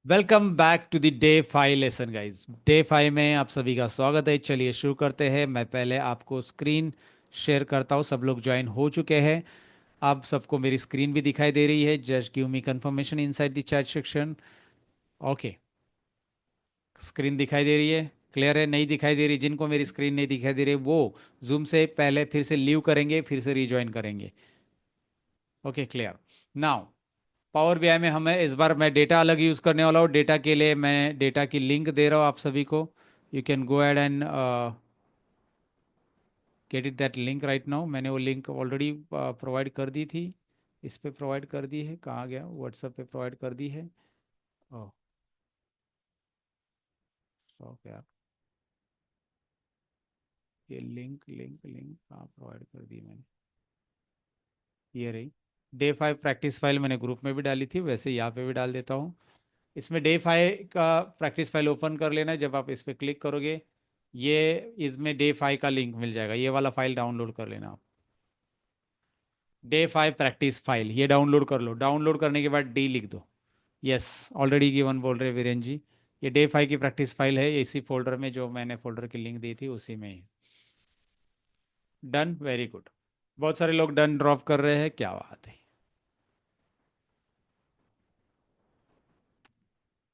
Welcome back to the day 5 lesson guys. Day 5 में आप सभी का स्वागत है। चलिए शुरू करते हैं। मैं पहले आपको स्क्रीन शेयर करता हूँ। सब लोग ज्वाइन हो चुके हैं। आप सबको मेरी स्क्रीन भी दिखाई दे रही है। Just give me confirmation inside the chat section. Okay, screen दिखाई दे रही है? क्लियर है? नहीं दिखाई दे रही? जिनको मेरी स्क्रीन नहीं दिखाई दे रही वो जूम से पहले फिर से लीव करेंगे, फिर से रीज्वाइन करेंगे। Okay, clear. Now power BI में हमें इस बार मैं डेटा अलग यूज़ करने वाला हूँ। डेटा के लिए मैं डेटा की लिंक दे रहा हूँ आप सभी को। You can go ahead and get it that link right now. मैंने वो लिंक ऑलरेडी प्रोवाइड कर दी थी। इस पे प्रोवाइड कर दी है, कहाँ गया? व्हाट्सएप पे प्रोवाइड कर दी है। ओह, ओके यार, ये लिंक लिंक लिंक कहाँ प्रोवाइड कर दी मैंने? ये रही। डे 5 प्रैक्टिस फाइल मैंने ग्रुप में भी डाली थी, वैसे यहाँ पे भी डाल देता हूँ। इसमें डे 5 का प्रैक्टिस फाइल ओपन कर लेना। जब आप इस पर क्लिक करोगे ये इसमें डे 5 का लिंक मिल जाएगा। ये वाला फाइल डाउनलोड कर लेना आप। डे 5 प्रैक्टिस फाइल ये डाउनलोड कर लो। डाउनलोड करने के बाद डी लिख दो। यस, ऑलरेडी गिवन बोल रहे वीरेन जी। ये डे 5 की प्रैक्टिस फाइल है, इसी फोल्डर में जो मैंने फोल्डर की लिंक दी थी उसी में ही। Done, very good. बहुत सारे लोग डन ड्रॉप कर रहे हैं, क्या बात है,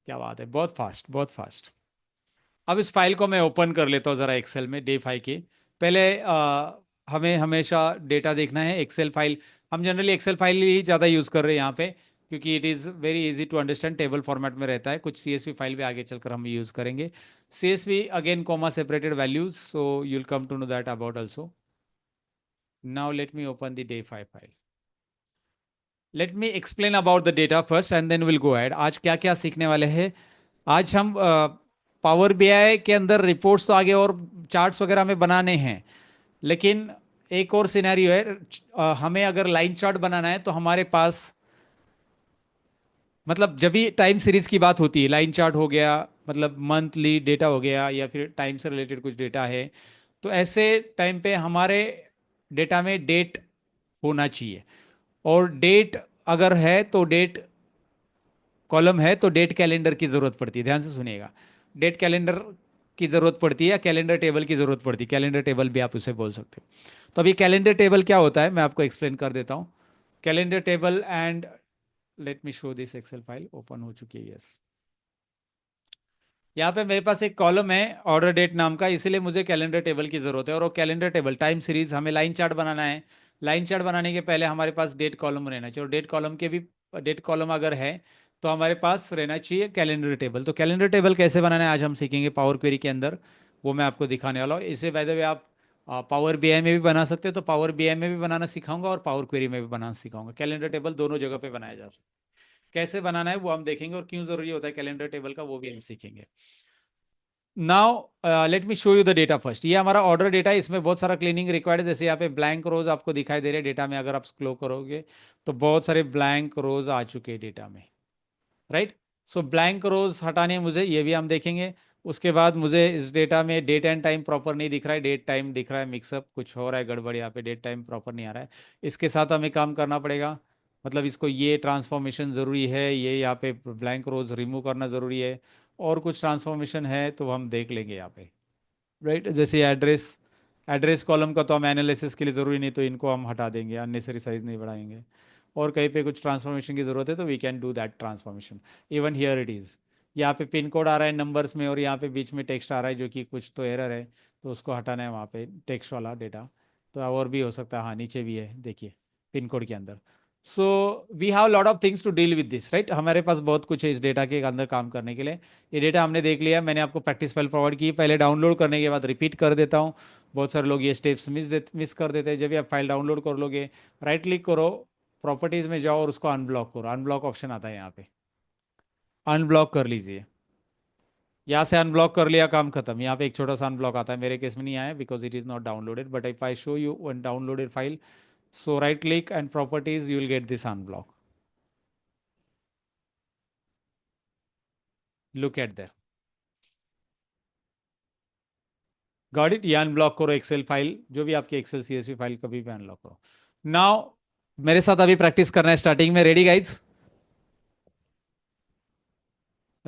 क्या बात है, बहुत फास्ट, बहुत फास्ट। अब इस फाइल को मैं ओपन कर लेता हूँ ज़रा एक्सेल में डे 5 की। पहले हमें हमेशा डेटा देखना है एक्सेल फाइल। हम जनरली एक्सेल फाइल ही ज़्यादा यूज़ कर रहे हैं यहाँ पे, क्योंकि it is very easy to understand. Table format में रहता है। कुछ सीएसवी फाइल भी आगे चलकर हम यूज़ करेंगे। CSV again comma separated values, so you'll come to know that about also. Now let me open the day 5 file. Let me explain about the data first and then will go ahead. आज क्या क्या सीखने वाले हैं? आज हम power BI के अंदर रिपोर्ट्स तो आगे और चार्ट्स वगैरह हमें बनाने हैं, लेकिन एक और सिनेरियो है। हमें अगर लाइन चार्ट बनाना है तो हमारे पास, मतलब जब भी टाइम सीरीज की बात होती है, लाइन चार्ट हो गया, मतलब मंथली डेटा हो गया, या फिर टाइम से रिलेटेड कुछ डेटा है, तो ऐसे टाइम पे हमारे डेटा में डेट होना चाहिए। और डेट अगर है तो डेट कॉलम है तो डेट कैलेंडर की ज़रूरत पड़ती है। ध्यान से सुनिएगा। डेट कैलेंडर की ज़रूरत पड़ती है या कैलेंडर टेबल की ज़रूरत पड़ती है। कैलेंडर टेबल भी आप उसे बोल सकते हो। तो अभी कैलेंडर टेबल क्या होता है मैं आपको एक्सप्लेन कर देता हूँ। Calendar table and let me show this Excel file. Open हो चुकी है, यस। यहाँ पे मेरे पास एक कॉलम है ऑर्डर डेट नाम का, इसीलिए मुझे कैलेंडर टेबल की ज़रूरत है। और वो कैलेंडर टेबल टाइम सीरीज हमें लाइन चार्ट बनाना है। लाइन चार्ट बनाने के पहले हमारे पास डेट कॉलम रहना चाहिए, और डेट कॉलम के भी, डेट कॉलम अगर है तो हमारे पास रहना चाहिए कैलेंडर टेबल। तो कैलेंडर टेबल कैसे बनाना है आज हम सीखेंगे पावर क्वेरी के अंदर। वो मैं आपको दिखाने वाला हूँ। इसे बाय द वे आप पावर बीआई में भी बना सकते हो, तो पावर बीआई में भी बनाना सिखाऊंगा और पावर क्वेरी में भी बनाना सिखाऊंगा। कैलेंडर टेबल दोनों जगह पे बनाया जा सकता है। कैसे बनाना है वो हम देखेंगे, और क्यों जरूरी होता है कैलेंडर टेबल का वो भी हम सीखेंगे। Now let me show you the data first. ये हमारा ऑर्डर डेटा है, इसमें बहुत सारा क्लीनिंग रिक्वायर्ड है। जैसे यहाँ पे ब्लैंक रोज आपको दिखाई दे रहे हैं डेटा में। अगर आप स्क्रो करोगे तो बहुत सारे ब्लैंक रोज आ चुके हैं डेटा में, राइट। सो ब्लैंक रोज हटाने हैं मुझे, ये भी हम देखेंगे। उसके बाद मुझे इस डेटा में डेट एंड टाइम प्रॉपर नहीं दिख रहा है। डेट टाइम दिख रहा है मिक्सअप, कुछ हो रहा है गड़बड़ यहाँ पे। डेट टाइम प्रॉपर नहीं आ रहा है। इसके साथ हमें काम करना पड़ेगा। मतलब इसको ये ट्रांसफॉर्मेशन ज़रूरी है, ये यहाँ पे ब्लैंक रोज रिमूव करना ज़रूरी है। और कुछ ट्रांसफॉर्मेशन है तो हम देख लेंगे यहाँ पे, राइट। जैसे एड्रेस, एड्रेस कॉलम का तो हम एनालिसिस के लिए ज़रूरी नहीं, तो इनको हम हटा देंगे, अननेसरी साइज नहीं बढ़ाएंगे। और कहीं पे कुछ ट्रांसफॉर्मेशन की ज़रूरत है तो we can do that transformation. Even here it is. यहाँ पे पिन कोड आ रहा है नंबर्स में, और यहाँ पे बीच में टेक्स्ट आ रहा है जो कि कुछ तो एरर है, तो उसको हटाना है वहाँ पे टेक्स्ट वाला डेटा। तो और भी हो सकता है, हाँ नीचे भी है देखिए पिन कोड के अंदर। So we have lot of things to deal with this, right. हमारे पास बहुत कुछ है इस डेटा के अंदर काम करने के लिए। ये डेटा हमने देख लिया। मैंने आपको प्रैक्टिस फाइल प्रोवाइड की, पहले डाउनलोड करने के बाद रिपीट कर देता हूँ। बहुत सारे लोग ये स्टेप्स मिस कर देते हैं। जब भी आप फाइल डाउनलोड कर लोगे, राइट क्लिक करो, प्रॉपर्टीज़ में जाओ और उसको अनब्लॉक करो। अनब्लॉक ऑप्शन आता है यहाँ पे, अनब्लॉक कर लीजिए। यहाँ से अनब्लॉक कर लिया, काम खत्म। यहाँ पे एक छोटा सा अनब्लॉक आता है, मेरे केस में नहीं आया because it is not downloaded, but if I show you one downloaded file, so right click and properties, you will get this unblock. Look at that, got it. ये अनब्लॉक करो Excel file, जो भी आपकी Excel CSV file कभी भी unlock करो। Now मेरे साथ अभी प्रैक्टिस करना है स्टार्टिंग में। Ready guides?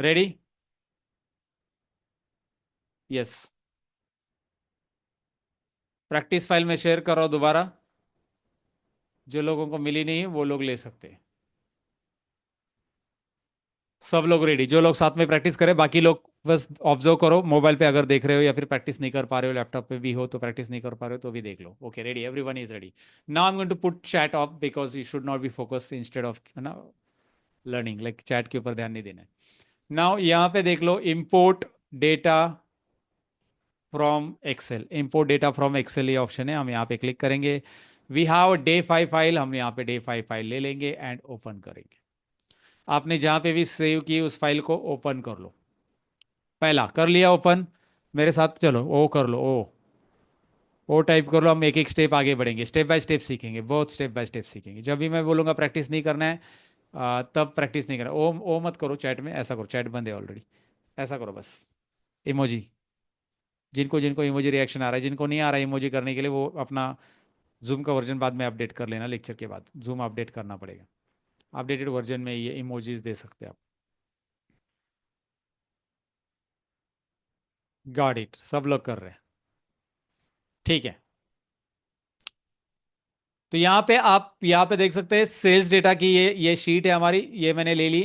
Ready? Yes. Practice file में शेयर करो दोबारा। जो लोगों को मिली नहीं है वो लोग ले सकते हैं। सब लोग रेडी, जो लोग साथ में प्रैक्टिस करें, बाकी लोग बस ऑब्जर्व करो मोबाइल पे अगर देख रहे हो, या फिर प्रैक्टिस नहीं कर पा रहे हो, लैपटॉप पे भी हो तो प्रैक्टिस नहीं कर पा रहे हो तो भी देख लो। Okay ready, everyone is ready. Now I am going to put chat off because you should not be focus instead of ना लर्निंग, लाइक चैट के ऊपर ध्यान नहीं देना है। नाउ यहाँ पे देख लो, import data from Excel. Import data from Excel ये ऑप्शन है, हम यहाँ पे क्लिक करेंगे। वी हैव डे 5 फाइल, हम यहाँ पे डे 5 फाइल ले लेंगे एंड ओपन करेंगे। आपने जहाँ पे भी सेव की उस फाइल को ओपन कर लो। पहला कर लिया ओपन, मेरे साथ चलो ओ कर लो, ओ टाइप कर लो। हम एक एक स्टेप आगे बढ़ेंगे, स्टेप बाय स्टेप सीखेंगे, बहुत स्टेप बाय स्टेप सीखेंगे। जब भी मैं बोलूँगा प्रैक्टिस नहीं करना है, तब प्रैक्टिस नहीं करना। ओ मत करो चैट में, ऐसा करो, चैट बंद है ऑलरेडी। ऐसा करो बस, इमोजी। जिनको जिनको इमोजी रिएक्शन आ रहा है, जिनको नहीं आ रहा है इमोजी करने के लिए, वो अपना जूम का वर्जन बाद में अपडेट कर लेना, लेक्चर के बाद जूम अपडेट करना पड़ेगा। अपडेटेड वर्जन में ये इमोजीज दे सकते हैं आप। गॉट इट, सब लोग कर रहे हैं, ठीक है। तो यहाँ पे आप यहाँ पे देख सकते हैं सेल्स डेटा की ये शीट है हमारी, ये मैंने ले ली।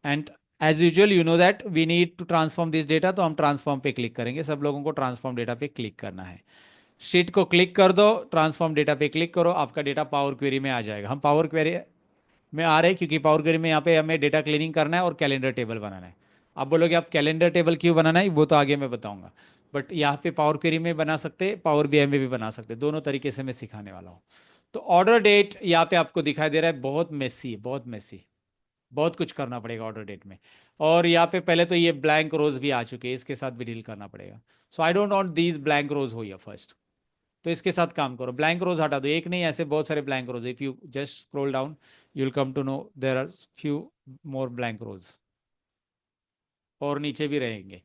And as usual you know that we need to transform this data, तो हम ट्रांसफॉर्म पे क्लिक करेंगे। सब लोगों को ट्रांसफॉर्म डेटा पे क्लिक करना है। शीट को क्लिक कर दो, ट्रांसफॉर्म डेटा पे क्लिक करो, आपका डेटा पावर क्वेरी में आ जाएगा। हम पावर क्वेरी में आ रहे हैं क्योंकि पावर क्वेरी में यहाँ पे हमें डेटा क्लीनिंग करना है और कैलेंडर टेबल बनाना है। आप बोलोगे आप कैलेंडर टेबल क्यों बनाना है, वो तो आगे मैं बताऊंगा। बट यहाँ पे पावर क्वेरी में बना सकते, पावर बीआई में भी बना सकते, दोनों तरीके से मैं सिखाने वाला हूँ। तो ऑर्डर डेट यहाँ पे आपको दिखाई दे रहा है, बहुत मेसी है, बहुत मेसी। बहुत कुछ करना पड़ेगा ऑर्डर डेट में। और यहाँ पे पहले तो ये ब्लैंक रोज भी आ चुके हैं, इसके साथ भी डील करना पड़ेगा। So I don't want these blank rows हो या फर्स्ट। तो इसके साथ काम करो, ब्लैंक रोज हटा दो, एक नहीं ऐसे बहुत सारे blank rows. If you just scroll down you will come to know there are few more blank rows, और नीचे भी रहेंगे।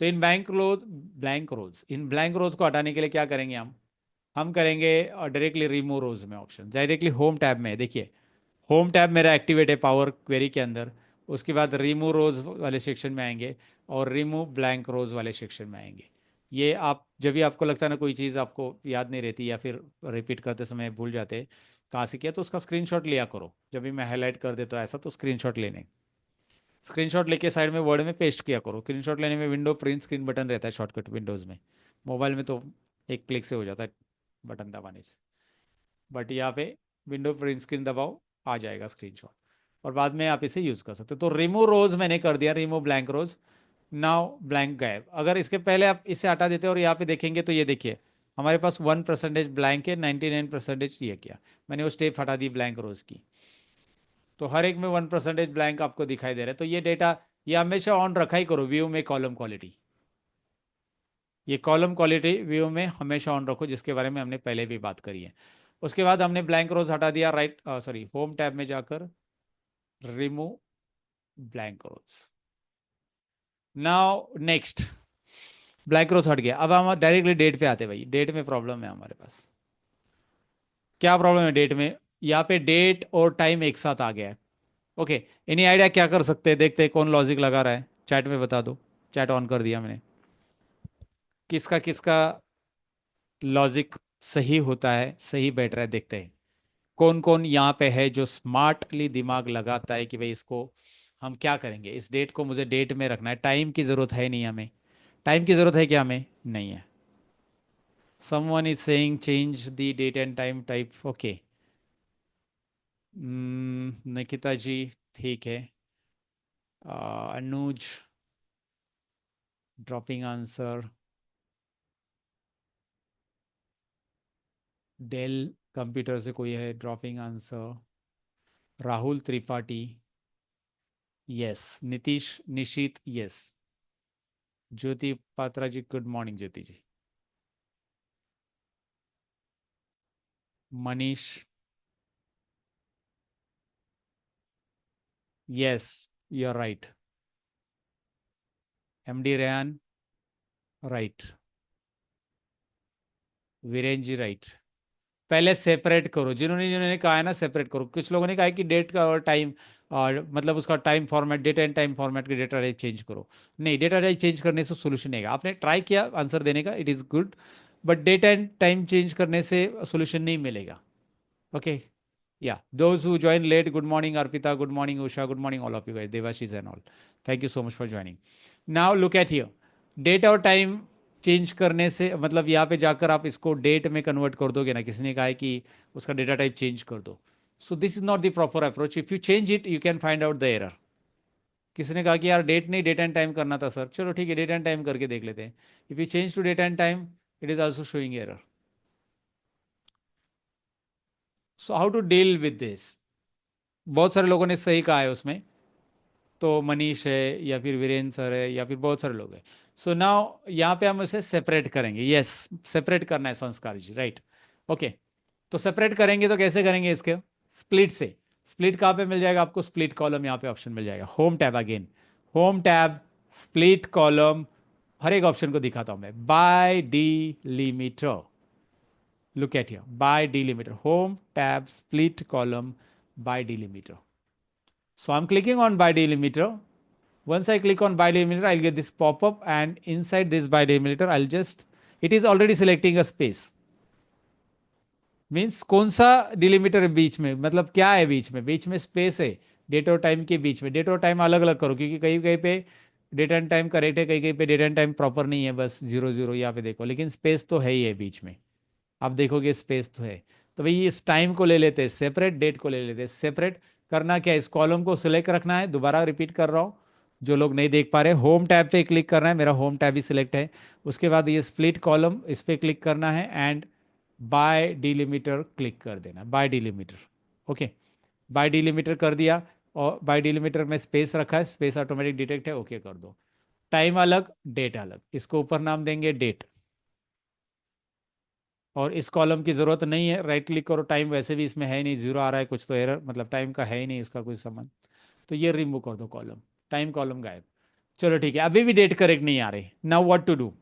तो in blank rose in blank रोज को हटाने के लिए क्या करेंगे हम करेंगे डायरेक्टली रिमूव रोज में ऑप्शन, डायरेक्टली होम टैब में देखिए। होम टैब मेरा एक्टिवेट है पावर क्वेरी के अंदर। उसके बाद रिमूव रोज वाले सेक्शन में आएंगे और रिमूव ब्लैंक रोज वाले सेक्शन में आएंगे। ये आप जब भी आपको लगता है ना कोई चीज़ आपको याद नहीं रहती या फिर रिपीट करते समय भूल जाते कहाँ से किया, तो उसका स्क्रीनशॉट लिया करो। जब भी मैं हाईलाइट कर देता हूँ ऐसा, तो स्क्रीनशॉट लेने, स्क्रीनशॉट लेके साइड में वर्ड में पेस्ट किया करो। स्क्रीनशॉट लेने में विंडो प्रिंट स्क्रीन बटन रहता है शॉर्टकट विंडोज़ में। मोबाइल में तो एक क्लिक से हो जाता है बटन दबाने से। बट यहाँ पे विंडो प्रिंट स्क्रीन दबाओ, आ जाएगा स्क्रीनशॉट, और बाद में आप इसे यूज़ कर सकते हो। तो रिमूव रोज मैंने कर दिया, रिमूव ब्लैंक रोज। नाउ ब्लैंक गायब। अगर इसके पहले आप इसे हटा देते और यहाँ पे देखेंगे तो ये देखिए हमारे पास 1% ब्लैंक है, 99% ये किया। मैंने वो स्टेप हटा दी ब्लैंक रोज की, तो हर एक में 1% ब्लैंक आपको दिखाई दे रहा है। तो ये डेटा ये हमेशा ऑन रखा ही करो। व्यू में कॉलम क्वालिटी, ये कॉलम क्वालिटी व्यू में हमेशा ऑन रखो, जिसके बारे में हमने पहले भी बात करी है। उसके बाद हमने ब्लैंक रोज हटा दिया, राइट सॉरी होम टैब में जाकर रिमूव ब्लैंक रोज। नाउ नेक्स्ट, ब्लैंक रोज हट गया। अब हम डायरेक्टली डेट पे आते हैं। भाई डेट में प्रॉब्लम है हमारे पास। क्या प्रॉब्लम है डेट में? यहाँ पे डेट और टाइम एक साथ आ गया है। ओके, एनी आइडिया क्या कर सकते हैं? देखते हैं कौन लॉजिक लगा रहा है, चैट में बता दो। चैट ऑन कर दिया मैंने। किसका किसका लॉजिक सही होता है, सही बैठ रहा है, देखते हैं कौन कौन यहाँ पे है जो स्मार्टली दिमाग लगाता है कि भाई इसको हम क्या करेंगे। इस डेट को मुझे डेट में रखना है, टाइम की ज़रूरत है नहीं हमें। टाइम की ज़रूरत है क्या हमें? नहीं है। Someone is saying change the date and time type, okay. Nikita ji, ठीक है। Anuj dropping answer. Dell computer से कोई है dropping answer. Rahul Tripathi, yes. Nitish Nishit, yes. Jyoti Patra ji, good morning Jyoti ji. Manish, yes, you are right. MD Rehan, right. Viren ji, right. पहले सेपरेट करो, जिन्होंने जिन्होंने कहा है ना सेपरेट करो। कुछ लोगों ने कहा है कि डेट का और टाइम और मतलब उसका time format, data and time format के डेटा टाइप चेंज करो। नहीं, डेटा टाइप चेंज करने से सोल्यूशन नहीं आएगा। आपने ट्राई किया आंसर देने का, it is good, but data and time change करने से सोल्यूशन नहीं मिलेगा। Okay, yeah, those who join late, good morning Arpita, good morning Usha, good morning all of you guys, Devashis and all, thank you so much for joining. Now look at here, date और time change करने से मतलब यहाँ पे जाकर आप इसको date में कन्वर्ट कर दोगे ना, किसी ने कहा है कि उसका डेटा टाइप चेंज कर दो, so this is not the proper approach. If you change it you can find out the error. किसी ने कहा कि यार डेट नहीं डेट एंड टाइम करना था सर, चलो ठीक है डेट एंड टाइम करके देख लेते हैं। If you change to date and time it is also showing error. So how to deal with this? बहुत सारे लोगों ने सही कहा है उसमें, तो मनीष है या फिर वीरेंद्र सर है या फिर बहुत सारे लोग हैं। सो नाउ यहाँ पे हम उसे सेपरेट करेंगे। यस, सेपरेट करना है संस्कार जी, राइट। ओके, तो सेपरेट करेंगे तो कैसे करेंगे इसके? स्प्लिट से। स्प्लिट कहाँ पे मिल जाएगा आपको? स्प्लिट कॉलम यहाँ पे ऑप्शन मिल जाएगा, home tab again, home tab, split column. हर एक ऑप्शन को दिखाता हूँ मैं। By delimiter, look at here, by delimiter, home tab, split column, by delimiter. So I'm clicking on by delimiter. Once I click on by delimiter, I'll get this pop-up, and inside this by delimiter, it is already selecting a space. Means कौन सा delimiter है बीच में, मतलब क्या है बीच में? बीच में space है, डेट और टाइम के बीच में। डेट और टाइम अलग अलग करो, क्योंकि कहीं कहीं पे डेट एंड टाइम करेक्ट है, कहीं कहीं पे डेट एंड टाइम प्रॉपर नहीं है, बस 0 0 यहाँ पे देखो, लेकिन स्पेस तो है ही है बीच में। आप देखोगे स्पेस तो है। तो भाई इस टाइम को ले लेते हैं सेपरेट, डेट को ले लेते हैं सेपरेट। करना क्या है, इस कॉलम को सिलेक्ट रखना है। दोबारा रिपीट कर रहा हूँ, जो लोग नहीं देख पा रहे, होम टैब पे क्लिक करना है, मेरा होम टैब ही सिलेक्ट है। उसके बाद ये स्प्लिट कॉलम, इस पे क्लिक करना है एंड बाय डिलीमीटर क्लिक कर देना, by delimiter. Okay, by delimiter कर दिया, और बाय डिलीमीटर में स्पेस रखा है, स्पेस ऑटोमेटिक डिटेक्ट है, ओके कर दो। टाइम अलग, डेट अलग, इसको ऊपर नाम देंगे डेट। और इस कॉलम की ज़रूरत नहीं है, राइट क्लिक करो, टाइम वैसे भी इसमें है ही नहीं, जीरो आ रहा है कुछ, तो एरर मतलब टाइम का है ही नहीं इसका कोई संबंध, तो ये रिमूव कर दो कॉलम, टाइम कॉलम गायब। चलो ठीक है, अभी भी डेट करेक्ट नहीं आ रही। Now what to do?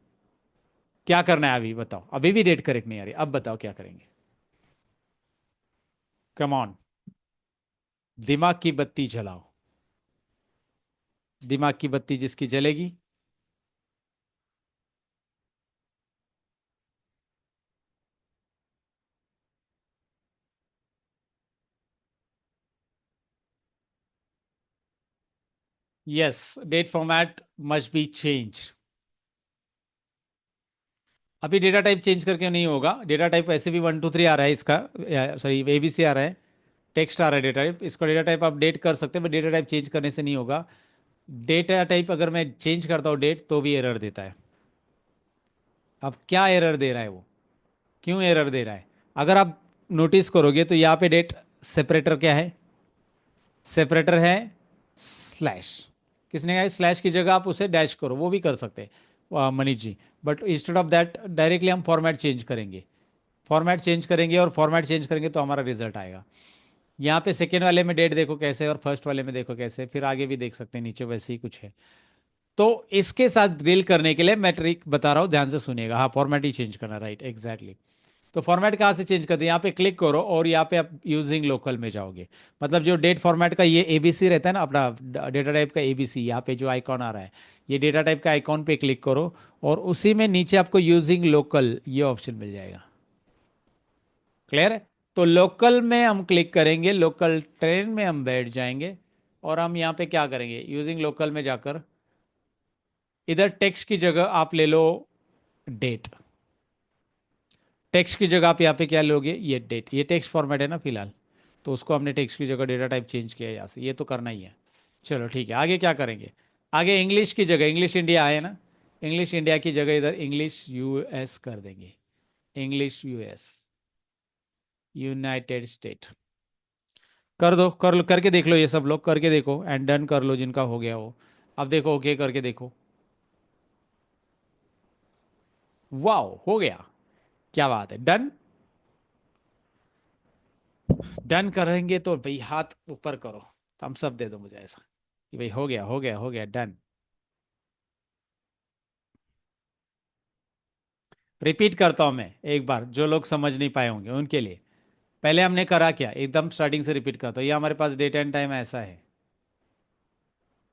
क्या करना है अभी बताओ? अभी भी डेट करेक्ट नहीं आ रही, अब बताओ क्या करेंगे? कम ऑन, दिमाग की बत्ती जलाओ। दिमाग की बत्ती जिसकी जलेगी, yes, date format must be change. अभी डेटा टाइप चेंज करके नहीं होगा, डेटा टाइप ऐसे भी 1 2 3 आ रहा है इसका, सॉरी एबीसी आ रहा है, टेक्स्ट आ रहा है डेटा टाइप। इसको डेटा टाइप अपडेट कर सकते हैं, बट डेटा टाइप चेंज करने से नहीं होगा। डेटा टाइप अगर मैं चेंज करता हूँ डेट, तो भी एरर देता है। अब क्या एरर दे रहा है वो, क्यों एरर दे रहा है? अगर आप नोटिस करोगे तो यहाँ पे डेट सेपरेटर क्या है? सेपरेटर है स्लैश। किसने कहा स्लैश की जगह आप उसे डैश करो, वो भी कर सकते हैं Manish ji, but instead of that directly हम फॉर्मेट चेंज करेंगे। फॉर्मेट चेंज करेंगे, और फॉर्मेट चेंज करेंगे तो हमारा रिजल्ट आएगा। यहाँ पे सेकेंड वाले में डेट देखो कैसे, और फर्स्ट वाले में देखो कैसे, फिर आगे भी देख सकते हैं, नीचे वैसे ही कुछ है। तो इसके साथ डील करने के लिए मैं ट्रिक बता रहा हूँ, ध्यान से सुनिएगा। हाँ, फॉर्मेट ही चेंज करना, राइट, एग्जैक्टली। तो फॉर्मेट कहाँ से चेंज करते हैं? यहाँ पे क्लिक करो और यहाँ पे आप यूजिंग लोकल में जाओगे। मतलब जो डेट फॉर्मेट का ये एबीसी रहता है ना अपना, डेटा टाइप का एबीसी, यहाँ पे जो आइकॉन आ रहा है, ये डेटा टाइप का आइकॉन पे क्लिक करो, और उसी में नीचे आपको यूजिंग लोकल ये ऑप्शन मिल जाएगा। क्लियर है? तो लोकल में हम क्लिक करेंगे, लोकल ट्रेन में हम बैठ जाएंगे, और हम यहाँ पे क्या करेंगे, यूजिंग लोकल में जाकर इधर टेक्स्ट की जगह आप ले लो डेट। टेक्स्ट की जगह आप यहाँ पे क्या लोगे? ये डेट, ये टेक्स्ट फॉर्मेट है ना फिलहाल, तो उसको हमने टेक्स्ट की जगह डेटा टाइप चेंज किया है यहाँ से, ये तो करना ही है। चलो ठीक है, आगे क्या करेंगे? आगे इंग्लिश की जगह, इंग्लिश इंडिया है ना, इंग्लिश इंडिया की जगह इधर इंग्लिश यूएस कर देंगे। इंग्लिश यूएस, यूनाइटेड स्टेट कर दो, कर लो, करके देख लो, ये सब लोग करके देखो एंड डन कर लो जिनका हो गया हो। अब देखो ओके करके देखो, वाओ हो गया, क्या बात है, डन। डन करेंगे तो भाई हाथ ऊपर करो, थम्स अप दे दो मुझे ऐसा कि भाई हो गया, हो गया, हो गया, डन। रिपीट करता हूं मैं एक बार, जो लोग समझ नहीं पाए होंगे उनके लिए। पहले हमने करा क्या, एकदम स्टार्टिंग से रिपीट करता हूं। ये हमारे पास डेट एंड टाइम ऐसा है,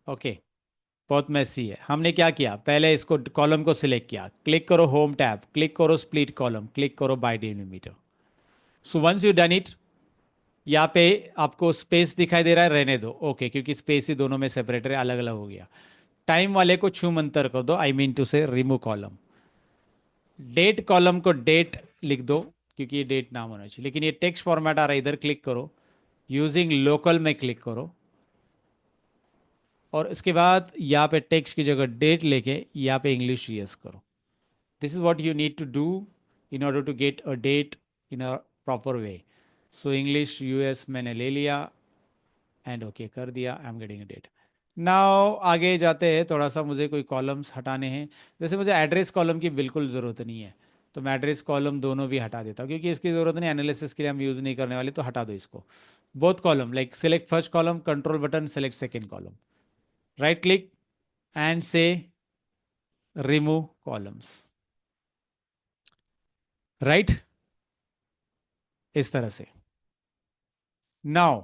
ओके, बहुत मैसी है। हमने क्या किया, पहले इसको कॉलम को सिलेक्ट किया, क्लिक करो होम टैब, क्लिक करो स्प्लिट कॉलम, क्लिक करो by delimiter. So once you done it, यहाँ पे आपको स्पेस दिखाई दे रहा है, रहने दो, ओके, क्योंकि स्पेस ही दोनों में सेपरेटर है, अलग अलग हो गया। टाइम वाले को छू मंतर कर दो, आई मीन टू से रिमूव कॉलम। डेट कॉलम को डेट लिख दो, क्योंकि ये डेट नाम होना चाहिए, लेकिन ये टेक्स्ट फॉर्मेट आ रहा है, इधर क्लिक करो, यूजिंग लोकल में क्लिक करो, और इसके बाद यहाँ पे टेक्स्ट की जगह डेट लेके यहाँ पे इंग्लिश यूएस करो। This is what you need to do in order to get a date in a proper way. So English US मैंने ले लिया एंड ओके कर दिया, I am getting a date. Now आगे जाते हैं, थोड़ा सा मुझे कोई कॉलम्स हटाने हैं। जैसे मुझे एड्रेस कॉलम की बिल्कुल ज़रूरत नहीं है, तो मैं एड्रेस कॉलम दोनों भी हटा देता हूँ, क्योंकि इसकी ज़रूरत नहीं, एनालिसिस के लिए हम यूज़ नहीं करने वाले, तो हटा दो इसको। Both column, like select first column, control button, select second column, right click and से रिमूव कॉलम्स, राइट, इस तरह से। नाउ,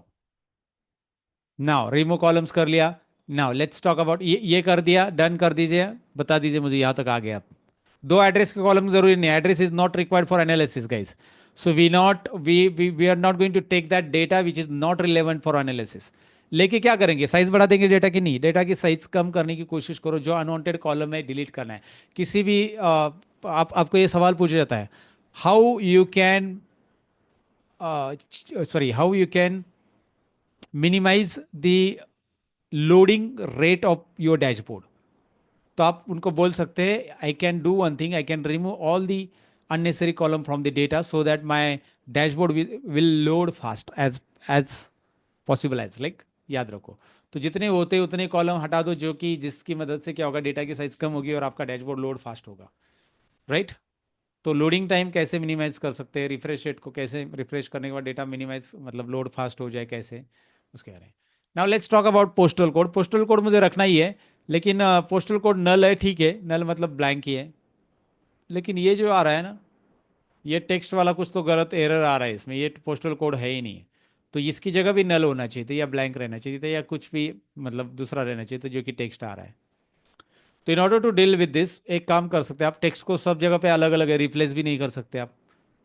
नाउ रिमूव कॉलम्स कर लिया। नाउ लेट्स टॉक अबाउट, ये कर दिया, डन कर दीजिए, बता दीजिए मुझे यहाँ तक आ गया आप। दो एड्रेस के कॉलम जरूरी नहीं, address is not required for analysis guys. So we are not going to take that data which is not relevant for analysis. लेके क्या करेंगे, साइज बढ़ा देंगे डेटा की, नहीं, डेटा की साइज कम करने की कोशिश करो, जो अनवांटेड कॉलम है डिलीट करना है। किसी भी आपको ये सवाल पूछा जाता है, how you can sorry how you can minimize the loading rate of your dashboard. तो आप उनको बोल सकते हैं, I can do one thing, I can remove all the unnecessary column from the data so that my dashboard will load fast as possible as like, याद रखो। तो जितने होते उतने कॉलम हटा दो, जो कि जिसकी मदद से क्या होगा, डेटा की साइज कम होगी और आपका डैशबोर्ड लोड फास्ट होगा, राइट। तो लोडिंग टाइम कैसे मिनिमाइज कर सकते हैं, रिफ्रेश रेट को कैसे, रिफ्रेश करने के बाद डेटा मिनिमाइज मतलब लोड फास्ट हो जाए कैसे, उसके बारे में। Now let's talk about postal code. Postal code मुझे रखना ही है, लेकिन पोस्टल कोड नल है, ठीक है, नल मतलब ब्लैंक ही है। लेकिन ये जो आ रहा है ना, ये टेक्स्ट वाला कुछ तो गलत एरर आ रहा है इसमें, ये पोस्टल कोड है ही नहीं। तो इसकी जगह भी नल होना चाहिए था, या ब्लैंक रहना चाहिए था, या कुछ भी मतलब दूसरा रहना चाहिए था, जो कि टेक्स्ट आ रहा है। तो in order to deal with this, एक काम कर सकते हैं आप, टेक्स्ट को सब जगह पे अलग अलग है, रिप्लेस भी नहीं कर सकते आप।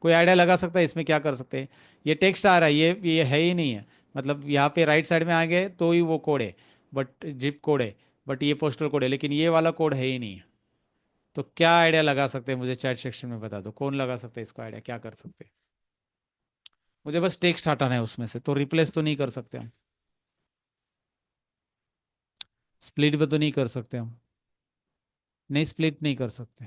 कोई आइडिया लगा सकता है इसमें क्या कर सकते हैं। ये टेक्स्ट आ रहा है, ये है ही नहीं है, मतलब यहाँ पे राइट साइड में आ गए तो ही वो कोड है, बट जिप कोड है, बट ये पोस्टल कोड है, लेकिन ये वाला कोड है ही नहीं है। तो क्या आइडिया लगा सकते हैं, मुझे चैट सेक्शन में बता दो, कौन लगा सकते हैं इसको आइडिया, क्या कर सकते हैं। मुझे बस टेक्स्ट हटाना है उसमें से, तो रिप्लेस तो नहीं कर सकते हम, स्प्लिट भी तो नहीं कर सकते हम, नहीं स्प्लिट नहीं कर सकते।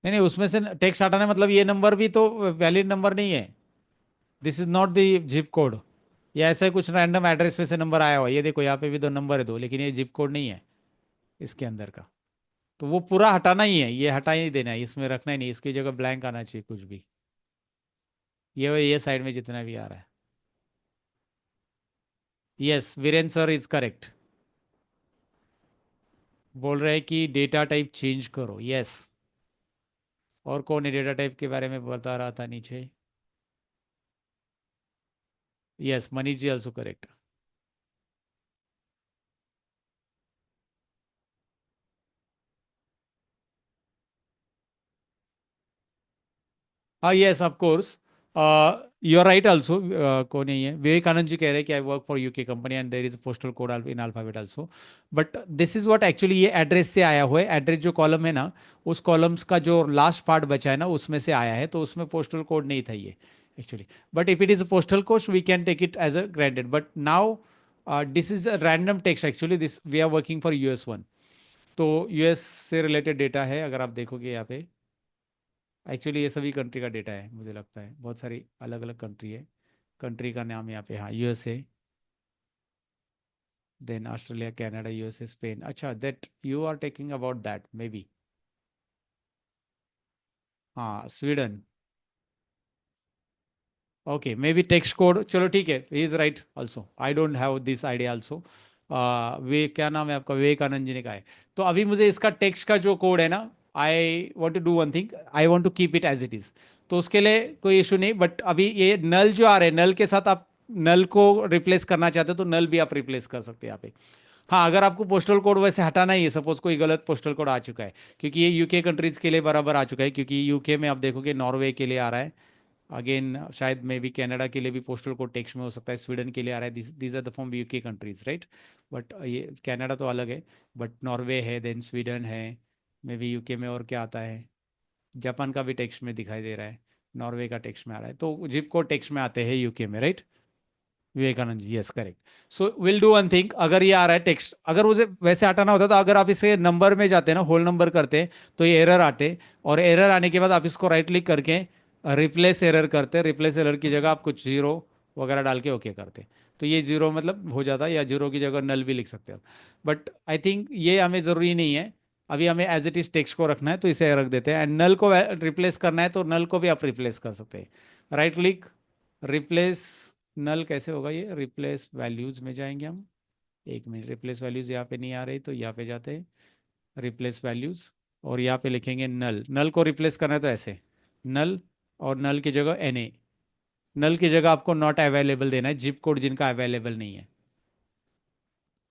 नहीं नहीं, उसमें से टेक्स्ट हटाना मतलब ये नंबर भी तो वैलिड नंबर नहीं है, this is not the zip code. या ऐसा ही कुछ रैंडम एड्रेस में से नंबर आया हुआ है, ये देखो यहाँ पे भी दो नंबर है, दो, लेकिन ये जिप कोड नहीं है इसके अंदर का। तो वो पूरा हटाना ही है, ये हटा ही देना है, इसमें रखना ही नहीं, इसकी जगह ब्लैंक आना चाहिए कुछ भी। ये साइड में जितना भी आ रहा है। Yes, Viren sir is correct, बोल रहे हैं कि डेटा टाइप चेंज करो, यस। और कौन है डेटा टाइप के बारे में बता रहा था नीचे, yes, Manish ji also correct. हाँ, yes of course, you are right also. कौन है ये, विवेकानंद जी कह रहे हैं कि I work for UK company and there is postal code in alphabet also. But this is what actually ये एड्रेस से आया हुआ है, एड्रेस जो कॉलम है ना, उस कॉलम्स का जो लास्ट पार्ट बचा है ना, उसमें से आया है, तो उसमें पोस्टल कोड नहीं था ये actually. But if it is postal code we can take it as a granted, but now this is a random text actually, this we are working for US1। तो यूएस से related data है, अगर आप देखोगे यहाँ पे, actually ये सभी कंट्री का डेटा है, मुझे लगता है बहुत सारी अलग अलग कंट्री है। कंट्री का नाम यहाँ पे, हाँ, USA, then Australia, Canada, USA, Spain, अच्छा, that you are taking about that may be, हाँ, Sweden, okay, may be text code, चलो ठीक है, he is right also, I don't have this idea also. वे क्या नाम है आपका, विवेकानंद जी ने कहा है। तो अभी मुझे इसका टेक्स्ट का जो कोड है ना, I want to do one thing, I want to keep it as it is. तो उसके लिए कोई इशू नहीं। बट अभी ये नल जो आ रहे हैं, नल के साथ आप नल को रिप्लेस करना चाहते हो तो नल भी आप रिप्लेस कर सकते हैं यहाँ पे। हाँ, अगर आपको पोस्टल कोड वैसे हटाना ही है, सपोज कोई गलत पोस्टल कोड आ चुका है, क्योंकि ये यूके कंट्रीज के लिए बराबर आ चुका है, क्योंकि यूके में आप देखोगे नॉर्वे के लिए आ रहा है, अगेन शायद मे भी कनाडा के लिए भी पोस्टल कोड टेक्स्ट में हो सकता है, स्वीडन के लिए आ रहा है, these are the from UK countries, right. But ये कनाडा तो अलग है, बट नॉर्वे है, देन स्वीडन है, मे बी यूके में और क्या आता है, जापान का भी टेक्स्ट में दिखाई दे रहा है, नॉर्वे का टेक्स्ट में आ रहा है, तो जिप कोड टेक्स्ट में आते हैं यूके में, right. Vivekananda ji, yes correct. So will do one thing, अगर ये आ रहा है टेक्स्ट, अगर उसे वैसे हटाना होता तो अगर आप इसे नंबर में जाते ना, होल नंबर करते तो ये एरर आते, और एरर आने के बाद आप इसको राइट क्लिक करके रिप्लेस एरर करते, रिप्लेस एरर की जगह आप कुछ जीरो वगैरह डाल के ओके करते, तो ये जीरो मतलब हो जाता, या जीरो की जगह नल भी लिख सकते हो। बट आई थिंक ये हमें ज़रूरी नहीं है, अभी हमें एज इट इज़ टेक्स्ट को रखना है, तो इसे रख देते हैं। एंड नल को रिप्लेस करना है तो नल को भी आप रिप्लेस कर सकते हैं, राइट क्लिक, रिप्लेस नल कैसे होगा, ये रिप्लेस वैल्यूज में जाएंगे हम, एक मिनट, रिप्लेस वैल्यूज यहाँ पे नहीं आ रही तो यहाँ पे जाते हैं, रिप्लेस वैल्यूज, और यहाँ पे लिखेंगे नल, नल को रिप्लेस करना है तो ऐसे नल, और नल की जगह एन ए, नल की जगह आपको नॉट अवेलेबल देना है, जिप कोड जिनका अवेलेबल नहीं है,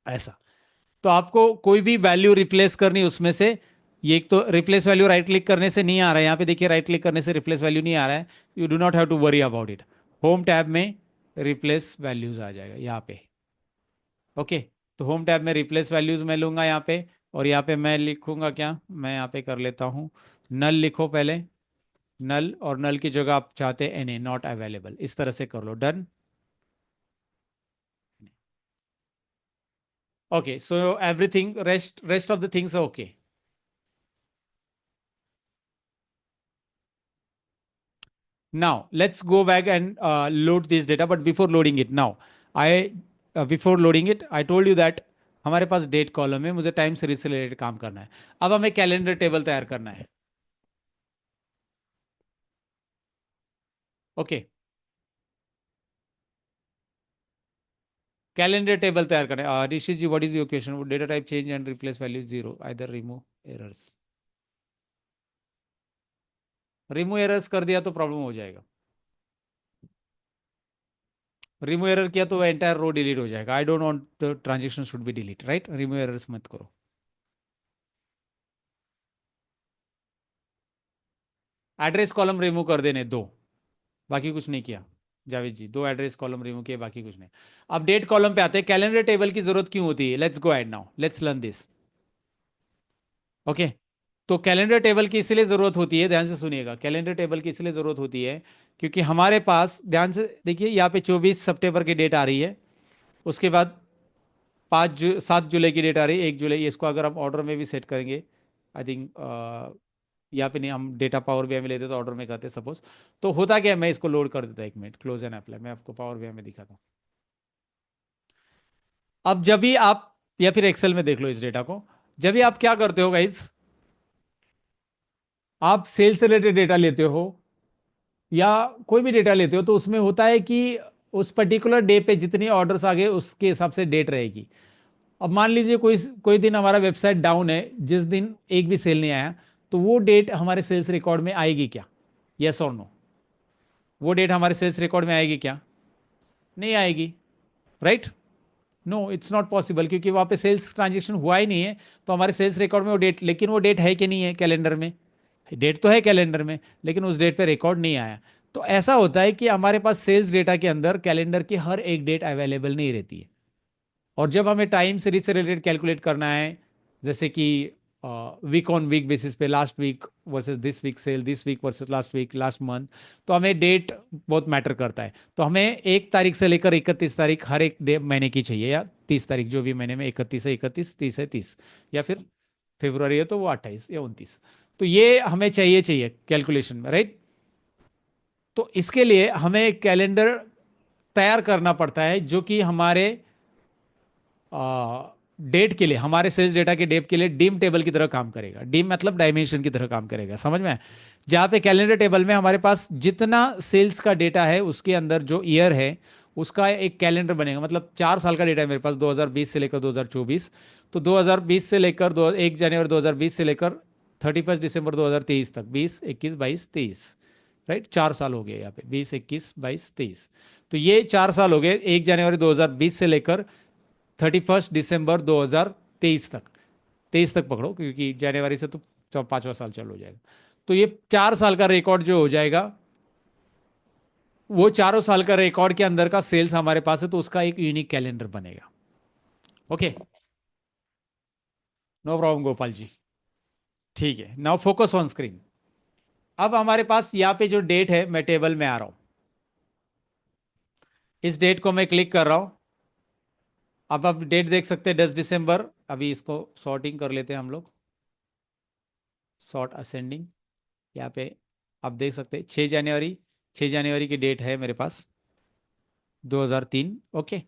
ऐसा। तो आपको कोई भी वैल्यू रिप्लेस करनी उसमें से, ये एक तो रिप्लेस वैल्यू राइट क्लिक करने से नहीं आ रहा है, यहाँ पे देखिए राइट क्लिक करने से रिप्लेस वैल्यू नहीं आ रहा है, you do not have to worry about it, home tab में रिप्लेस वैल्यूज आ जाएगा यहाँ पे, ओके। तो होम टैब में रिप्लेस वैल्यूज मैं लूंगा यहाँ पे, और यहाँ पे मैं लिखूंगा क्या, मैं यहाँ पे कर लेता हूँ नल, लिखो पहले नल, और नल की जगह आप चाहते हैं एन ए, नॉट अवेलेबल, इस तरह से कर लो, done. Okay, so everything rest of the things okay. Now let's go back and load this data. But before loading it, now I before loading it, I told you that हमारे पास date column है, मुझे time series से related काम करना है। अब हमें calendar table तैयार करना है, ओके। कैलेंडर टेबल तैयार करना है। Rishi ji, what is your question? Data type change and replace value zero, either remove errors. Remove errors कर दिया तो प्रॉब्लम हो जाएगा, रिमूव एरर किया तो एंटायर रो डिलीट हो जाएगा, आई don't want transaction should be delete, right. Remove errors मत करो। एड्रेस कॉलम रिमूव कर देने दो, बाकी कुछ नहीं किया जावेद जी, दो एड्रेस कॉलम रिमूव किए, बाकी कुछ नहीं। अब डेट कॉलम पे आते हैं, कैलेंडर टेबल की जरूरत क्यों होती है, let's go ahead now, let's learn this, okay. तो कैलेंडर टेबल की इसलिए जरूरत होती है, ध्यान से सुनिएगा, कैलेंडर टेबल की इसलिए जरूरत होती है क्योंकि हमारे पास, ध्यान से देखिए, यहाँ पे 24 सितंबर की डेट आ रही है, उसके बाद 7 जुलाई की डेट आ रही है, 1 जुलाई, इसको अगर हम ऑर्डर में भी सेट करेंगे, आई थिंक यहाँ पे नहीं, हम डेटा पावर बीआई में लेते तो ऑर्डर में करते सपोज, तो होता क्या है, मैं इसको लोड कर देता, एक मिनट, क्लोज एंड अप्लाई, मैं आपको पावर बीआई में दिखाता हूँ। अब जब भी आप, या फिर एक्सेल में देख लो इस डेटा को, जब भी आप क्या करते हो गाइज, आप सेल्स से रिलेटेड डेटा लेते हो या कोई भी डेटा लेते हो, तो उसमें होता है कि उस पर्टिकुलर डे पे जितने ऑर्डर्स आ गए उसके हिसाब से डेट रहेगी। अब मान लीजिए कोई कोई दिन हमारा वेबसाइट डाउन है, जिस दिन एक भी सेल नहीं आया, तो वो डेट हमारे सेल्स रिकॉर्ड में आएगी क्या, यस और नो? वो डेट हमारे सेल्स रिकॉर्ड में आएगी क्या? नहीं आएगी, right. No, it's not possible, क्योंकि वहां पे सेल्स ट्रांजेक्शन हुआ ही नहीं है, तो हमारे सेल्स रिकॉर्ड में वो डेट, लेकिन वो डेट है कि नहीं है कैलेंडर में? डेट तो है कैलेंडर में, लेकिन उस डेट पे रिकॉर्ड नहीं आया। तो ऐसा होता है कि हमारे पास सेल्स डेटा के अंदर कैलेंडर की हर एक डेट अवेलेबल नहीं रहती है, और जब हमें टाइम सीरीज से रिलेटेड कैलकुलेट करना है, जैसे कि वीक ऑन वीक बेसिस पे, last week versus this week sale, this week versus last week, last month, तो हमें डेट बहुत मैटर करता है। तो हमें 1 तारीख से लेकर 31 तारीख हर एक डे महीने की चाहिए, या 30 तारीख, जो भी महीने में 31 है 31, 30 है 30, या फिर फेब्रुआरी है तो वो 28 या 29, तो ये हमें चाहिए चाहिए कैलकुलेशन में, राइट। तो इसके लिए हमें एक कैलेंडर तैयार करना पड़ता है, जो कि हमारे डेट के लिए, हमारे सेल्स डेटा के डेट के लिए डिम टेबल की तरह काम करेगा, डिम मतलब डायमेंशन की तरह काम करेगा, समझ में? जहाँ पे कैलेंडर टेबल में हमारे पास जितना सेल्स का डेटा है, उसके अंदर जो ईयर है उसका एक कैलेंडर बनेगा, मतलब 4 साल का डेटा है मेरे पास, 2020 से लेकर 2024, तो 2020 से लेकर 1 जनवरी 2020 से लेकर 31 दिसंबर 2023 तक, 20, 21, 22, 23, राइट, 4 साल हो गए यहाँ पे, 20, 21, 22, 23। तो ये 4 साल हो गए, 1 जनवरी 2020 से लेकर 31 दिसंबर 2023 तक, 23 तक पकड़ो, क्योंकि जनवरी से तो 5वां साल चालू हो जाएगा। तो ये 4 साल का रिकॉर्ड जो हो जाएगा, वो चारों साल का रिकॉर्ड के अंदर का सेल्स हमारे पास है, तो उसका एक यूनिक कैलेंडर बनेगा। Okay, no problem Gopal ji. ठीक है, नाउ फोकस ऑन स्क्रीन। अब हमारे पास यहाँ पे जो डेट है, मैं टेबल में आ रहा हूं, इस डेट को मैं क्लिक कर रहा हूं। अब आप डेट देख सकते हैं, 10 दिसंबर। अभी इसको सॉर्टिंग कर लेते हैं हम लोग, सॉर्ट असेंडिंग। यहाँ पे आप देख सकते हैं 6 जनवरी, 6 जनवरी की डेट है मेरे पास, 2003। ओके,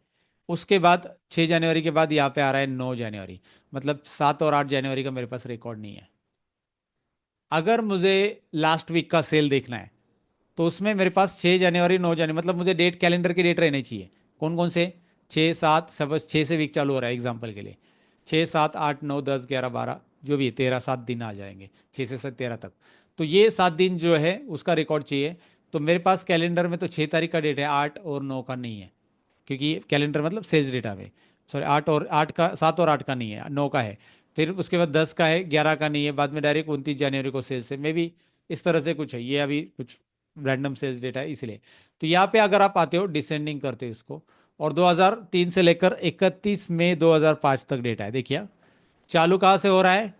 उसके बाद 6 जनवरी के बाद यहाँ पे आ रहा है 9 जनवरी, मतलब 7 और 8 जनवरी का मेरे पास रिकॉर्ड नहीं है। अगर मुझे लास्ट वीक का सेल देखना है, तो उसमें मेरे पास 6 जनवरी, 9 जनवरी, मतलब मुझे डेट, कैलेंडर की डेट रहनी चाहिए। कौन कौन से? 6, 7, सब 6 से वीक चालू हो रहा है एग्जाम्पल के लिए, 6, 7, 8, 9, 10, 11, 12, जो भी है, 13, 7 दिन आ जाएंगे, 6 से 13 तक। तो ये 7 दिन जो है उसका रिकॉर्ड चाहिए। तो मेरे पास कैलेंडर में तो 6 तारीख का डेट है, 8 और 9 का नहीं है, क्योंकि कैलेंडर मतलब सेल्स डेटा में, सॉरी, 8 का, 7 और 8 का नहीं है, 9 का है। फिर उसके बाद 10 का है, 11 का नहीं है, बाद में डायरेक्ट 29 जनवरी को सेल्स है, मे बी इस तरह से कुछ है, ये अभी कुछ रैंडम सेल्स डेटा है इसलिए। तो यहाँ पे अगर आप आते हो, डिसेंडिंग करते हो इसको, और 2003 से लेकर 31 मई 2005 तक डेटा है, देखिए चालू कहाँ से हो रहा है,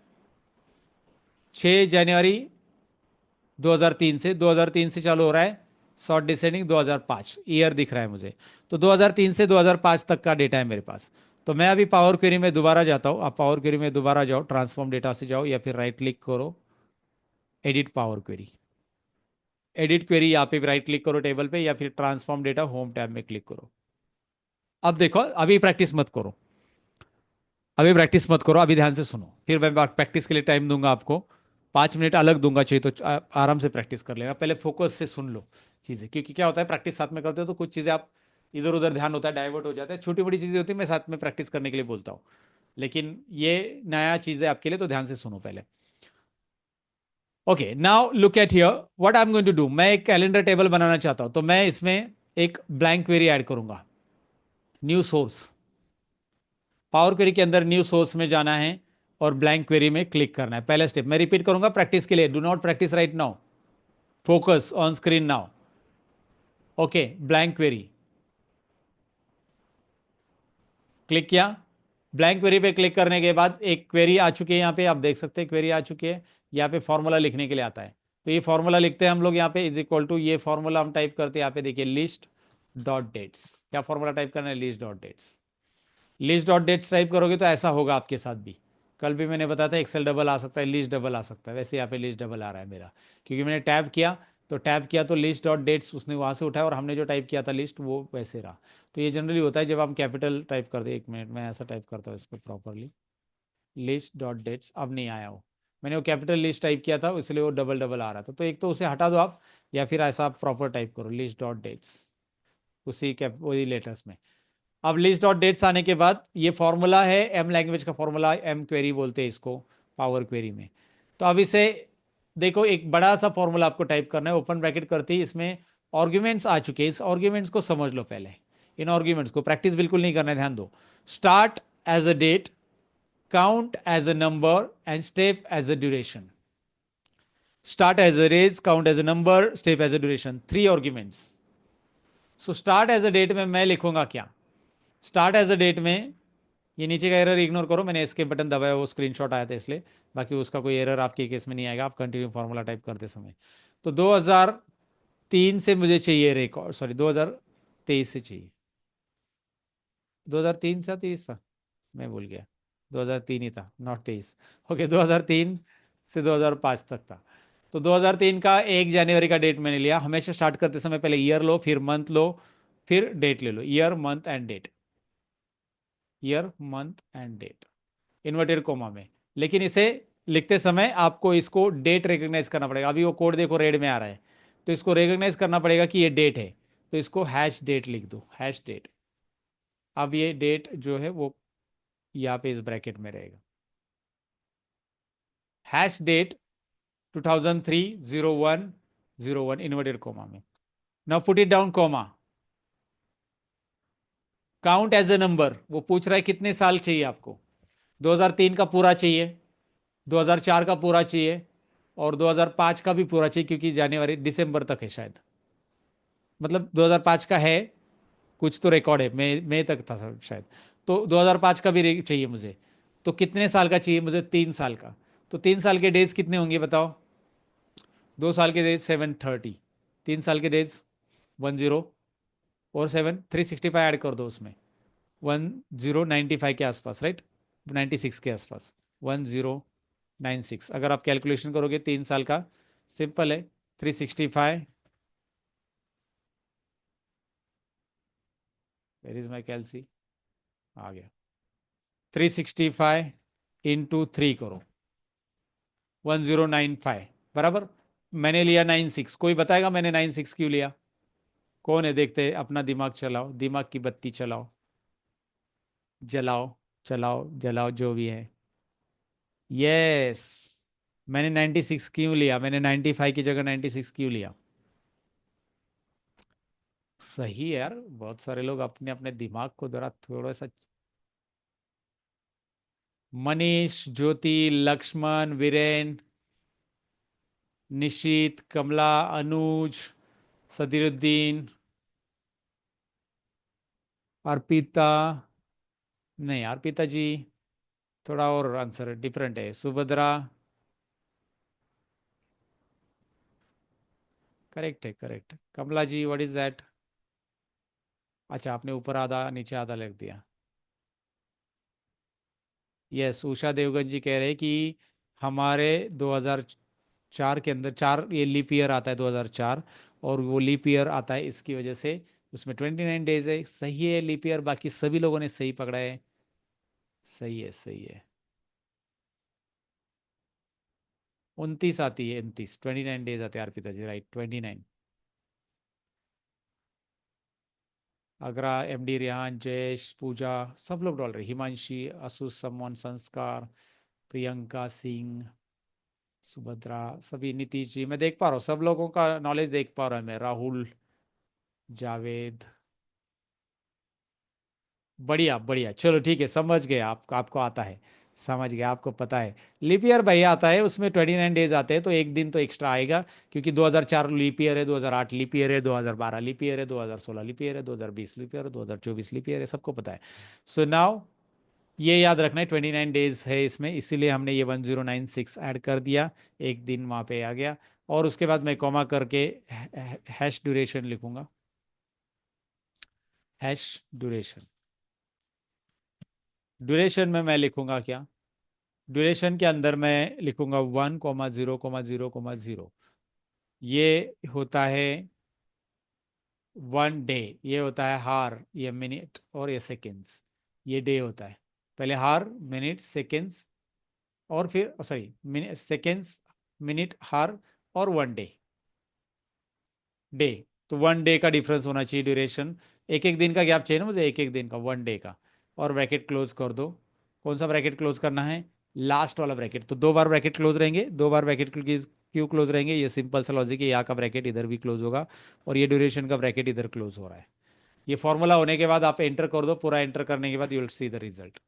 6 जनवरी 2003 से, 2003 से चालू हो रहा है, शॉर्ट डिसेंडिंग 2005 ईयर दिख रहा है मुझे। तो 2003 से 2005 तक का डेटा है मेरे पास। तो मैं अभी पावर क्वेरी में दोबारा जाता हूँ, आप पावर क्वेरी में दोबारा जाओ, ट्रांसफॉर्म डेटा से जाओ, या फिर राइट क्लिक करो, edit power query, edit query, यहाँ पे राइट क्लिक करो टेबल पे, या फिर ट्रांसफॉर्म डेटा होम टैब में क्लिक करो। अब देखो, अभी प्रैक्टिस मत करो, अभी प्रैक्टिस मत करो, अभी ध्यान से सुनो, फिर मैं प्रैक्टिस के लिए टाइम दूंगा आपको, 5 मिनट अलग दूंगा, चाहिए तो आराम से प्रैक्टिस कर लेना, पहले फोकस से सुन लो चीज़ें, क्योंकि क्या होता है, प्रैक्टिस साथ में करते हो तो कुछ चीज़ें आप इधर उधर ध्यान होता है, डाइवर्ट हो जाता है, छोटी बड़ी चीज़ें होती है, मैं साथ में प्रैक्टिस करने के लिए बोलता हूँ, लेकिन ये नया चीज़ है आपके लिए, तो ध्यान से सुनो पहले। Okay, now look at here, what I am going to do, मैं एक कैलेंडर टेबल बनाना चाहता हूं, तो मैं इसमें एक ब्लैंक क्वेरी ऐड करूंगा, न्यू सोर्स, पावर क्वेरी के अंदर न्यू सोर्स में जाना है और ब्लैंक क्वेरी में क्लिक करना है, पहला स्टेप मैं रिपीट करूंगा प्रैक्टिस के लिए, do not practice right now, focus on screen now. Okay, blank query click किया, ब्लैंक क्वेरी पे क्लिक करने के बाद एक क्वेरी आ चुकी है, यहाँ पे आप देख सकते हैं क्वेरी आ चुकी है, यहाँ पे फॉर्मूला लिखने के लिए आता है, तो ये फॉर्मूला लिखते हैं हम लोग यहाँ पे, इज इक्वल टू, ये फॉर्मूला हम टाइप करते हैं यहाँ पे, देखिए लिस्ट डॉट डेट्स, क्या फॉर्मूला टाइप करना है, list dot dates, list dot dates type करोगे तो ऐसा होगा आपके साथ भी, कल भी मैंने बताया था एक्सेल डबल आ सकता है, लिस्ट डबल आ सकता है, वैसे यहाँ पे लिस्ट डबल आ रहा है मेरा, क्योंकि मैंने टैब किया, तो टैब किया तो लिस्ट डॉट डेट्स उसने वहाँ से उठाया, और हमने जो टाइप किया था लिस्ट, वो वैसे रहा। तो ये जनरली होता है जब हम कैपिटल टाइप करते हैं, 1 मिनट में ऐसा टाइप करता हूँ इसको प्रॉपरली, लिस्ट डॉट डेट्स, अब नहीं आया वो, मैंने वो कैपिटल लिस्ट टाइप किया था, इसलिए वो डबल डबल आ रहा था, तो एक तो उसे हटा दो आप, या फिर ऐसा आप प्रॉपर टाइप करो, लिस्ट डॉट डेट्स, उसी कैप वही लेटर्स में। अब लिस्ट डॉट डेट्स आने के बाद ये फॉर्मूला है, एम लैंग्वेज का फॉर्मूला, एम क्वेरी बोलते हैं इसको पावर क्वेरी में। तो अब इसे देखो, एक बड़ा सा फॉर्मूला आपको टाइप करना है, ओपन ब्रैकेट करती है, इसमें आर्ग्यूमेंट्स आ चुके हैं, इस आर्ग्यूमेंट्स को समझ लो पहले, इन आर्ग्यूमेंट्स को प्रैक्टिस बिल्कुल नहीं करना है, ध्यान दो। Start as a date, count as a number, and step as a duration. Start as a range, count as a number, step as a duration, 3 arguments. So start as a date में मैं लिखूंगा क्या, start as a date में, ये नीचे का error ignore करो, मैंने इसके बटन दबाया, वो स्क्रीनशॉट आया था इसलिए, बाकी उसका कोई एरर आपके केस में नहीं आएगा, आप कंटिन्यू फॉर्मूला टाइप करते समय। तो 2003 से मुझे चाहिए रिकॉर्ड, सॉरी 2023 से चाहिए, 2003 था, 23 था, मैं भूल गया, 2003 ही था, नॉट 23। ओके, 2003 से 2005 तक था। तो 2003 का 1 जनवरी का डेट मैंने लिया, हमेशा स्टार्ट करते समय पहले ईयर लो, फिर मंथ लो, फिर डेट ले लो, year month and date, year month and date, inverted comma में। लेकिन इसे लिखते समय आपको इसको डेट रिकॉग्नाइज करना पड़ेगा, अभी वो कोड देखो रेड में आ रहा है, तो इसको रिकॉग्नाइज करना पड़ेगा कि ये डेट है, तो इसको हैश डेट लिख दो, हैश डेट। अब ये डेट जो है वो यहाँ पे इस ब्रैकेट में रहेगा, हैश डेट 2003 01 01 इन्वर्टेड कोमा में। Now put it down comma, count as a number. वो पूछ रहा है कितने साल चाहिए आपको। 2003 का पूरा चाहिए, 2004 का पूरा चाहिए, और 2005 का भी पूरा चाहिए, क्योंकि जनवरी दिसंबर तक है शायद, मतलब 2005 का है, कुछ तो रिकॉर्ड है, मई तक था शायद। तो 2005 का भी चाहिए मुझे। तो कितने साल का चाहिए मुझे? 3 साल का। तो 3 साल के डेज कितने होंगे बताओ? 2 साल के डेज 730, 3 साल के डेज 10, और 365 ऐड कर दो उसमें, 1095 के आसपास, राइट, 96 के आसपास, 1096। अगर आप कैलकुलेशन करोगे 3 साल का, सिंपल है, 365, वेर इज माई कैलसी, आ गया, 365 इंटू 3 करो, 1095, बराबर। मैंने लिया 96, कोई बताएगा मैंने 96 क्यों लिया? कौन है? देखते हैं, अपना दिमाग चलाओ, दिमाग की बत्ती चलाओ, जलाओ, चलाओ, जलाओ, जो भी है। यस, मैंने 96 क्यों लिया? मैंने 95 की जगह 96 क्यों लिया? सही है यार, बहुत सारे लोग अपने अपने दिमाग को जरा थोड़ा सा। मनीष, ज्योति, लक्ष्मण, वीरेन, निशित, कमला, अनुज, सदीरुद्दीन, अर्पिता, नहीं अर्पिता जी, थोड़ा और आंसर डिफरेंट है, सुभद्रा, करेक्ट है, correct. Kamala ji, what is that? अच्छा, आपने ऊपर आधा नीचे आधा लिख दिया। यस, उषा देवगन जी कह रहे हैं कि हमारे 2004 के अंदर, चार ये लीप ईयर आता है 2004, और वो लीप ईयर आता है इसकी वजह से, उसमें 29 डेज है। सही है, लीप ईयर, बाकी सभी लोगों ने सही पकड़ा है। सही है, सही है। 29 आती है, 29 डेज आते हैं अर्पिता जी, राइट, 29। अगरा, एमडी रेहान, जयेश, पूजा, सब लोग डाल रहे, हिमांशी, आशुष, समवन, संस्कार, प्रियंका सिंह, सुभद्रा, सभी, नीतीश जी, मैं देख पा रहा हूँ सब लोगों का नॉलेज देख पा रहा है मैं, राहुल, जावेद, बढ़िया बढ़िया, चलो ठीक है, समझ गए, आपको आता है, समझ गया, आपको पता है। लीप ईयर भैया आता है, उसमें 29 डेज आते हैं, तो एक दिन तो एक्स्ट्रा आएगा, क्योंकि 2004 लीप ईयर है, 2008 लीप ईयर है, 2012 लीप ईयर है, 2016 लीप ईयर है, 2020 लीप ईयर है, 2024 लीप ईयर है, सबको पता है। सो नाउ ये याद रखना है, 29 डेज है इसमें, इसीलिए हमने ये 1096 ऐड कर दिया, एक दिन वहाँ पे आ गया। और उसके बाद मैं कॉमा करके हैश ड्यूरेशन लिखूंगा, हैश ड्यूरेशन। ड्यूरेशन में मैं लिखूंगा क्या? ड्यूरेशन के अंदर मैं लिखूंगा 1,0,0,0। ये होता है 1 डे, ये होता है हार, ये मिनट, और ये सेकेंड्स, ये डे होता है। पहले हार, मिनट, सेकेंड्स, और फिर सॉरी, मिनट, सेकेंड्स, मिनट, हार, और 1 डे, डे। तो 1 डे का डिफरेंस होना चाहिए ड्यूरेशन। एक एक दिन का गैप चाहिए ना मुझे, एक एक दिन का, 1 डे का। और ब्रैकेट क्लोज कर दो। कौन सा ब्रैकेट क्लोज करना है? लास्ट वाला ब्रैकेट। तो 2 बार ब्रैकेट क्लोज रहेंगे, 2 बार ब्रैकेट क्यों क्लोज रहेंगे? ये सिंपल सा लॉजिक है, यहाँ का ब्रैकेट इधर भी क्लोज होगा, और ये ड्यूरेशन का ब्रैकेट इधर क्लोज हो रहा है। ये फॉर्मूला होने के बाद आप एंटर कर दो, पूरा एंटर करने के बाद you will see the result.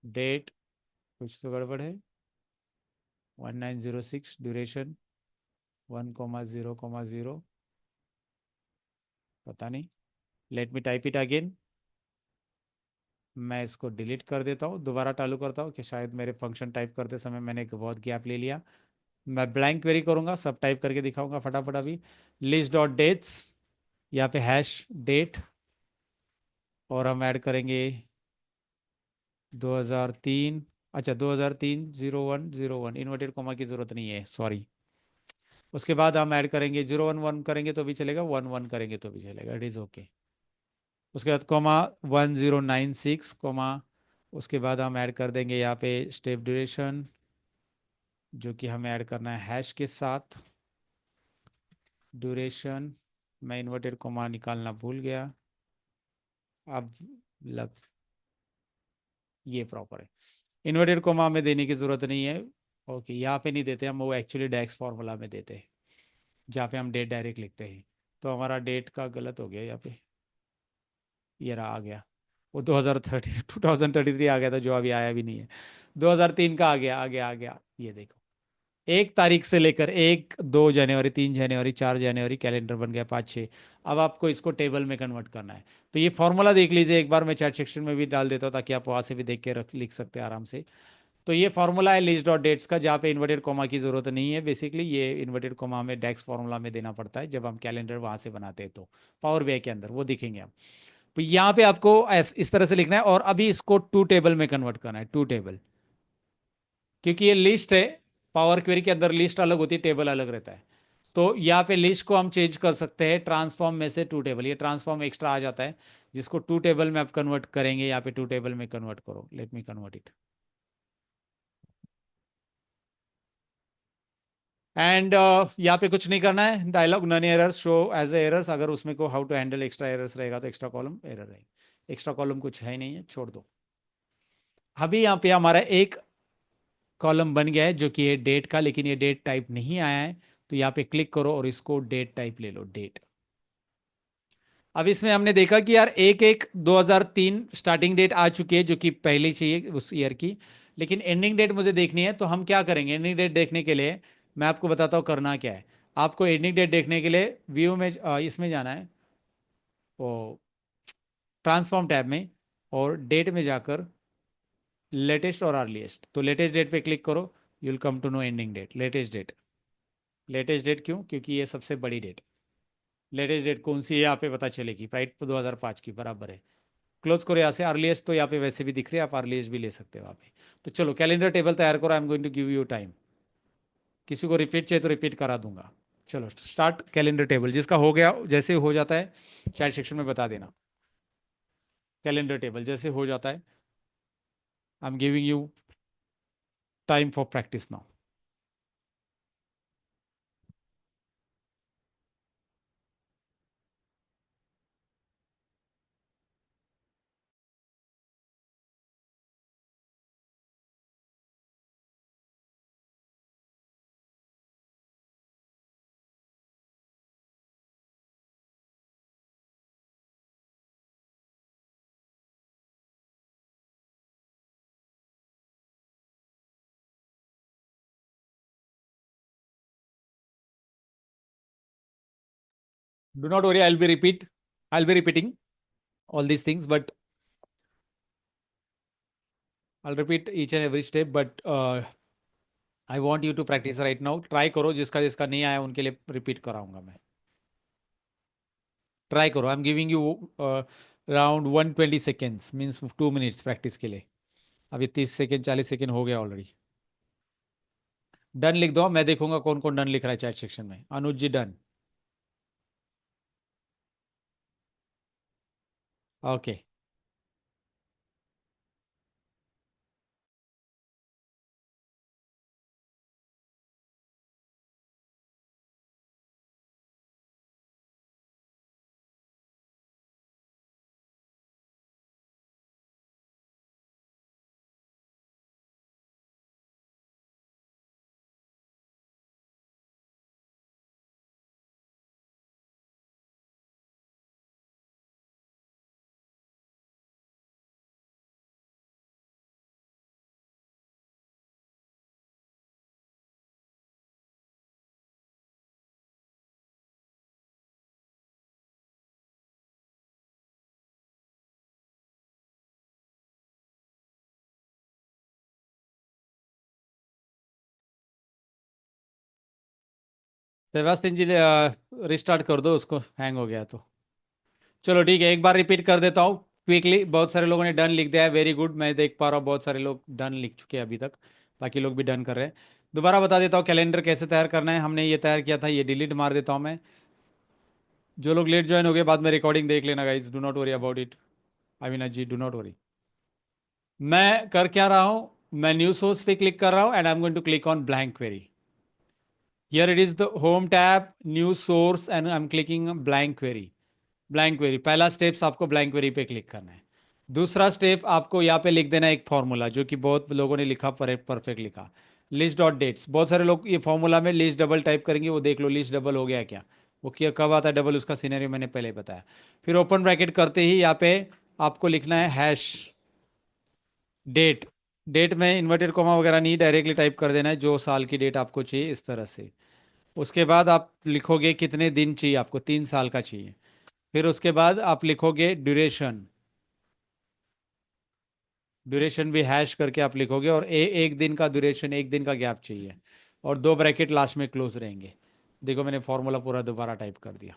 Date, कुछ तो गड़बड़ है, 1906, ड्यूरेशन 1,0,0, पता नहीं, let me type it again. मैं इसको डिलीट कर देता हूँ, दोबारा चालू करता हूँ, कि शायद मेरे फंक्शन टाइप करते समय मैंने एक बहुत गैप ले लिया। मैं ब्लैंक क्वेरी करूँगा, सब टाइप करके दिखाऊंगा फटाफट अभी। लिस्ट डॉट डेट्स, यहाँ पे हैश डेट, और हम ऐड करेंगे 2003। अच्छा, 2003 0101, इन्वर्टेड कॉमा की जरूरत नहीं है, सॉरी। उसके बाद हम ऐड करेंगे 011 करेंगे तो भी चलेगा, 11 करेंगे तो भी चलेगा, इट इज़ ओके। उसके बाद कॉमा 1096 कॉमा, उसके बाद हम ऐड कर देंगे यहाँ पे स्टेप ड्यूरेशन, जो कि हमें ऐड करना है हैश के साथ। ड्यूरेशन, मैं इन्वर्टेड कॉमा निकालना भूल गया, अब लग ये प्रॉपर है। इन्वर्टेड कोमा में देने की ज़रूरत नहीं है। ओके, यहाँ पे नहीं देते हम, वो एक्चुअली डैक्स फार्मूला में देते हैं, जहाँ पे हम डेट डायरेक्ट लिखते हैं। तो हमारा डेट का गलत हो गया यहाँ पे, ये रहा आ गया। वो 2030 2033 आ गया था, जो अभी आया भी नहीं है। 2003 का आ गया, आ गया, आ गया, ये देखो। 1 तारीख से लेकर 1, 2 जनवरी, 3 जनवरी, 4 जनवरी, कैलेंडर बन गया 5, 6। अब आपको इसको टेबल में कन्वर्ट करना है। तो ये फॉर्मूला देख लीजिए एक बार, मैं चैट सेक्शन में भी डाल देता हूँ ताकि आप वहाँ से भी देख के रख लिख सकते हैं आराम से। तो ये फॉर्मूला है लिस्ट डॉट डेट्स का, जहाँ पे इन्वर्टेड कोमा की ज़रूरत नहीं है। बेसिकली ये इन्वर्टेड कोमा हमें डेक्स फॉर्मूला में देना पड़ता है जब हम कैलेंडर वहाँ से बनाते हैं, तो पावर बीआई के अंदर वो दिखेंगे हम। तो यहाँ पे आपको इस तरह से लिखना है, और अभी इसको टू टेबल में कन्वर्ट करना है, टू टेबल, क्योंकि ये लिस्ट है। पावर क्वेरी के अंदर लिस्ट अलग होती है, टेबल अलग रहता है। तो यहाँ पे लिस्ट को हम चेंज कर सकते हैं ट्रांसफॉर्म में से टू टेबल, ये ट्रांसफॉर्म एक्स्ट्रा आ जाता है, जिसको टू टेबल में आप कन्वर्ट करेंगे। यहाँ पे टू टेबल में कन्वर्ट करो, let me convert it. And यहाँ पे कुछ नहीं करना है, dialog none errors show as errors, अगर उसमें को how to handle extra errors रहेगा तो एक्स्ट्रा कॉलम एरर रहेगा। एक्स्ट्रा कॉलम कुछ है ही नहीं है, छोड़ दो। अभी यहाँ पे हमारा एक कॉलम बन गया है जो कि ये डेट का, लेकिन ये डेट टाइप नहीं आया है। तो यहाँ पे क्लिक करो और इसको डेट टाइप ले लो, डेट। अब इसमें हमने देखा कि यार 1/1/2003 स्टार्टिंग डेट आ चुकी है, जो कि पहले चाहिए उस ईयर की, लेकिन एंडिंग डेट मुझे देखनी है। तो हम क्या करेंगे, एंडिंग डेट देखने के लिए मैं आपको बताता हूँ करना क्या है। आपको एंडिंग डेट देखने के लिए व्यू में इसमें जाना है, वो ट्रांसफॉर्म टैब में, और डेट में जाकर लेटेस्ट और अर्लीस्ट, तो लेटेस्ट डेट पे क्लिक करो। You will come to know ending date, latest date. Latest date क्यों, क्योंकि ये सबसे बड़ी डेट। लेटेस्ट डेट कौन सी है यहाँ पे पता चलेगी, राइट, 2005 की बराबर है। क्लोज करो यहाँ से। अर्लीस्ट तो यहाँ पे वैसे भी दिख रही है, आप अर्लीस्ट भी ले सकते हो वहाँ पे। तो चलो कैलेंडर टेबल तैयार करो, I am going to give you time. किसी को रिपीट चाहिए तो रिपीट करा दूंगा। चलो स्टार्ट कैलेंडर टेबल, जिसका हो गया, जैसे हो जाता है चैट सेक्शन में बता देना। कैलेंडर टेबल जैसे हो जाता है, I am giving you time for practice now. Do not worry, I will be repeating all these things, but I'll repeat each and every step, but I want you to practice right now. Try करो, जिसका जिसका नहीं आया उनके लिए repeat कराऊंगा मैं। Try करो, I am giving you around 120 seconds, means 2 minutes practice के लिए। अभी 30 सेकेंड 40 सेकेंड हो गया ऑलरेडी। डन लिख दो, मैं देखूंगा कौन कौन डन लिख रहा है चैट सेक्शन में। अनुज जी डन, ओके। सेबास्टिन जी रिस्टार्ट कर दो उसको, हैंग हो गया तो। चलो ठीक है, एक बार रिपीट कर देता हूँ क्विकली। बहुत सारे लोगों ने डन लिख दिया है, वेरी गुड। मैं देख पा रहा हूँ बहुत सारे लोग डन लिख चुके हैं अभी तक, बाकी लोग भी डन कर रहे हैं। दोबारा बता देता हूँ कैलेंडर कैसे तैयार करना है। हमने ये तैयार किया था, ये डिलीट मार देता हूँ मैं। जो लोग लेट ज्वाइन हो गए, बाद में रिकॉर्डिंग देख लेना guys, do not worry about it. Avinash ji do not worry. मैं कर क्या रहा हूँ, मैं न्यू सोर्स पे क्लिक कर रहा हूँ, and I am going to click on blank query. Here it is the home tab, new source, and I am clicking blank query. Blank query, पहला स्टेप्स आपको ब्लैंक क्वेरी पे click करना है। दूसरा स्टेप आपको यहाँ पे लिख देना एक फॉर्मूला, जो कि बहुत लोगों ने लिखा, परफेक्ट लिखा। लिस्ट डॉट डेट्स, बहुत सारे लोग ये फॉर्मूला में लिस्ट डबल टाइप करेंगे, वो देख लो लिस्ट डबल हो गया क्या। वो क्या कब आता है डबल, उसका सिनेरियो मैंने पहले बताया। फिर ओपन ब्रैकेट करते ही यहाँ पे आपको लिखना है हैश डेट। डेट में इन्वर्टेड कॉमा वगैरह नहीं, डायरेक्टली टाइप कर देना है जो साल की डेट आपको चाहिए, इस तरह से। उसके बाद आप लिखोगे कितने दिन चाहिए आपको, 3 साल का चाहिए। फिर उसके बाद आप लिखोगे ड्यूरेशन। ड्यूरेशन भी हैश करके आप लिखोगे, और एक दिन का ड्यूरेशन, एक दिन का गैप चाहिए। और दो ब्रैकेट लास्ट में क्लोज रहेंगे। देखो मैंने फॉर्मूला पूरा दोबारा टाइप कर दिया।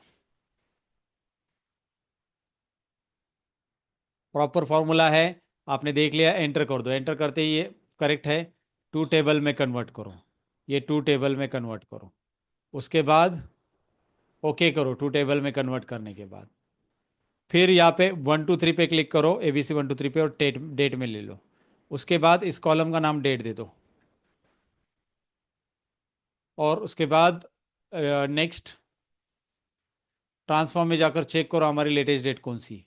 प्रॉपर फॉर्मूला है, आपने देख लिया, एंटर कर दो। एंटर करते ही ये करेक्ट है, टू टेबल में कन्वर्ट करो। ये टू टेबल में कन्वर्ट करो। उसके बाद ओके करो, टू टेबल में कन्वर्ट करने के बाद फिर यहाँ पे 1 2 3 पे क्लिक करो, ABC 1 2 3 पे, और डेट डेट में ले लो। उसके बाद इस कॉलम का नाम डेट दे दो। और उसके बाद नेक्स्ट ट्रांसफॉर्म में जाकर चेक करो हमारी लेटेस्ट डेट कौन सी।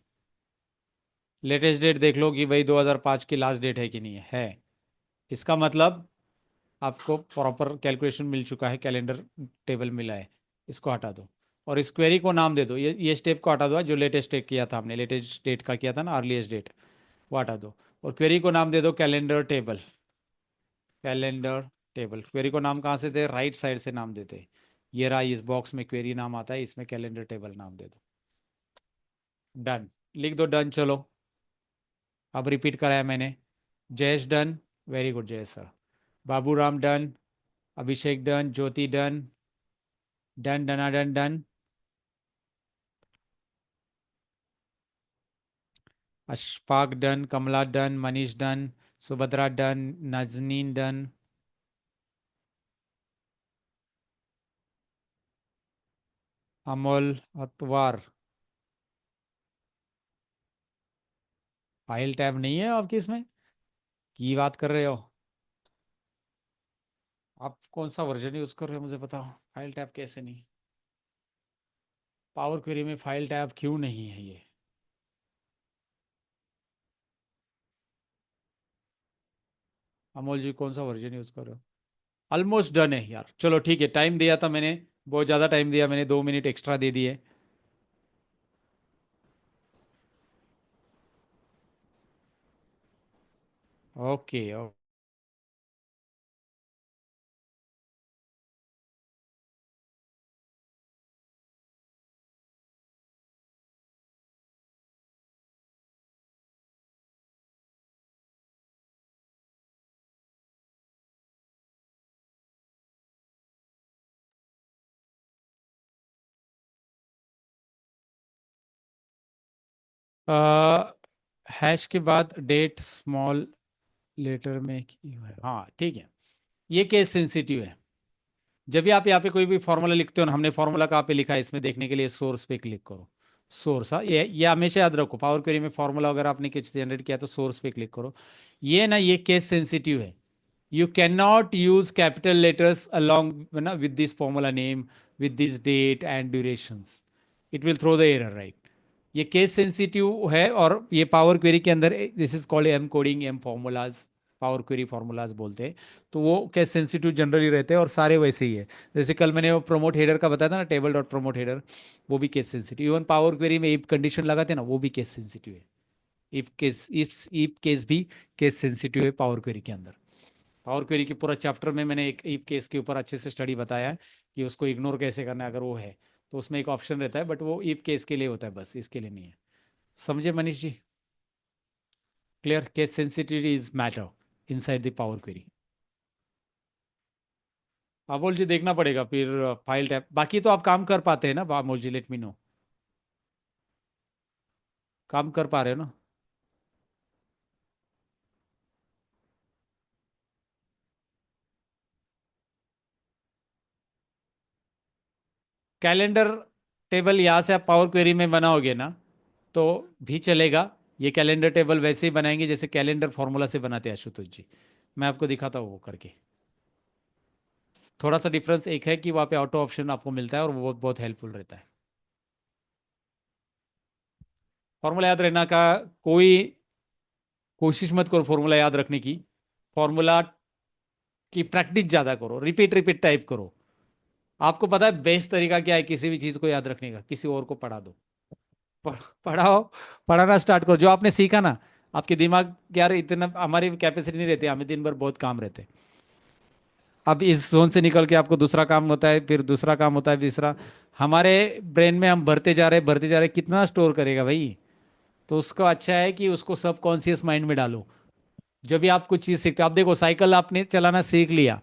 लेटेस्ट डेट देख लो कि भाई 2005 की लास्ट डेट है कि नहीं है। इसका मतलब आपको प्रॉपर कैलकुलेशन मिल चुका है, कैलेंडर टेबल मिला है। इसको हटा दो और इस क्वेरी को नाम दे दो। ये स्टेप को हटा दो, जो लेटेस्ट डेट किया था हमने, लेटेस्ट डेट का किया था ना, अर्लीस्ट डेट, वो हटा दो। और क्वेरी को नाम दे दो calendar table. Calendar table, query को नाम कहाँ से दे, राइट साइड से नाम देते। ये रहा, इस बॉक्स में क्वेरी नाम आता है, इसमें कैलेंडर टेबल नाम दे दो। डन, लिख दो डन। चलो अब रिपीट कराया मैंने। Jayesh done, very good Jayesh sir. Babu Ram done, Abhishek done, Jyoti done, done डनाडन done, Ashfaq done, Kamla done, Manish done, Subhadra done, Nazneen done, Amol Atwar. File tab नहीं है आपकी इसमें, की बात कर रहे हो? आप कौन सा वर्जन यूज कर रहे हो मुझे बताओ। फाइल टैब कैसे नहीं? पावर क्वेरी में फाइल टैब क्यों नहीं है ये? अमोल जी कौन सा वर्जन यूज कर रहे हो? ऑलमोस्ट डन है यार, चलो ठीक है, टाइम दिया था मैंने, बहुत ज़्यादा टाइम दिया मैंने, 2 मिनट एक्स्ट्रा दे दिए। ओके। हैश के बाद डेट स्मॉल लेटर में की है, हाँ ठीक है। ये केस सेंसिटिव है। जब भी आप यहाँ पे कोई भी फॉर्मूला लिखते हो ना, हमने फॉर्मूला कहाँ पे लिखा है इसमें देखने के लिए सोर्स पे क्लिक करो। सोर्स, हाँ, ये हमेशा याद रखो, पावर क्वेरी में फॉर्मूला अगर आपने कुछ जनरेट किया तो सोर्स पे क्लिक करो। ये ना, ये केस सेंसिटिव है। You cannot use capital letters along with this formula name, with this date and durations. It will throw the error, right? ये केस सेंसिटिव है, और ये पावर क्वेरी के अंदर this is called M coding, M formulas, power query formulas बोलते हैं। तो वो केस सेंसिटिव जनरली रहते हैं, और सारे वैसे ही है। जैसे कल मैंने वो प्रमोट हेडर का बताया था ना, टेबल डॉट प्रमोट हेडर, वो भी case sensitive. Even power query में इफ कंडीशन लगाते हैं ना, वो भी केस सेंसिटिव है। इफ केस भी केस सेंसिटिव है पावर क्वेरी के अंदर। पावर क्वेरी के पूरा चैप्टर में मैंने एक इफ केस के ऊपर अच्छे से स्टडी बताया है कि उसको इग्नोर कैसे करना है अगर वो है। तो उसमें एक ऑप्शन रहता है, बट वो इफ केस के लिए होता है, बस इसके लिए नहीं है। समझे Manish ji? Clear, case sensitivity is matter inside the power query. Amol ji देखना पड़ेगा फिर फाइल टैब, बाकी तो आप काम कर पाते हैं ना अमोल जी, लेट मी नो। काम कर पा रहे हो ना? कैलेंडर टेबल यहाँ से आप पावर क्वेरी में बनाओगे ना, तो भी चलेगा। ये कैलेंडर टेबल वैसे ही बनाएंगे जैसे कैलेंडर फॉर्मूला से बनाते हैं आशुतोष जी। मैं आपको दिखाता हूँ वो करके। थोड़ा सा डिफरेंस एक है कि वहाँ पे ऑटो ऑप्शन आपको मिलता है, और वो बहुत बहुत हेल्पफुल रहता है। फॉर्मूला याद रहना का कोई कोशिश मत करो फॉर्मूला याद रखने की, फॉर्मूला की प्रैक्टिस ज़्यादा करो, रिपीट रिपीट टाइप करो। आपको पता है बेस्ट तरीका क्या है किसी भी चीज़ को याद रखने का? किसी और को पढ़ा दो। पढ़ाओ, पढ़ाना स्टार्ट करो। जो आपने सीखा ना, आपके दिमाग, यार इतना हमारी कैपेसिटी नहीं रहती, हमें दिन भर बहुत काम रहते। अब इस जोन से निकल के आपको दूसरा काम होता है, फिर दूसरा काम होता है, तीसरा। हमारे ब्रेन में हम भरते जा रहे भरते जा रहे, कितना स्टोर करेगा भाई? तो उसका अच्छा है कि उसको सब कॉन्शियस माइंड में डालो। जब भी आप कुछ चीज़ सीखते हो, आप देखो साइकिल आपने चलाना सीख लिया,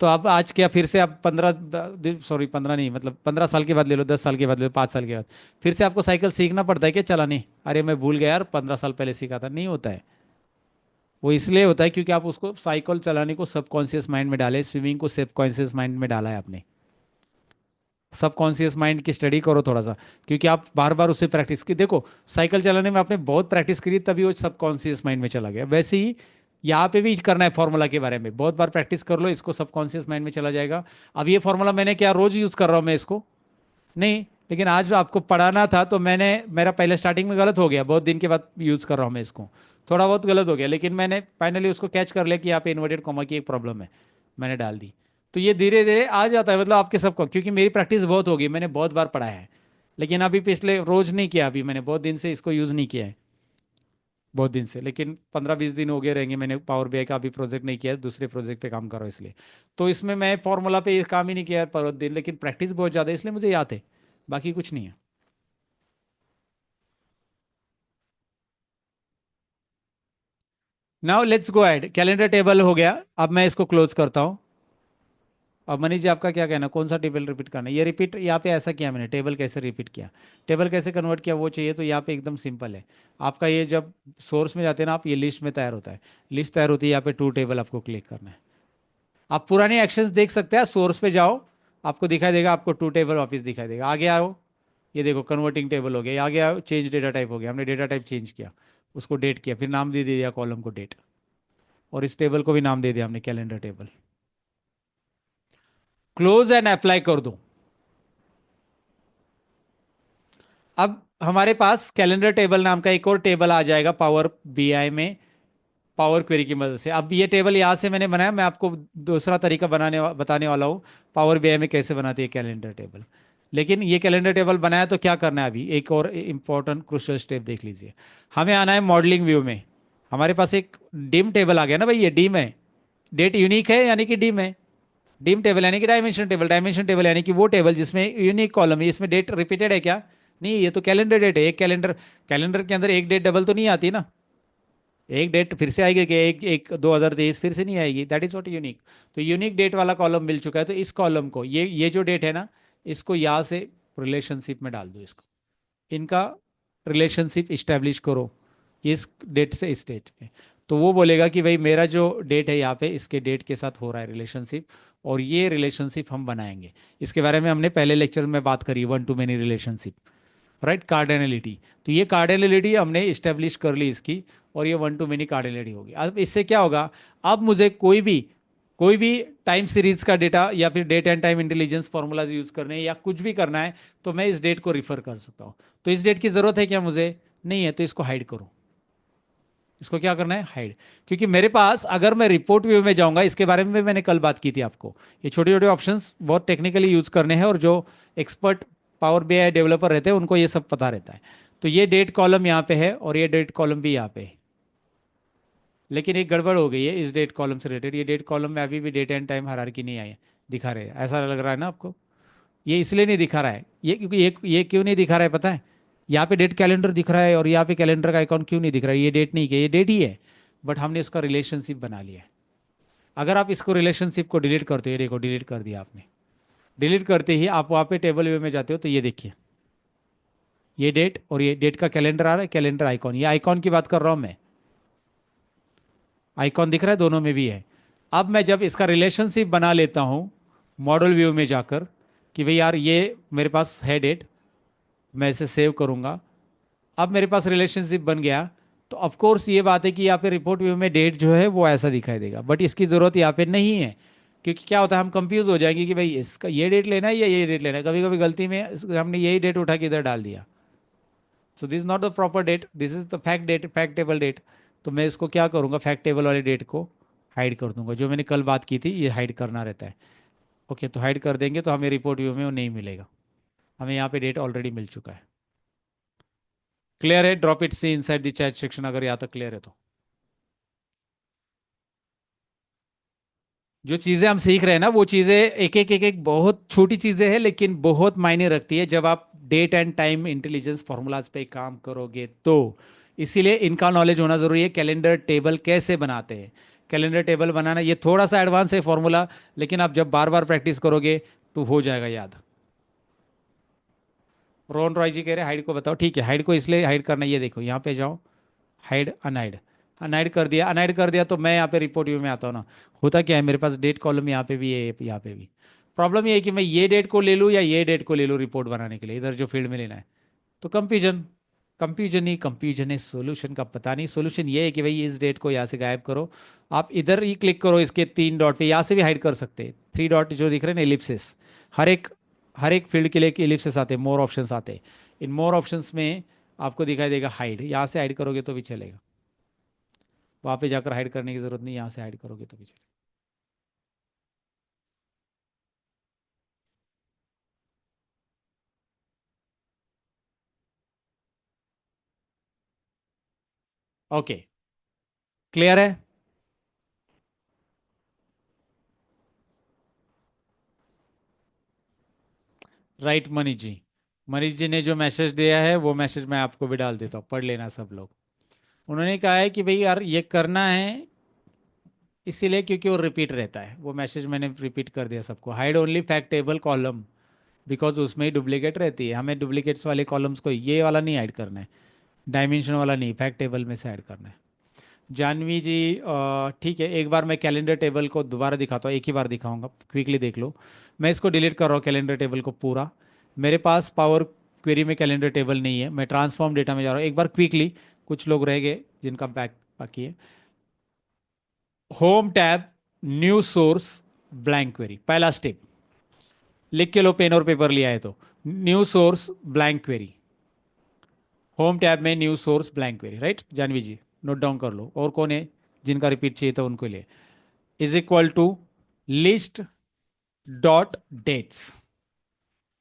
तो अब आज क्या फिर से आप 15, सॉरी 15 नहीं, मतलब 15 साल के बाद ले लो, 10 साल के बाद ले लो, 5 साल के बाद फिर से आपको साइकिल सीखना पड़ता है क्या चलाने? अरे मैं भूल गया यार, 15 साल पहले सीखा था। नहीं होता है। वो इसलिए होता है क्योंकि आप उसको साइकिल चलाने को सबकॉन्शियस माइंड में डाले, स्विमिंग को सबकॉन्शियस माइंड में डाला है आपने। सबकॉन्शियस माइंड की स्टडी करो थोड़ा सा, क्योंकि आप बार बार उससे प्रैक्टिस की देखो। साइकिल चलाने में आपने बहुत प्रैक्टिस करी, तभी वो सबकॉन्शियस माइंड में चला गया। वैसे ही यहाँ पे भी करना है, फॉर्मूला के बारे में बहुत बार प्रैक्टिस कर लो, इसको सबकॉन्शियस माइंड में चला जाएगा। अब ये फॉर्मूला मैंने क्या रोज यूज कर रहा हूँ मैं इसको? नहीं, लेकिन आज आपको पढ़ाना था तो मैंने, मेरा पहले स्टार्टिंग में गलत हो गया, बहुत दिन के बाद यूज कर रहा हूँ मैं इसको, थोड़ा बहुत गलत हो गया, लेकिन मैंने फाइनली उसको कैच कर लिया कि यहाँ पे इन्वर्टेड कॉमा की एक प्रॉब्लम है, मैंने डाल दी। तो ये धीरे धीरे आ जाता है, मतलब आपके सबको, क्योंकि मेरी प्रैक्टिस बहुत होगी, मैंने बहुत बार पढ़ा है। लेकिन अभी पिछले रोज नहीं किया, अभी मैंने बहुत दिन से इसको यूज़ नहीं किया है, बहुत दिन से। लेकिन 15-20 दिन हो गए रहेंगे, मैंने पावर बीआई का अभी प्रोजेक्ट नहीं किया है, दूसरे प्रोजेक्ट पे काम कर रहा हूँ इसलिए। तो इसमें मैं फॉर्मूला पे ये काम ही नहीं किया पर दिन, लेकिन प्रैक्टिस बहुत ज़्यादा है इसलिए मुझे याद है, बाकी कुछ नहीं है। Now let's go add, calendar table हो गया। अब मैं इसको क्लोज करता हूँ। अब मनीष जी आपका क्या कहना, कौन सा टेबल रिपीट करना है? ये रिपीट यहाँ पे ऐसा किया मैंने, टेबल कैसे रिपीट किया, टेबल कैसे कन्वर्ट किया वो चाहिए, तो यहाँ पे एकदम सिंपल है। आपका ये जब सोर्स में जाते हैं ना आप, ये लिस्ट में तैयार होता है, लिस्ट तैयार होती है, यहाँ पे टू टेबल आपको क्लिक करना है। आप पुराने एक्शंस देख सकते हैं, सोर्स पे जाओ, आपको दिखाई देगा, आपको टू टेबल वापस दिखाई देगा। आगे आओ, ये देखो कन्वर्टिंग टेबल हो गया, आगे आओ चेंज डेटा टाइप हो गया, हमने डेटा टाइप चेंज किया, उसको डेट किया, फिर नाम दे दिया कॉलम को डेट, और इस टेबल को भी नाम दे दिया हमने calendar table. Close and apply कर दो। अब हमारे पास कैलेंडर टेबल नाम का एक और टेबल आ जाएगा पावर बीआई में, पावर क्वेरी की मदद से। अब ये टेबल यहाँ से मैंने बनाया, मैं आपको दूसरा तरीका बताने वाला हूँ पावर बीआई में कैसे बनाती है कैलेंडर टेबल। लेकिन ये कैलेंडर टेबल बनाया तो क्या करना है, अभी एक और इंपॉर्टेंट क्रूशियल स्टेप देख लीजिए। हमें आना है मॉडलिंग व्यू में। हमारे पास एक डिम टेबल आ गया ना भाई, ये डिम है, डेट यूनिक है यानी कि डिम है। डिम टेबल यानी कि डायमेंशन टेबल, डायमेंशन टेबल यानी कि वो टेबल जिसमें यूनिक कॉलम है। इसमें डेट रिपीटेड है क्या? नहीं, ये तो कैलेंडर डेट है, एक कैलेंडर, कैलेंडर के अंदर एक डेट डबल तो नहीं आती ना, एक डेट फिर से आएगी कि एक एक 2023 फिर से नहीं आएगी, दैट इज नॉट यूनिक। तो यूनिक डेट वाला कॉलम मिल चुका है, तो इस कॉलम को, ये जो डेट है ना, इसको यहाँ से रिलेशनशिप में डाल दो, इसको, इनका रिलेशनशिप इस्टेब्लिश करो, इस डेट से इस डेट पे। तो वो बोलेगा कि भाई मेरा जो डेट है यहाँ पे, इसके डेट के साथ हो रहा है रिलेशनशिप, और ये रिलेशनशिप हम बनाएंगे। इसके बारे में हमने पहले लेक्चर में बात करी, one two many relationship, right, cardinality. तो ये कार्डिनलिटी हमने इस्टेब्लिश कर ली इसकी, और ये वन टू मेनी कार्डिनलिटी होगी। अब इससे क्या होगा, अब मुझे कोई भी टाइम सीरीज का डेटा या फिर date and time intelligence formulas use करने हैं या कुछ भी करना है, तो मैं इस डेट को रिफर कर सकता हूँ। तो इस डेट की जरूरत है क्या मुझे? नहीं है, तो इसको हाइड करो। इसको क्या करना है? हाइड। क्योंकि मेरे पास, अगर मैं रिपोर्ट व्यू में जाऊंगा, इसके बारे में भी मैंने कल बात की थी आपको, ये छोटे छोटे ऑप्शंस बहुत टेक्निकली यूज करने हैं, और जो एक्सपर्ट पावर बीआई डेवलपर रहते हैं उनको ये सब पता रहता है। तो ये डेट कॉलम यहाँ पे है, और ये डेट कॉलम भी यहाँ पे है, लेकिन एक गड़बड़ हो गई है इस डेट कॉलम से रिलेटेड। ये डेट कॉलम में अभी भी डेट एंड टाइम हायरार्की नहीं आई है, दिखा रहे हैं, ऐसा लग रहा है ना आपको? ये इसलिए नहीं दिखा रहा है, ये क्योंकि ये क्यों नहीं दिखा रहा है पता है? यहाँ पे डेट कैलेंडर दिख रहा है, और यहाँ पे कैलेंडर का आइकॉन क्यों नहीं दिख रहा है? ये डेट नहीं है, ये डेट ही है, बट हमने इसका रिलेशनशिप बना लिया है। अगर आप इसको रिलेशनशिप को डिलीट करते हो, ये देखो डिलीट कर दिया आपने, डिलीट करते ही आप वहाँ पे टेबल व्यू में जाते हो, तो ये देखिए, ये डेट और ये डेट का कैलेंडर आ रहा है, कैलेंडर आइकॉन, ये आइकॉन की बात कर रहा हूँ मैं, आइकॉन दिख रहा है, दोनों में भी है। अब मैं जब इसका रिलेशनशिप बना लेता हूँ मॉडल व्यू में जाकर, कि भाई यार ये मेरे पास है डेट, मैं इसे सेव करूँगा, अब मेरे पास रिलेशनशिप बन गया। तो ऑफ कोर्स ये बात है कि यहाँ पे रिपोर्ट व्यू में डेट जो है वो ऐसा दिखाई देगा, बट इसकी ज़रूरत यहाँ पे नहीं है। क्योंकि क्या होता है, हम कंफ्यूज हो जाएंगे कि भाई इसका ये डेट लेना है या ये डेट लेना है, कभी कभी गलती में हमने यही डेट उठा के इधर डाल दिया। So this not the proper date, this is the fact date, fact table date. तो मैं इसको क्या करूँगा, फैक्ट टेबल वाले डेट को हाइड कर दूंगा, जो मैंने कल बात की थी ये हाइड करना रहता है। ओके, तो हाइड कर देंगे तो हमें रिपोर्ट व्यू में वो नहीं मिलेगा, हमें यहाँ पे डेट ऑलरेडी मिल चुका है। क्लियर है? Drop it see inside the chat section अगर यहाँ तक क्लियर है तो। जो चीज़ें हम सीख रहे हैं ना वो चीज़ें एक एक बहुत छोटी चीज़ें हैं लेकिन बहुत मायने रखती है जब आप date and time intelligence formulas पे काम करोगे तो। इसीलिए इनका नॉलेज होना ज़रूरी है। कैलेंडर टेबल कैसे बनाते हैं, कैलेंडर टेबल बनाना ये थोड़ा सा एडवांस है फॉर्मूला, लेकिन आप जब बार बार प्रैक्टिस करोगे तो हो जाएगा याद। रोहन रॉय जी कह रहे हाइड को बताओ। ठीक है, हाइड को इसलिए हाइड करना, ये देखो यहाँ पे जाओ, हाइड अनहाइड, अनहाइड कर दिया, अनहाइड कर दिया तो मैं यहाँ पे रिपोर्ट व्यू में आता हूँ ना। होता क्या है, मेरे पास डेट कॉलम यहाँ पे भी है, यहाँ पे भी। प्रॉब्लम ये है कि मैं ये डेट को ले लूँ या ये डेट को ले लूँ रिपोर्ट बनाने के लिए, इधर जो फील्ड में लेना है। तो कंफ्यूजन, कंफ्यूजन ही कंफ्यूजन है, सोल्यूशन का पता नहीं। सोल्यूशन ये है कि भाई इस डेट को यहाँ से गायब करो, आप इधर ही क्लिक करो इसके तीन डॉट पे, यहाँ से भी हाइड कर सकते हैं। थ्री डॉट जो दिख रहे हैं ना, एलिप्सिस, हर एक हर एक फील्ड के लिए एलिप्सिस आते हैं, मोर ऑप्शंस आते हैं। इन मोर ऑप्शंस में आपको दिखाई देगा हाइड, यहाँ से हाइड करोगे तो भी चलेगा, वहाँ पे जाकर हाइड करने की जरूरत नहीं, यहाँ से हाइड करोगे तो भी चलेगा। ओके, क्लियर है? राइट मनीष जी, मनीष जी ने जो मैसेज दिया है वो मैसेज मैं आपको भी डाल देता हूँ, पढ़ लेना सब लोग। उन्होंने कहा है कि भाई यार ये करना है इसीलिए क्योंकि वो रिपीट रहता है, वो मैसेज मैंने रिपीट कर दिया सबको। Hide only fact table column, because उसमें ही डुप्लीकेट रहती है, हमें डुप्लीकेट्स वाले कॉलम्स को ये वाला नहीं ऐड करना है, डायमेंशन वाला नहीं, फैक्ट टेबल में से ऐड करना है। जानवी जी ठीक है, एक बार मैं कैलेंडर टेबल को दोबारा दिखाता हूँ, एक ही बार दिखाऊंगा, क्विकली देख लो। मैं इसको डिलीट कर रहा हूँ कैलेंडर टेबल को पूरा। मेरे पास पावर क्वेरी में कैलेंडर टेबल नहीं है, मैं ट्रांसफॉर्म डेटा में जा रहा हूँ एक बार क्विकली, कुछ लोग रह गए जिनका बैक बाकी है। Home tab, new source, blank query, पहला स्टेप, लिख के लो पेन और पेपर लिया है तो। New source blank query, home tab में new source blank query, right Jahnavi ji? Note down कर लो। और कौन है जिनका रिपीट चाहिए था उनको लिए, is equal to list dot dates.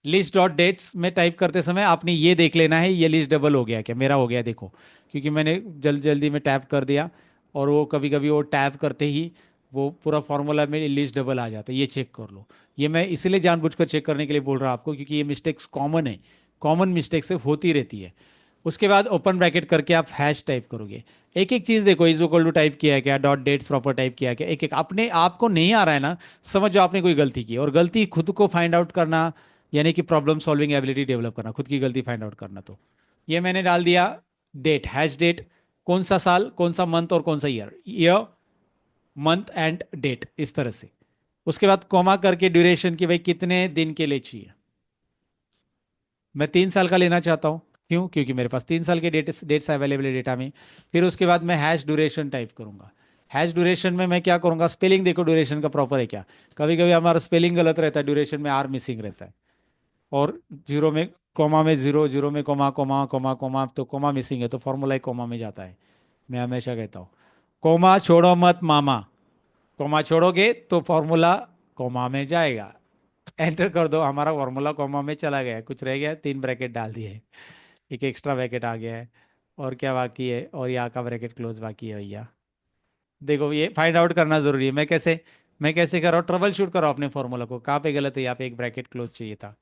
List dot dates में टाइप करते समय आपने ये देख लेना है ये लिस्ट डबल हो गया क्या, मेरा हो गया देखो, क्योंकि मैंने जल्दी जल्दी में टैप कर दिया, और वो कभी कभी वो टैप करते ही वो पूरा फॉर्मूला में लिस्ट डबल आ जाता है, ये चेक कर लो। ये मैं इसलिए जानबूझकर चेक करने के लिए बोल रहा हूँ आपको, क्योंकि ये मिस्टेक्स कॉमन है, कॉमन मिस्टेक से होती रहती है। उसके बाद ओपन ब्रैकेट करके आप हैश टाइप करोगे, एक एक चीज़ देखो, इज इक्वल टू टाइप किया है क्या, डॉट डेट्स प्रॉपर टाइप किया है क्या, एक एक अपने आप को नहीं आ रहा है ना, समझ जाओ आपने कोई गलती की, और गलती खुद को फाइंड आउट करना यानी कि प्रॉब्लम सॉल्विंग एबिलिटी डेवलप करना, खुद की गलती फाइंड आउट करना। तो ये मैंने डाल दिया डेट, हैश डेट, कौन सा साल, कौन सा मंथ और कौन सा year, year month and date, इस तरह से। उसके बाद कॉमा करके ड्यूरेशन की भाई कितने दिन के लिए चाहिए, मैं 3 साल का लेना चाहता हूँ, क्यों, क्योंकि मेरे पास 3 साल के डेट्स अवेलेबल है डेटा में। फिर उसके बाद मैं हैश ड्यूरेशन टाइप करूंगा। हैश ड्यूरेशन में मैं क्या करूंगा, स्पेलिंग देखो ड्यूरेशन का प्रॉपर है क्या, कभी कभी हमारा स्पेलिंग गलत रहता है, ड्यूरेशन में आर मिसिंग रहता है, और जीरो में कोमा में जीरो, जीरो में कोमा, कोमा कोमा कोमा, तो कोमा मिसिंग है तो फॉर्मूला ही कोमा में जाता है। मैं हमेशा कहता हूँ कोमा छोड़ो मत मामा, कोमा छोड़ोगे तो फॉर्मूला कोमा में जाएगा। एंटर कर दो, हमारा फॉर्मूला कोमा में चला गया है, कुछ रह गया है, 3 ब्रैकेट डाल दिए, एक एक्स्ट्रा ब्रैकेट आ गया है, और क्या बाकी है, और यहाँ का ब्रैकेट क्लोज बाकी है भैया। देखो ये फाइंड आउट करना जरूरी है, मैं कैसे कर रहा हूँ, ट्रबल शूट करो अपने फॉर्मूला को, कहाँ पे गलत है, यहाँ पे एक ब्रैकेट क्लोज चाहिए था,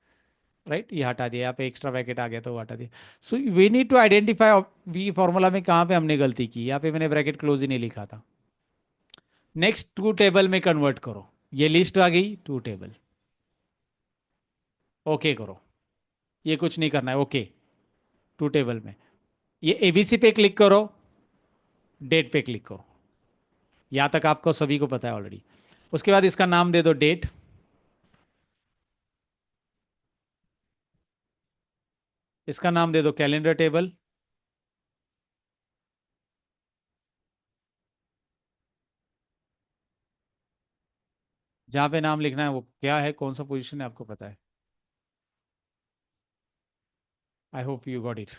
राइट, ये हटा दिया, यहाँ पे एक्स्ट्रा ब्रैकेट आ गया तो वो हटा दिया। So we need to identify we formula में कहाँ पे हमने गलती की, यहाँ पे मैंने ब्रैकेट क्लोज ही नहीं लिखा था। नेक्स्ट टू टेबल में कन्वर्ट करो, ये लिस्ट आ गई, टू टेबल, ओके करो, ये कुछ नहीं करना है, ओके, टू टेबल में ये एबीसी पे क्लिक करो, डेट पे क्लिक करो, यहाँ तक आपको सभी को पता है ऑलरेडी। उसके बाद इसका नाम दे दो डेट, इसका नाम दे दो कैलेंडर टेबल, जहाँ पे नाम लिखना है वो क्या है, कौन सा पोजीशन है आपको पता है, I hope you got it.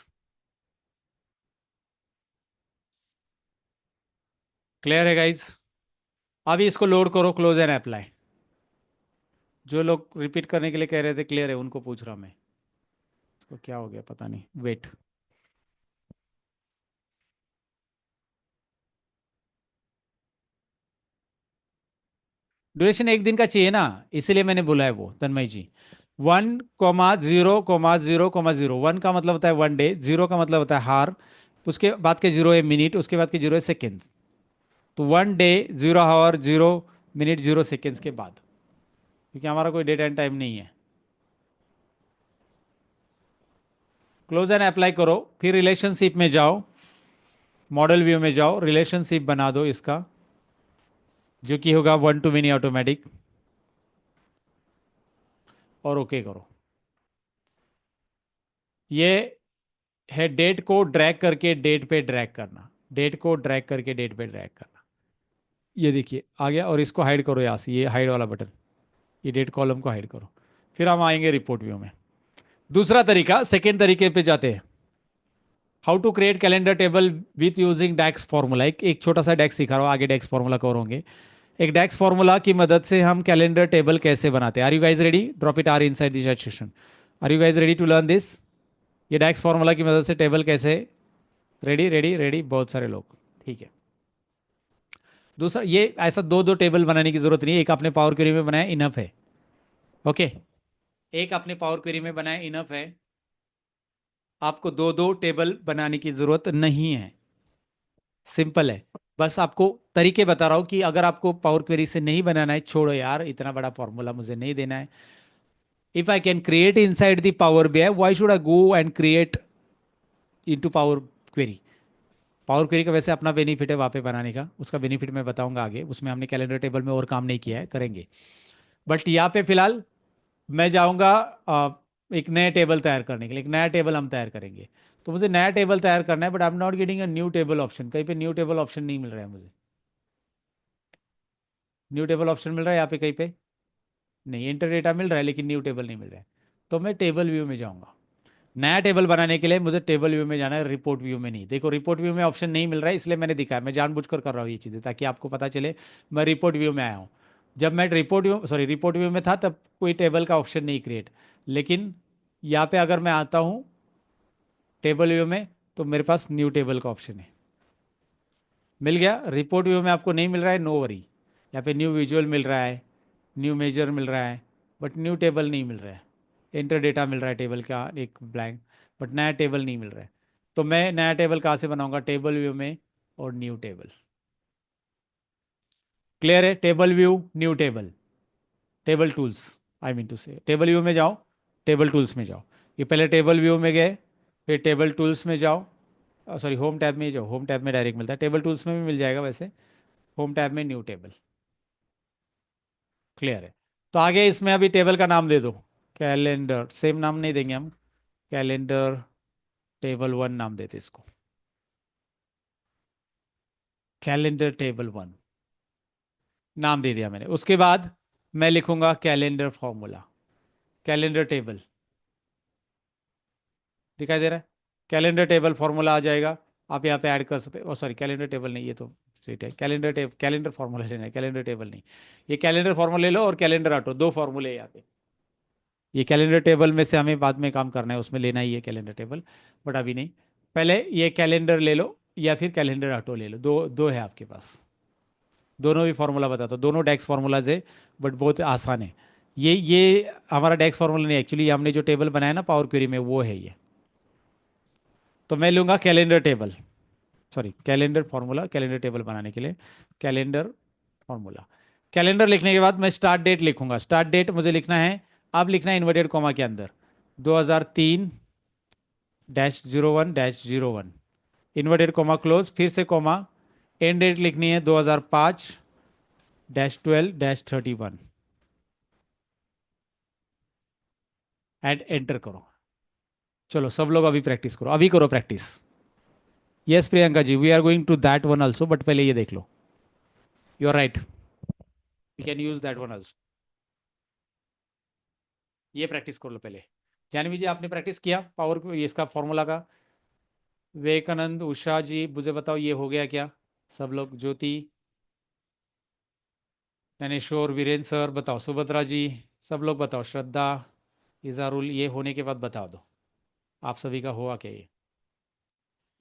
Clear है गाइज? अभी इसको लोड करो, क्लोज एंड अप्लाई। जो लोग रिपीट करने के लिए कह रहे थे क्लियर है, उनको पूछ रहा मैं। इसको क्या हो गया पता नहीं, वेट। ड्यूरेशन एक दिन का चाहिए ना, इसीलिए मैंने बोला है वो, तन्मय जी। 1,0,0,0,0, 1 का मतलब होता है 1 डे, 0 का मतलब होता है हार, उसके बाद के 0 है मिनट, उसके बाद के 0 है सेकेंड। तो 1 डे, 0 आवर, 0 मिनट, 0 सेकेंड्स के बाद, क्योंकि हमारा कोई डेट एंड टाइम नहीं है। क्लोज एंड अप्लाई करो, फिर रिलेशनशिप में जाओ, मॉडल व्यू में जाओ, रिलेशनशिप बना दो इसका, जो कि होगा 1 to many ऑटोमेटिक, और ओके करो। ये है डेट को ड्रैग करके डेट पे ड्रैग करना, डेट को ड्रैग करके डेट पे ड्रैग करना। ये देखिए आ गया, और इसको हाइड करो यहाँ से, ये हाइड वाला बटन, ये डेट कॉलम को हाइड करो। फिर हम आएंगे रिपोर्ट व्यू में। दूसरा तरीका, सेकेंड तरीके पे जाते हैं। How to create calendar table with using DAX formula. एक छोटा सा डैक्स सिखा रहा हूँ, आगे डैक्स फॉर्मूला कवर होंगे। एक डैक्स फॉर्मूला की मदद से हम कैलेंडर टेबल कैसे बनाते हैं। Are you guys ready? Drop it are inside this session. Are you guys ready to learn this? ये डैक्स फॉर्मूला की मदद से टेबल कैसे, रेडी रेडी रेडी, बहुत सारे लोग, ठीक है। दूसरा, ये ऐसा दो दो टेबल बनाने की जरूरत नहीं है, एक आपने पावर क्वेरी में बनाया इनफ है। ओके, एक आपने पावर क्वेरी में बनाया इनफ है, आपको दो दो टेबल बनाने की जरूरत नहीं है। सिंपल है। बस आपको तरीके बता रहा हूं कि अगर आपको पावर क्वेरी से नहीं बनाना है, छोड़ो यार, इतना बड़ा फॉर्मूला मुझे नहीं देना है। If I can create inside the power BI, why should I go and create into power query? Power query का वैसे अपना बेनिफिट है वहाँ पे बनाने का, उसका बेनिफिट मैं बताऊंगा आगे, उसमें हमने कैलेंडर टेबल में और काम नहीं किया है, करेंगे। बट यहाँ पे फिलहाल मैं जाऊंगा एक नए टेबल तैयार करने के लिए, एक नया टेबल हम तैयार करेंगे। तो मुझे नया टेबल तैयार करना है, but I am not getting a new table option, कहीं पे न्यू टेबल ऑप्शन नहीं मिल रहा है मुझे। न्यू टेबल ऑप्शन मिल रहा है यहाँ पे कहीं पे? नहीं, इंटर डेटा मिल रहा है लेकिन न्यू टेबल नहीं मिल रहा है। तो मैं टेबल व्यू में जाऊंगा। नया टेबल बनाने के लिए मुझे टेबल व्यू में जाना है, रिपोर्ट व्यू में नहीं। देखो रिपोर्ट व्यू में ऑप्शन नहीं मिल रहा है, इसलिए मैंने दिखाया, मैं जानबूझकर कर रहा हूँ ये चीज़ें ताकि आपको पता चले मैं रिपोर्ट व्यू में आया हूँ। जब मैं रिपोर्ट व्यू में था तब कोई टेबल का ऑप्शन नहीं क्रिएट, लेकिन यहाँ पे अगर मैं आता हूँ टेबल व्यू में, तो मेरे पास न्यू टेबल का ऑप्शन है, मिल गया। रिपोर्ट व्यू में आपको नहीं मिल रहा है, नो वरी। यहाँ पे न्यू विजुअल मिल रहा है, न्यू मेजर मिल रहा है, बट न्यू टेबल नहीं मिल रहा है। इंटर डेटा मिल रहा है टेबल का एक ब्लैंक, बट नया टेबल नहीं मिल रहा है। तो मैं नया टेबल कहाँ से बनाऊंगा? टेबल व्यू में, और न्यू टेबल। क्लियर है? Table view, new table, table tools, I mean to say table view में जाओ, टेबल टूल्स में जाओ। ये पहले टेबल व्यू में गए, फिर टेबल टूल्स में जाओ, सॉरी होम टैब में ही जाओ, होम टैब में डायरेक्ट मिलता है, टेबल टूल्स में भी मिल जाएगा वैसे। होम टैब में न्यू टेबल। क्लियर है? तो आगे इसमें अभी टेबल का नाम दे दो, कैलेंडर, सेम नाम नहीं देंगे हम, कैलेंडर टेबल 1 नाम देते इसको, कैलेंडर टेबल 1 नाम दे दिया मैंने। उसके बाद मैं लिखूंगा कैलेंडर फॉर्मूला, कैलेंडर टेबल, दिखाई दे रहा है? कैलेंडर टेबल फॉर्मूला आ जाएगा, आप यहाँ पे ऐड कर सकते हो। सॉरी, कैलेंडर टेबल नहीं, ये तो सीट है, कैलेंडर फॉर्मूला लेना है, कैलेंडर टेबल नहीं। ये कैलेंडर फॉर्मूला ले लो, और कैलेंडर ऑटो, दो फॉर्मूले यहाँ पे। ये कैलेंडर टेबल में से हमें बाद में काम करना है, उसमें लेना ही है कैलेंडर टेबल, बट अभी नहीं। पहले ये कैलेंडर ले लो, या फिर कैलेंडर ऑटो ले लो, दो दो है आपके पास। दोनों भी फार्मूला बताता हूँ, दोनों डेक्स फार्मूलाज है, बट बहुत आसान है। ये हमारा डेक्स फार्मूला नहीं, एक्चुअली हमने जो टेबल बनाया ना पावर क्वेरी में, वो है ये। तो मैं लूंगा calendar table, sorry calendar formula, calendar table बनाने के लिए कैलेंडर फार्मूला। कैलेंडर लिखने के बाद मैं स्टार्ट डेट लिखूंगा। स्टार्ट डेट मुझे लिखना है, अब लिखना है इन्वर्टेड कॉमा के अंदर, 2003-01-01, इन्वर्टेड कॉमा क्लोज, फिर से कॉमा, एंड डेट लिखनी है 2005-12-31, एंड एंटर करो। चलो सब लोग अभी प्रैक्टिस करो, अभी करो practice. Yes Priyanka ji, we are going to that one also, but पहले ये देख लो। You are right, we can use that one also. ये प्रैक्टिस कर लो पहले। जानवी जी, आपने प्रैक्टिस किया पावर इसका फॉर्मूला का? विवेकानंद, उषा जी मुझे बताओ, ये हो गया क्या? सब लोग, ज्योति, ज्ञानेश्वर, वीरेंद्र सर बताओ, सुभद्रा जी, सब लोग बताओ, श्रद्धा, इजारुल, ये होने के बाद बता दो आप सभी का हुआ क्या ये।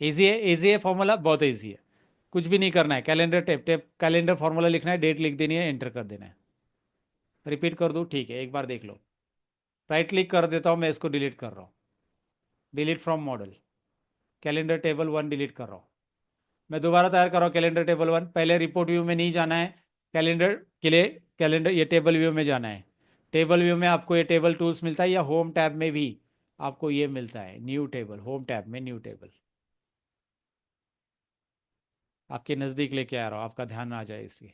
इजी है फॉर्मूला, बहुत इजी है। कुछ भी नहीं करना है, calendar tape tape calendar formula लिखना है, डेट लिख देनी है, एंटर कर देना है। रिपीट कर दूँ? ठीक है, एक बार देख लो। राइट क्लिक कर देता हूँ मैं, इसको डिलीट कर रहा हूँ, delete from model, calendar table one delete कर रहा हूँ। मैं दोबारा तैयार कर रहा हूँ कैलेंडर टेबल वन। पहले रिपोर्ट व्यू में नहीं जाना है, कैलेंडर के लिए कैलेंडर ये टेबल व्यू में जाना है। टेबल व्यू में आपको ये टेबल टूल्स मिलता है, या होम टैब में भी आपको ये मिलता है, न्यू टेबल, होम टैब में न्यू टेबल। आपके नज़दीक लेके आ रहा हूँ, आपका ध्यान आ जाए इसलिए।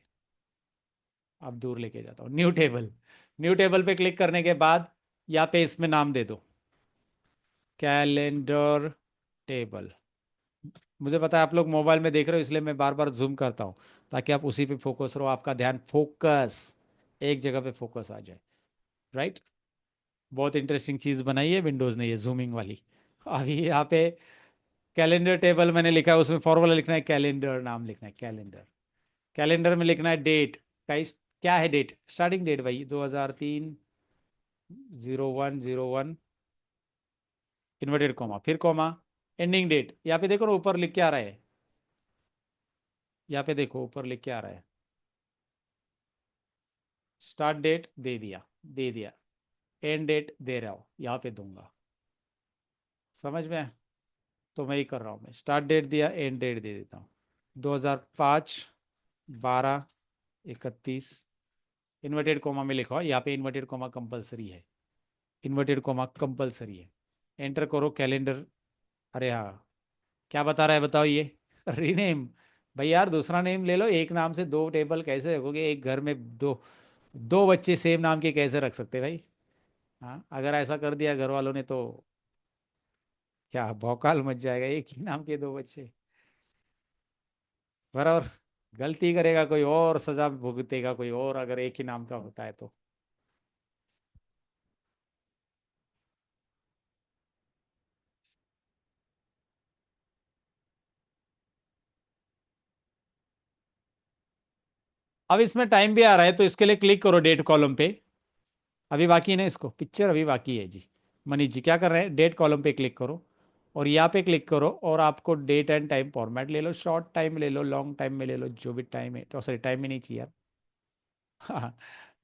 अब दूर लेके जाता हूँ, न्यू टेबल। न्यू टेबल पे क्लिक करने के बाद यहाँ पे इसमें नाम दे दो, कैलेंडर टेबल। मुझे पता है आप लोग मोबाइल में देख रहे हो, इसलिए मैं बार बार जूम करता हूँ, ताकि आप उसी पे फोकस रहो, आपका ध्यान फोकस एक जगह पे फोकस आ जाए। राइट। बहुत इंटरेस्टिंग चीज़ बनाई है विंडोज़ ने, ये जूमिंग वाली। अभी यहाँ पे कैलेंडर टेबल मैंने लिखा है, उसमें फॉर्मूला लिखना है, कैलेंडर नाम लिखना है, कैलेंडर। कैलेंडर में लिखना है डेट का क्या है डेट, स्टार्टिंग डेट भाई 2003 01/01, इन्वर्टेड कॉमा, फिर कॉमा, एंडिंग डेट। यहाँ पे देखो ना ऊपर लिख के आ रहा है, यहाँ पे देखो ऊपर लिख के आ रहा है, स्टार्ट डेट दे दिया, दे दिया, एंड डेट दे रहा हूँ, यहाँ पे दूंगा। समझ में? तो मैं ही कर रहा हूँ, मैं स्टार्ट डेट दिया, एंड डेट दे देता हूँ, 2005/12/31। इन्वर्टेड कोमा में लिखा हो, यहाँ पे इन्वर्टेड कोमा कंपलसरी है, इन्वर्टेड कोमा कंपलसरी है। एंटर करो कैलेंडर। अरे हाँ, क्या बता रहा है बताओ ये? रीनेम। भाई यार दूसरा नेम ले लो, एक नाम से दो टेबल कैसे रखोगे? एक घर में दो दो बच्चे सेम नाम के कैसे रख सकते भाई? हाँ, अगर ऐसा कर दिया घर वालों ने तो क्या भौकाल मच जाएगा, एक ही नाम के दो बच्चे। बराबर। गलती करेगा कोई और, सजा भुगतेगा कोई और, अगर एक ही नाम का होता है तो। अब इसमें टाइम भी आ रहा है, तो इसके लिए क्लिक करो डेट कॉलम पे। अभी बाकी है ना, इसको पिक्चर अभी बाकी है जी। मनीष जी क्या कर रहे हैं? डेट कॉलम पे क्लिक करो, और यहाँ पे क्लिक करो, और आपको डेट एंड टाइम फॉर्मेट ले लो, शॉर्ट टाइम ले लो, लॉन्ग टाइम में ले लो, जो भी टाइम है, तो सॉरी टाइम में नहीं चाहिए यार। हाँ,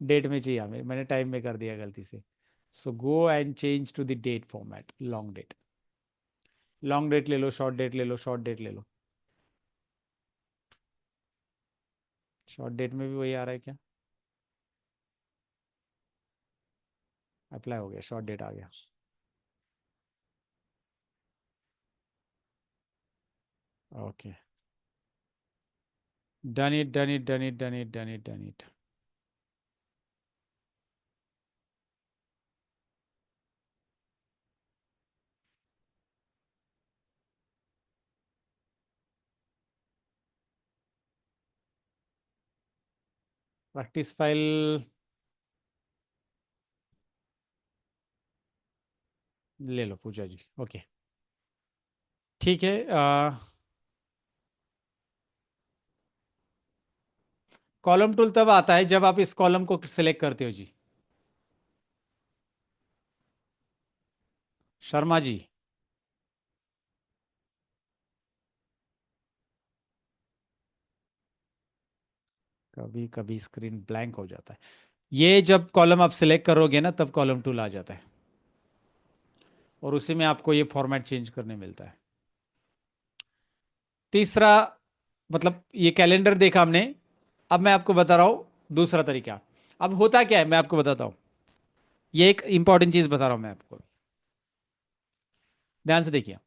डेट में चाहिए हमें, मैंने टाइम में कर दिया गलती से। So go and change to the date format, long date. Long date ले लो, शॉर्ट डेट ले लो, शॉर्ट डेट ले लो। शॉर्ट डेट में भी वही आ रहा है क्या? अप्लाई हो गया, शॉर्ट डेट आ गया। Okay, done it, done it, done it, done it, done it, done it. Practice file ले लो पूजा जी। ओके, ठीक है। कॉलम टूल तब आता है जब आप इस कॉलम को सिलेक्ट करते हो जी। शर्मा जी, कभी कभी स्क्रीन ब्लैंक हो जाता है। ये जब कॉलम आप सिलेक्ट करोगे ना, तब कॉलम टूल आ जाता है, और उसी में आपको ये फॉर्मेट चेंज करने मिलता है। तीसरा, मतलब ये कैलेंडर देखा हमने, अब मैं आपको बता रहा हूँ दूसरा तरीका। अब होता क्या है मैं आपको बताता हूँ, ये एक इंपॉर्टेंट चीज बता रहा हूँ मैं आपको, ध्यान से देखिए।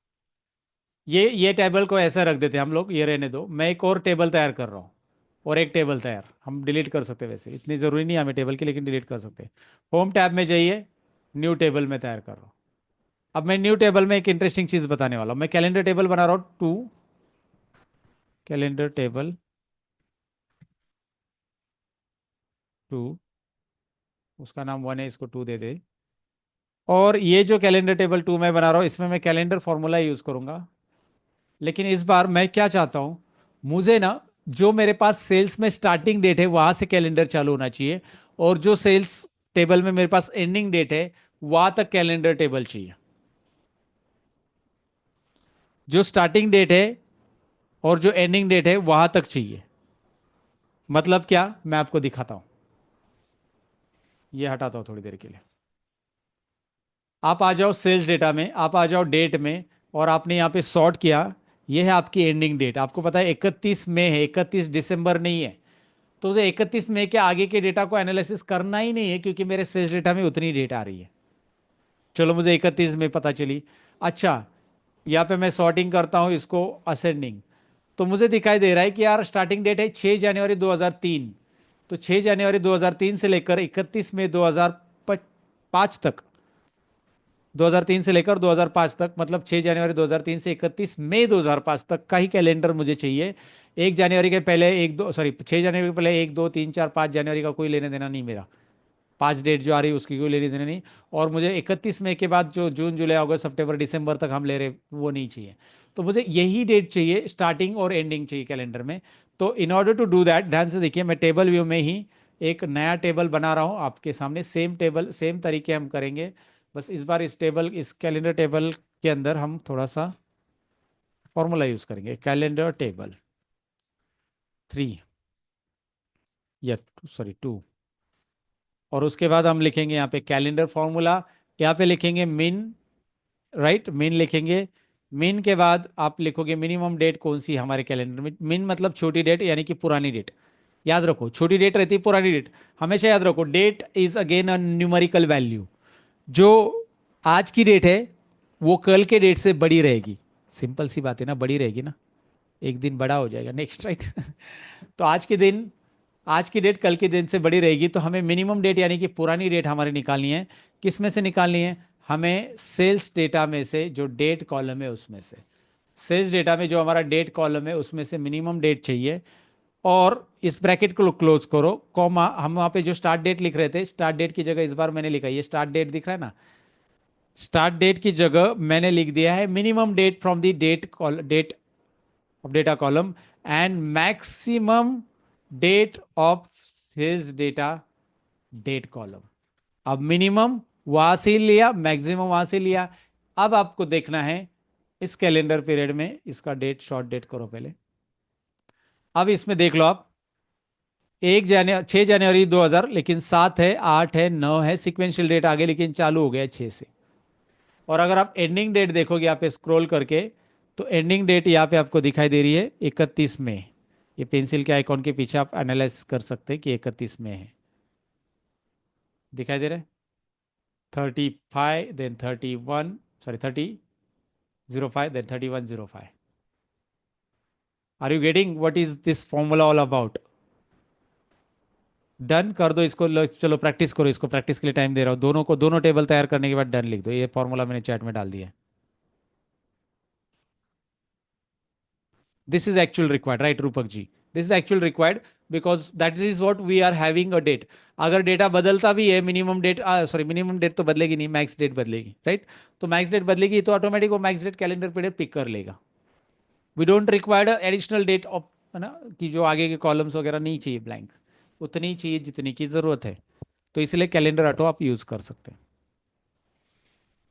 ये टेबल को ऐसा रख देते हैं हम लोग, ये रहने दो, मैं एक और टेबल तैयार कर रहा हूँ, और एक टेबल तैयार हम डिलीट कर सकते हैं, वैसे इतनी ज़रूरी नहीं है हमें टेबल की, लेकिन डिलीट कर सकते हैं। होम टैब में जाइए, न्यू टेबल में तैयार कर रहा हूँ। अब मैं न्यू टेबल में एक इंटरेस्टिंग चीज़ बताने वाला हूँ, मैं कैलेंडर टेबल बना रहा हूँ, टू, कैलेंडर टेबल टू, उसका नाम वन है, इसको टू दे दे। और ये जो कैलेंडर टेबल टू मैं बना रहा हूँ, इसमें मैं कैलेंडर फॉर्मूला यूज़ करूँगा, लेकिन इस बार मैं क्या चाहता हूँ, मुझे ना जो मेरे पास सेल्स में स्टार्टिंग डेट है वहां से कैलेंडर चालू होना चाहिए, और जो सेल्स टेबल में मेरे पास एंडिंग डेट है वहां तक कैलेंडर टेबल चाहिए। जो स्टार्टिंग डेट है और जो एंडिंग डेट है वहां तक चाहिए। मतलब क्या, मैं आपको दिखाता हूं। ये हटाता हूं थोड़ी देर के लिए। आप आ जाओ सेल्स डेटा में, आप आ जाओ डेट में, और आपने यहाँ पे सॉर्ट किया। ये है आपकी एंडिंग डेट, आपको पता है 31 मई है, 31 दिसंबर नहीं है। तो उसे 31 मई के आगे के डेटा को एनालिसिस करना ही नहीं है, क्योंकि मेरे सेल्स डेटा में उतनी डेट आ रही है। चलो मुझे 31 मई पता चली। अच्छा, यहाँ पे मैं सॉर्टिंग करता हूँ इसको असेंडिंग। तो मुझे दिखाई दे रहा है कि यार स्टार्टिंग डेट है 6 जनवरी 2003। तो 6 जनवरी 2003 से लेकर 31 मई 2005 तक, 2003 से लेकर 2005 तक, मतलब 6 जनवरी 2003 से 31 मई 2005 तक का ही कैलेंडर मुझे चाहिए। 1 जनवरी के पहले, एक दो, सॉरी, 6 जनवरी के पहले 1 2 3 4 5 जनवरी का कोई लेने देना नहीं मेरा। 5 डेट जो आ रही है उसकी कोई लेने देने नहीं। और मुझे 31 मई के बाद जो जून जुलाई अगस्त सितंबर दिसंबर तक हम ले रहे वो नहीं चाहिए। तो मुझे यही डेट चाहिए, स्टार्टिंग और एंडिंग चाहिए कैलेंडर में। तो in order to do that, ध्यान से देखिए, मैं टेबल व्यू में ही एक नया टेबल बना रहा हूँ आपके सामने। सेम टेबल सेम तरीके हम करेंगे, बस इस बार इस कैलेंडर टेबल के अंदर हम थोड़ा सा फॉर्मूला यूज करेंगे। कैलेंडर टेबल 3, या सॉरी 2। और उसके बाद हम लिखेंगे यहाँ पे कैलेंडर फॉर्मूला। यहाँ पे लिखेंगे मिन, राइट, मिन लिखेंगे। मिन के बाद आप लिखोगे मिनिमम डेट कौन सी है हमारे कैलेंडर में। मिन मतलब छोटी डेट, यानी कि पुरानी डेट। याद रखो, छोटी डेट रहती है, पुरानी डेट। हमेशा याद रखो, date is again a numerical value. जो आज की डेट है वो कल के डेट से बड़ी रहेगी। सिंपल सी बात है ना, बड़ी रहेगी ना, एक दिन बड़ा हो जाएगा नेक्स्ट, राइट। तो आज की डेट कल के दिन से बड़ी रहेगी, तो हमें मिनिमम डेट यानी कि पुरानी डेट हमारी निकालनी है। किस में से निकालनी है? हमें सेल्स डेटा में से, जो डेट कॉलम है उसमें से। सेल्स डेटा में जो हमारा डेट कॉलम है उसमें से मिनिमम डेट चाहिए। और इस ब्रैकेट को क्लोज करो, कॉमा, हम वहां पे जो स्टार्ट डेट लिख रहे थे, स्टार्ट डेट की जगह इस बार मैंने लिखा, ये स्टार्ट डेट दिख रहा है ना, स्टार्ट डेट की जगह मैंने लिख दिया है minimum date from the date of data column and maximum date of sales data date column. अब मिनिमम वहां से लिया, मैक्सिमम वहां से लिया। अब आपको देखना है इस कैलेंडर पीरियड में इसका डेट, शॉर्ट डेट करो पहले। अब इसमें देख लो आप, 1 जनवरी, 6 जनवरी 2000, लेकिन 7 है, 8 है, 9 है, सिक्वेंशियल डेट आगे लेकिन चालू हो गया 6 से। और अगर आप एंडिंग डेट देखोगे यहाँ पे स्क्रॉल करके, तो एंडिंग डेट यहाँ पे आपको दिखाई दे रही है 31 मई। ये पेंसिल के आइकॉन के पीछे आप एनालाइज कर सकते हैं कि 31 मई है। दिखाई दे रहा है? 35, then 31, sorry 30, 05, then 31, 05। Are you getting what is this formula all about? Done कर दो इसको, चलो प्रैक्टिस करो इसको, प्रैक्टिस के लिए टाइम दे रहा हूँ दोनों को। दोनों टेबल तैयार करने के बाद डन लिख दो। ये फॉर्मूला मैंने चैट में डाल दिया है। This is actual required, right, Rupak ji? This is actual required because that is what we are having a date. अगर डेटा बदलता भी है, minimum date, sorry, minimum date तो बदलेगी नहीं, मैक्स डेट बदलेगी, राइट। तो मैक्स डेट बदलेगी तो ऑटोमेटिक वो max date calendar period pick कर लेगा। We don't required additional date of, है ना, कि जो आगे के कॉलम्स वगैरह नहीं चाहिए ब्लैंक, उतनी ही चाहिए जितनी की जरूरत है। तो इसलिए कैलेंडर ऑटो आप यूज कर सकते हैं।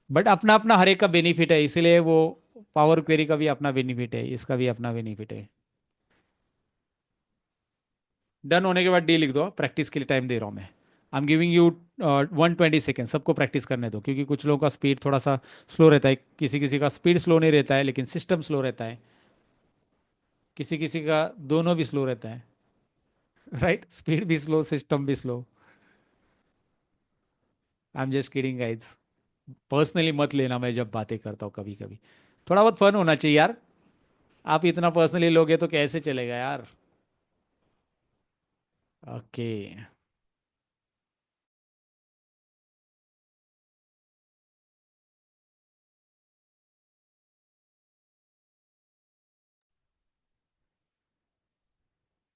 बट अपना अपना हर एक का बेनिफिट है, इसलिए वो पावर क्वेरी का भी अपना बेनिफिट है, इसका भी अपना बेनिफिट है। डन होने के बाद डी लिख दो, प्रैक्टिस के लिए टाइम दे रहा हूँ मैं। I am giving you 120 second, सबको प्रैक्टिस करने दो, क्योंकि कुछ लोगों का स्पीड थोड़ा सा स्लो रहता है, किसी किसी का स्पीड स्लो नहीं रहता है लेकिन सिस्टम स्लो रहता है, किसी किसी का दोनों भी स्लो रहता है, राइट, स्पीड भी स्लो, सिस्टम भी slow. I am just kidding guys, personally मत लेना मैं जब बातें करता हूँ कभी कभी। थोड़ा बहुत फन होना चाहिए यार। आप इतना पर्सनली लोगे तो कैसे चलेगा यार। Okay.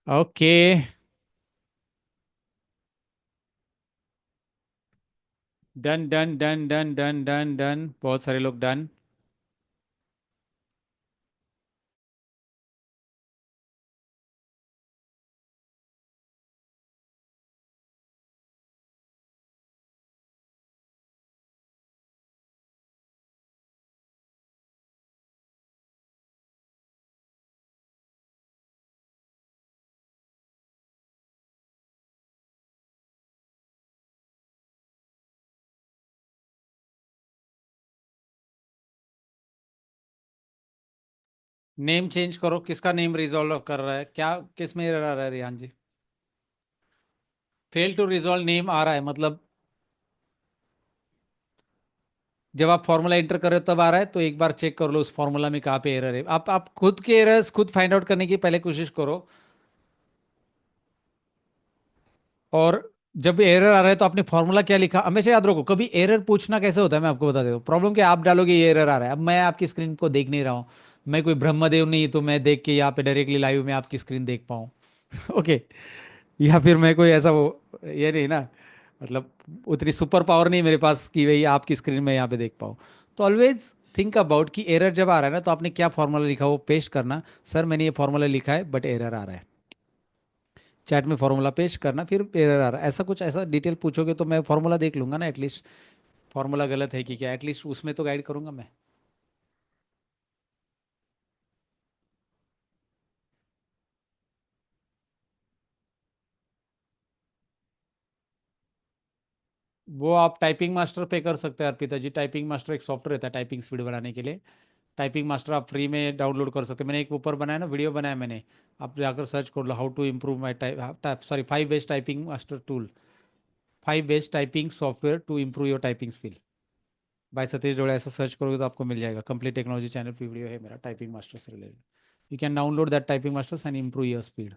Okay. Done done done done done done done, बहुत सारे लोग डन। नेम चेंज करो, किसका नेम रिजॉल्व कर रहा है, क्या किस में एरर आ रहा है रियान जी? फेल टू रिजॉल्व नेम आ रहा है मतलब जब आप फॉर्मूला एंटर कर रहे हो तब आ रहा है, तो एक बार चेक कर लो उस फॉर्मूला में कहाँ पे एरर है। आप खुद के एरर्स खुद फाइंड आउट करने की पहले कोशिश करो। और जब एरर आ रहा है तो आपने फॉर्मूला क्या लिखा हमेशा याद रखो। कभी एरर पूछना कैसे होता है मैं आपको बता देता हूँ। प्रॉब्लम क्या आप डालोगे ये एरर आ रहा है, अब मैं आपकी स्क्रीन को देख नहीं रहा हूँ, मैं कोई ब्रह्मदेव नहीं तो मैं देख के यहाँ पे डायरेक्टली लाइव में आपकी स्क्रीन देख पाऊँ। ओके। या फिर मैं कोई ऐसा वो ये नहीं ना, मतलब उतनी सुपर पावर नहीं मेरे पास कि भाई आपकी स्क्रीन में यहाँ पे देख पाऊँ। तो ऑलवेज थिंक अबाउट कि एरर जब आ रहा है ना तो आपने क्या फॉर्मूला लिखा वो पेश करना। सर मैंने ये फॉर्मूला लिखा है बट एरर आ रहा है, चैट में फॉर्मूला पेश करना, फिर एरर आ रहा है, ऐसा कुछ ऐसा डिटेल पूछोगे तो मैं फॉर्मूला देख लूंगा ना एटलीस्ट, फॉर्मूला गलत है कि क्या, एटलीस्ट उसमें तो गाइड करूंगा मैं। वो आप टाइपिंग मास्टर पे कर सकते हैं अर्पिता जी। टाइपिंग मास्टर एक सॉफ्टवेयर रहता है टाइपिंग स्पीड बढ़ाने के लिए। टाइपिंग मास्टर आप फ्री में डाउनलोड कर सकते हैं। मैंने एक ऊपर बनाया ना, वीडियो बनाया मैंने, आप जाकर सर्च कर लो how to improve my type sorry 5 best typing master tool, 5 best typing software to improve your typing skill by Satish Joda. ऐसा सर्च करोगे तो आपको मिल जाएगा। कंप्लीट टेक्नोलॉजी चैनल पे वीडियो है मेरा टाइपिंग मास्टर से related. You can download that typing masters and improve your speed.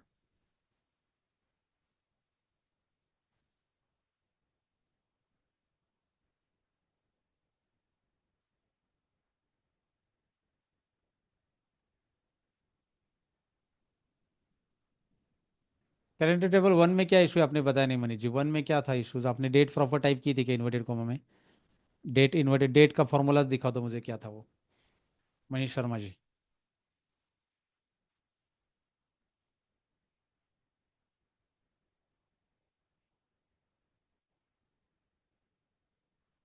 Calendar table one में क्या इशू है आपने बताया नहीं मनीष जी, वन में क्या था इशूज? आपने डेट प्रॉपर टाइप की थी क्या इन्वर्टेड कॉमा में? डेट इन्वर्टेड डेट का फॉर्मूला दिखा दो मुझे क्या था वो, मनीष शर्मा जी।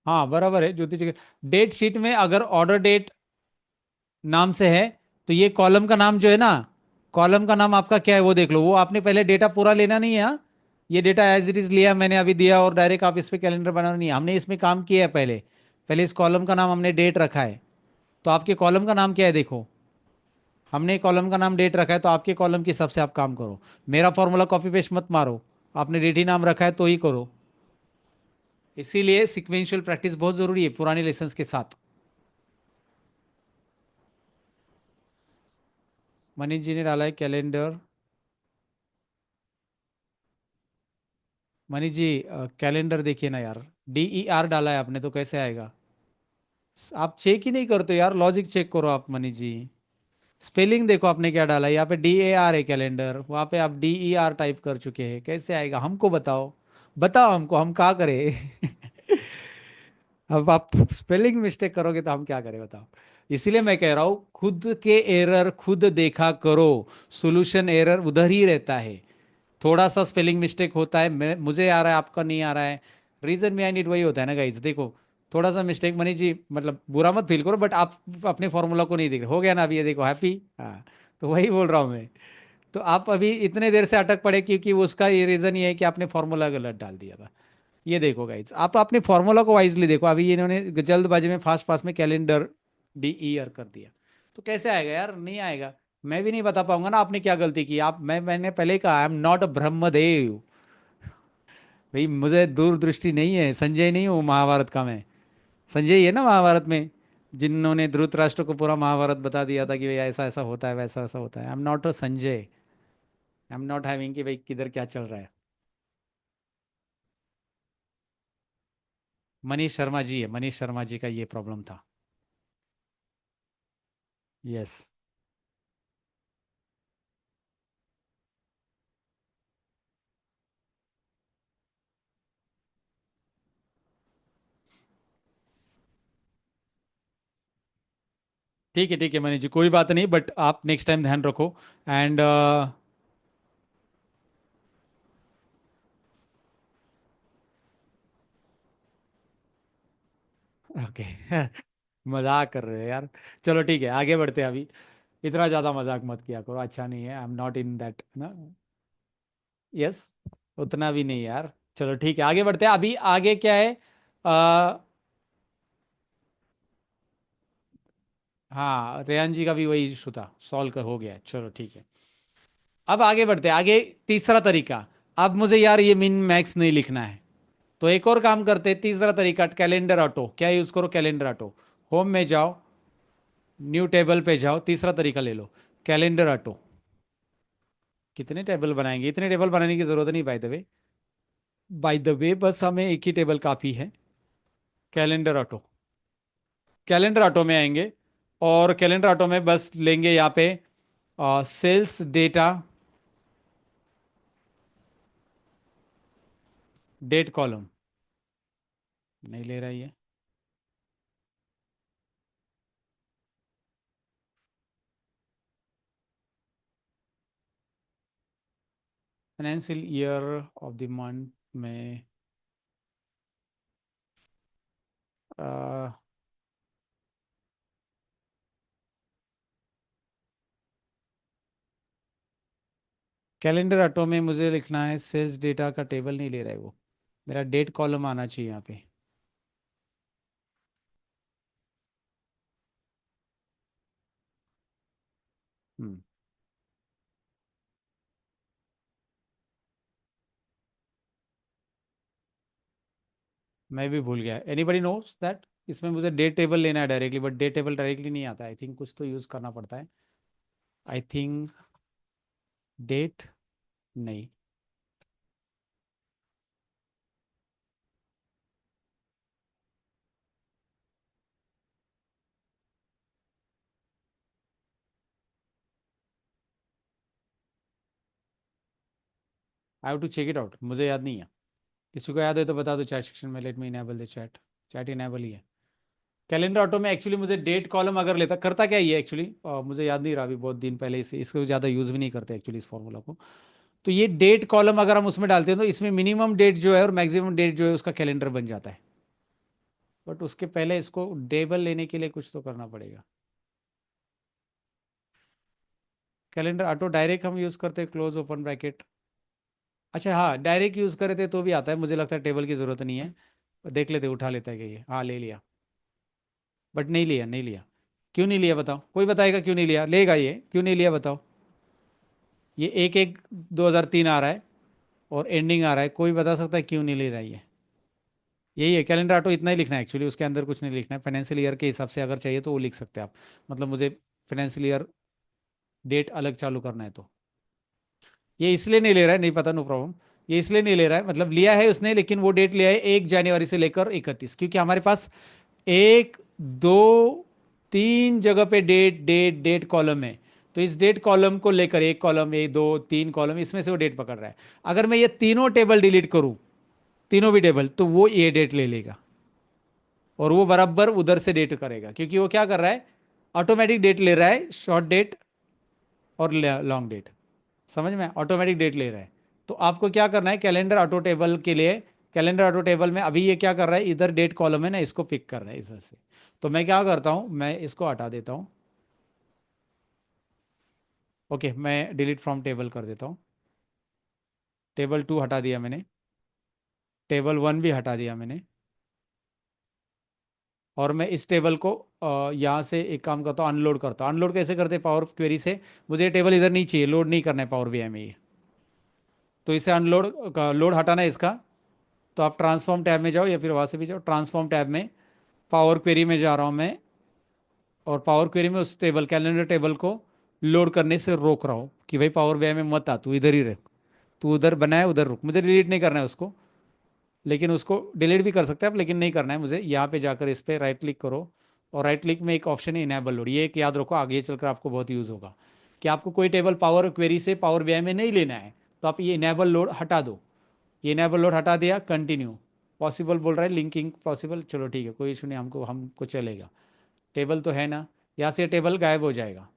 हाँ बराबर है ज्योति जी। डेट शीट में अगर ऑर्डर डेट नाम से है तो ये कॉलम का नाम जो है ना, कॉलम का नाम आपका क्या है वो देख लो। वो आपने पहले डेटा पूरा लेना नहीं है हाँ? ये डेटा एज इट इज लिया मैंने अभी दिया और डायरेक्ट आप इस पे कैलेंडर बनाना नहीं है। हमने इसमें काम किया है पहले, पहले इस कॉलम का नाम हमने डेट रखा है। तो आपके कॉलम का नाम क्या है देखो, हमने कॉलम का नाम डेट रखा है तो आपके कॉलम के हिसाब से आप काम करो। मेरा फॉर्मूला कॉपी पेस्ट मत मारो, आपने डेट ही नाम रखा है तो ही करो। इसीलिए सिक्वेंशियल प्रैक्टिस बहुत जरूरी है पुराने लेसन के साथ। मनीष जी ने डाला है कैलेंडर। मनीष जी कैलेंडर देखिए ना यार, DER डाला है आपने तो कैसे आएगा? आप चेक ही नहीं करते यार, लॉजिक चेक करो आप मनीष जी। स्पेलिंग देखो आपने क्या डाला है, यहाँ पे DAR है कैलेंडर, वहाँ पे आप DER टाइप कर चुके हैं, कैसे आएगा हमको बताओ। बताओ हमको, हम क्या करें? अब आप स्पेलिंग मिस्टेक करोगे तो हम क्या करें बताओ। इसीलिए मैं कह रहा हूं खुद के एरर खुद देखा करो, सॉल्यूशन एरर उधर ही रहता है। थोड़ा सा स्पेलिंग मिस्टेक होता है, मैं मुझे आ रहा है आपका नहीं आ रहा है, रीजन बिहाइंड इट वही होता है ना गाइज। देखो थोड़ा सा मिस्टेक मनी जी, मतलब बुरा मत फील करो बट आप अपने फॉर्मूला को नहीं देख रहे हो गया ना अभी, ये देखो हैप्पी। हाँ तो वही बोल रहा हूँ मैं। तो आप अभी इतने देर से अटक पड़े क्योंकि उसका ये रीजन ये है कि आपने फॉर्मूला गलत डाल दिया था। ये देखो गाइज आप अपने फॉर्मूला को वाइजली देखो, अभी इन्होंने जल्दबाजी में फास्ट फास्ट में कैलेंडर DER कर दिया, तो कैसे आएगा यार, नहीं आएगा। मैं भी नहीं बता पाऊंगा ना आपने क्या गलती की। आप मैंने पहले ही कहा I am not a Brahmadev, भाई मुझे दूरदृष्टि नहीं है, संजय नहीं हूँ महाभारत का मैं। संजय ही है ना महाभारत में, जिन्होंने धृतराष्ट्र को पूरा महाभारत बता दिया था कि भाई ऐसा ऐसा होता है वैसा ऐसा होता है। I am not a Sanjay, I am not having कि भाई किधर क्या चल रहा है। मनीष शर्मा जी है, मनीष शर्मा जी का ये प्रॉब्लम था। यस। ठीक है मनीष जी कोई बात नहीं, बट आप नेक्स्ट टाइम ध्यान रखो। And okay. मजाक कर रहे हो यार। चलो ठीक है आगे बढ़ते हैं अभी। इतना ज़्यादा मजाक मत किया करो, अच्छा नहीं है, I am not in that ना। यस, उतना भी नहीं यार। चलो ठीक है आगे बढ़ते हैं अभी। आगे क्या है? आ, हाँ, रेयान जी का भी वही इशू था, सॉल्व कर हो गया, चलो ठीक है। अब आगे बढ़ते हैं, आगे तीसरा तरीका। अब मुझे यार ये मिन मैक्स नहीं लिखना है, तो एक और काम करते हैं, तीसरा तरीका कैलेंडर ऑटो। क्या यूज करो? Calendar auto. होम में जाओ, न्यू टेबल पे जाओ, तीसरा तरीका ले लो, कैलेंडर ऑटो। कितने टेबल बनाएंगे? इतने टेबल बनाने की जरूरत नहीं, by the way. By the way बस हमें एक ही टेबल काफी है, कैलेंडर ऑटो। कैलेंडर ऑटो में आएंगे, और कैलेंडर ऑटो में बस लेंगे यहाँ पे सेल्स डेटा, डेट कॉलम। नहीं ले रहा ये। Financial year of the month में कैलेंडर ऑटो में मुझे लिखना है सेल्स डेटा का टेबल नहीं ले रहा है वो, मेरा डेट कॉलम आना चाहिए यहाँ पे। हम्म। मैं भी भूल गया, एनीबडी नोस दैट? इसमें मुझे डेट टेबल लेना है directly, but date table directly नहीं आता, आई थिंक कुछ तो यूज़ करना पड़ता है। आई थिंक डेट, नहीं। I have to check it out, मुझे याद नहीं है। किसी को याद है तो बता दो चैट सेक्शन में, let me enable the chat. Chat enable ही है। कैलेंडर ऑटो में एक्चुअली मुझे डेट कॉलम अगर लेता, करता क्या ही है एक्चुअली, मुझे याद नहीं रहा, अभी बहुत दिन पहले इसे इसको ज़्यादा यूज़ भी नहीं करते एक्चुअली इस फॉर्मूला को। तो ये डेट कॉलम अगर हम उसमें डालते हैं तो इसमें मिनिमम डेट जो है और मैक्सिमम डेट जो है उसका कैलेंडर बन जाता है। बट उसके पहले इसको टेबल लेने के लिए कुछ तो करना पड़ेगा। कैलेंडर ऑटो डायरेक्ट हम यूज़ करते हैं, क्लोज ओपन ब्रैकेट। अच्छा हाँ, डायरेक्ट यूज़ करे थे तो भी आता है, मुझे लगता है टेबल की ज़रूरत नहीं है। देख लेते, उठा लेता है क्या ये? हाँ ले लिया। बट नहीं लिया, नहीं लिया। क्यों नहीं लिया बताओ? कोई बताएगा क्यों नहीं लिया? लेगा ये, क्यों नहीं लिया बताओ? ये 1/1/2003 आ रहा है और एंडिंग आ रहा है, कोई बता सकता है क्यों नहीं ले रहा है ये? यही है कैलेंडर ऑटो, इतना ही लिखना है एक्चुअली, उसके अंदर कुछ नहीं लिखना है। फाइनेंशियल ईयर के हिसाब से अगर चाहिए तो वो लिख सकते हैं आप, मतलब मुझे फाइनेंशियल ईयर डेट अलग चालू करना है तो। ये इसलिए नहीं ले रहा है, नहीं पता, नो प्रॉब्लम। ये इसलिए नहीं ले रहा है, मतलब लिया है उसने, लेकिन वो डेट लिया है 1 जनवरी से लेकर 31, क्योंकि हमारे पास एक, दो, तीन जगह पे डेट डेट डेट कॉलम है। तो इस डेट कॉलम को लेकर एक कॉलम, एक, दो, तीन कॉलम, इसमें से वो डेट पकड़ रहा है। अगर मैं ये तीनों टेबल डिलीट करूं, तीनों भी टेबल, तो वो ये डेट ले लेगा, और वो बराबर उधर से डेट करेगा, क्योंकि वो क्या कर रहा है, ऑटोमेटिक डेट ले रहा है, शॉर्ट डेट और लॉन्ग डेट। समझ में? ऑटोमेटिक डेट ले रहा है। तो आपको क्या करना है, कैलेंडर ऑटो टेबल के लिए, कैलेंडर ऑटो टेबल में अभी ये क्या कर रहा है, इधर डेट कॉलम है ना, इसको पिक कर रहा है इधर से। तो मैं क्या करता हूँ, मैं इसको हटा देता हूँ। ओके, मैं डिलीट फ्रॉम टेबल कर देता हूँ। टेबल 2 हटा दिया मैंने, टेबल 1 भी हटा दिया मैंने। और मैं इस टेबल को यहाँ से एक काम करता हूँ, अनलोड करता हूँ। अनलोड कैसे करते हैं? पावर क्वेरी से। मुझे ये टेबल इधर नहीं चाहिए, लोड नहीं करना है पावर बीआई में ये। तो इसे अनलोड लोड हटाना है इसका। तो आप ट्रांसफॉर्म टैब में जाओ, या फिर वहाँ से भी जाओ, ट्रांसफॉर्म टैब में पावर क्वेरी में जा रहा हूँ मैं। और पावर क्वेरी में उस टेबल, कैलेंडर टेबल को लोड करने से रोक रहा हूँ कि भाई पावर बीआई में मत आ, तू इधर ही रह, तू उधर बनाए उधर रुक। मुझे डिलीट नहीं करना है उसको, लेकिन उसको डिलीट भी कर सकते हैं आप, लेकिन नहीं करना है मुझे। यहाँ पे जाकर इस पर राइट क्लिक करो, और राइट क्लिक में एक ऑप्शन है इनेबल लोड। ये एक याद रखो, आगे चलकर आपको बहुत यूज़ होगा, कि आपको कोई टेबल पावर क्वेरी से पावर बीआई में नहीं लेना है, तो आप ये इनेबल लोड हटा दो। ये इनेबल लोड हटा दिया, कंटिन्यू। पॉसिबल बोल रहा है, लिंकिंग पॉसिबल, चलो ठीक है, कोई इशू नहीं, हमको चलेगा। टेबल तो है ना, यहाँ से टेबल गायब हो जाएगा,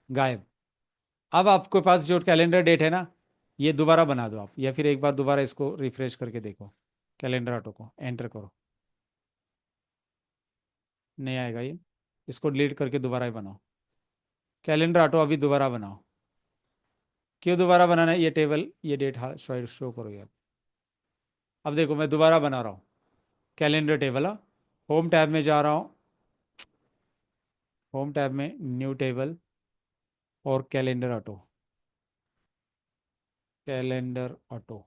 गायब। अब आपके पास जो कैलेंडर डेट है ना, ये दोबारा बना दो आप, या फिर एक बार दोबारा इसको रिफ्रेश करके देखो, कैलेंडर ऑटो को एंटर करो। नहीं आएगा ये, इसको डिलीट करके दोबारा ही बनाओ। कैलेंडर ऑटो अभी दोबारा बनाओ। क्यों दोबारा बनाना है? ये टेबल, ये डेट शो शो करो यार। अब देखो मैं दोबारा बना रहा हूँ कैलेंडर टेबल। होम टैब में जा रहा हूँ, होम टैब में न्यू टेबल और calendar auto, calendar auto,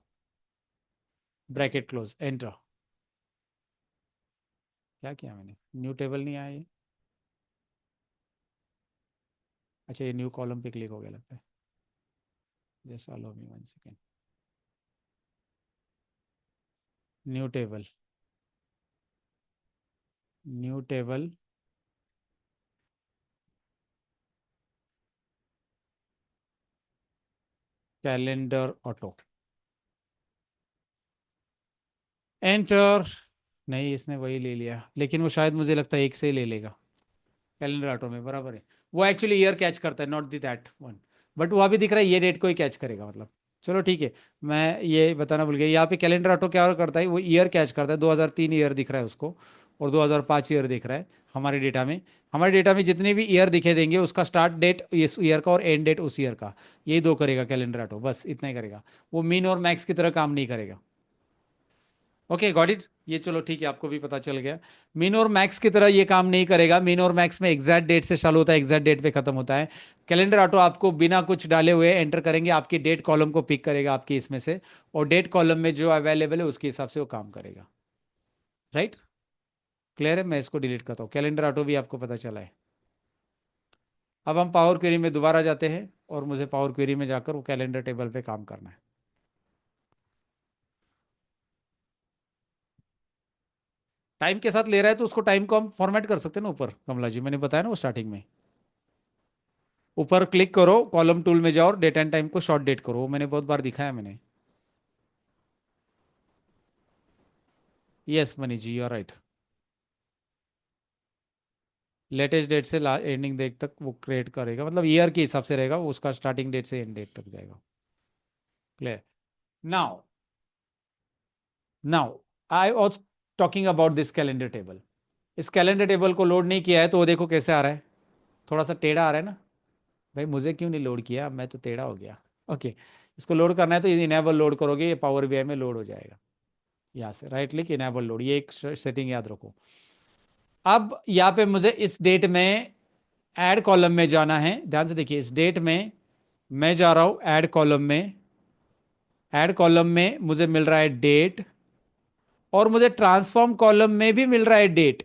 bracket close, enter. क्या किया मैंने, न्यू टेबल नहीं आया ये। अच्छा ये न्यू कॉलम पे क्लिक हो गया लगता है। Just allow me 1 second. New table, new table, calendar auto, enter. नहीं इसने वही ले लिया, लेकिन वो शायद मुझे लगता है एक से ही ले लेगा। कैलेंडर ऑटो में बराबर है। वो एक्चुअली ईयर कैच करता है, not the that one. But वो अभी दिख रहा है ये डेट को ही कैच करेगा मतलब। चलो ठीक है, मैं ये बताना भूल गया, यहाँ पे कैलेंडर ऑटो क्या करता है, वो ईयर कैच करता है। 2003 ईयर दिख रहा है उसको, और 2005 ईयर दिख रहा है हमारे डेटा में। हमारे डेटा में जितने भी ईयर दिखे देंगे, उसका स्टार्ट डेट इस ईयर का और एंड डेट उस ईयर का, यही दो करेगा कैलेंडर ऑटो, बस इतना ही करेगा। वो मीन और मैक्स की तरह काम नहीं करेगा। ओके गॉट इट, ये चलो ठीक है, आपको भी पता चल गया। मीन और मैक्स की तरह ये काम नहीं करेगा। मीन और मैक्स में एग्जैक्ट डेट से चालू होता है, एग्जैक्ट डेट पे खत्म होता है। कैलेंडर ऑटो आपको बिना कुछ डाले हुए एंटर करेंगे, आपकी डेट कॉलम को पिक करेगा आपकी इसमें से, और डेट कॉलम में जो अवेलेबल है उसके हिसाब से वो काम करेगा। राइट, क्लियर है। मैं इसको डिलीट करता हूँ, कैलेंडर ऑटो भी आपको पता चला है। अब हम पावर क्वेरी में दोबारा जाते हैं, और मुझे पावर क्वेरी में जाकर वो कैलेंडर टेबल पे काम करना है। टाइम के साथ ले रहा है तो उसको टाइम को हम फॉर्मेट कर सकते हैं ना ऊपर, कमला जी मैंने बताया ना वो स्टार्टिंग में। ऊपर क्लिक करो, कॉलम टूल में जाओ, डेट एंड टाइम को शॉर्ट डेट करो, वो मैंने बहुत बार दिखाया मैंने। Yes Mani ji, you are right. Latest date से एंडिंग डेट तक वो क्रिएट करेगा, मतलब ईयर के हिसाब से रहेगा वो, उसका स्टार्टिंग डेट से एंड डेट तक जाएगा। Clear. Now, now I was talking about this calendar table. इस कैलेंडर टेबल को लोड नहीं किया है तो वो देखो कैसे आ रहा है, थोड़ा सा टेढ़ा आ रहा है ना। भाई मुझे क्यों नहीं लोड किया, मैं तो टेढ़ा हो गया। ओके, इसको लोड करना है तो इनेबल लोड करोगे, ये पावर बीआई में लोड हो जाएगा। यहाँ से राइट क्लिक, इनेबल लोड, ये एक सेटिंग याद रखो। अब यहाँ पे मुझे इस डेट में ऐड कॉलम में जाना है, ध्यान से देखिए, इस डेट में मैं जा रहा हूं ऐड कॉलम में। ऐड कॉलम में मुझे मिल रहा है डेट, और मुझे ट्रांसफॉर्म कॉलम में भी मिल रहा है डेट।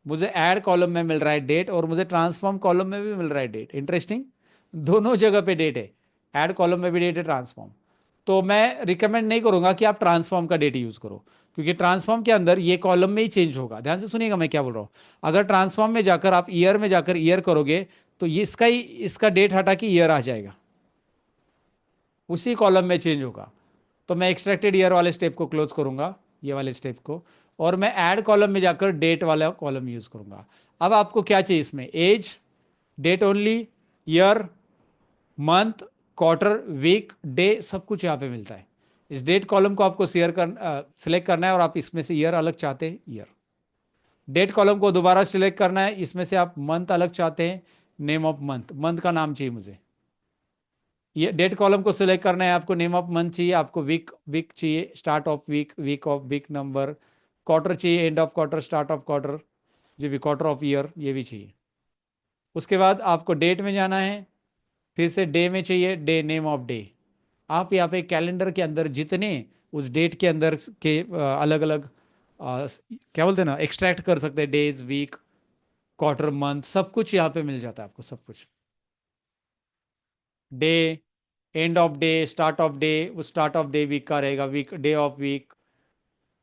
मुझे ऐड कॉलम में मिल रहा है डेट, और मुझे ट्रांसफॉर्म कॉलम में भी मिल रहा है डेट। इंटरेस्टिंग, दोनों जगह पे डेट है। ऐड कॉलम में भी डेट है, ट्रांसफॉर्म। तो मैं रिकमेंड नहीं करूंगा कि आप ट्रांसफॉर्म का डेट यूज करो, क्योंकि ट्रांसफॉर्म के अंदर ये कॉलम में ही चेंज होगा। ध्यान से सुनिएगा मैं क्या बोल रहा हूं। अगर ट्रांसफॉर्म में जाकर आप ईयर में जाकर ईयर करोगे, तो ये इसका डेट हटा के ईयर आ जाएगा, उसी कॉलम में चेंज होगा। तो मैं एक्सट्रैक्टेड ईयर वाले स्टेप को क्लोज करूंगा, ये वाले स्टेप को, और मैं ऐड कॉलम में जाकर डेट वाला कॉलम यूज करूंगा। अब आपको क्या चाहिए इसमें, age, date only, year, month, quarter, week, day, सब कुछ यहाँ पे मिलता है। इस डेट कॉलम को आपको सिलेक्ट करना है, और आप इसमें से ईयर अलग चाहते हैं, ईयर। डेट कॉलम को दोबारा सिलेक्ट करना है, इसमें से आप मंथ अलग चाहते हैं, नेम ऑफ मंथ, मंथ का नाम चाहिए मुझे। ये डेट कॉलम को सिलेक्ट करना है आपको, नेम ऑफ मंथ चाहिए आपको, वीक वीक चाहिए, start of week, week of week number, quarter चाहिए, end of quarter, start of quarter, जो भी क्वार्टर ऑफ ईयर ये भी चाहिए। उसके बाद आपको डेट में जाना है, फिर से डे में चाहिए, डे, नेम ऑफ डे। आप यहाँ पे कैलेंडर के अंदर जितने उस डेट के अंदर के अलग अलग क्या बोलते हैं ना, एक्सट्रैक्ट कर सकते हैं, डेज, वीक, क्वार्टर, मंथ, सब कुछ यहाँ पे मिल जाता है आपको, सब कुछ। Day, end of day, start of day, वो स्टार्ट ऑफ डे वीक का रहेगा, week, day of week,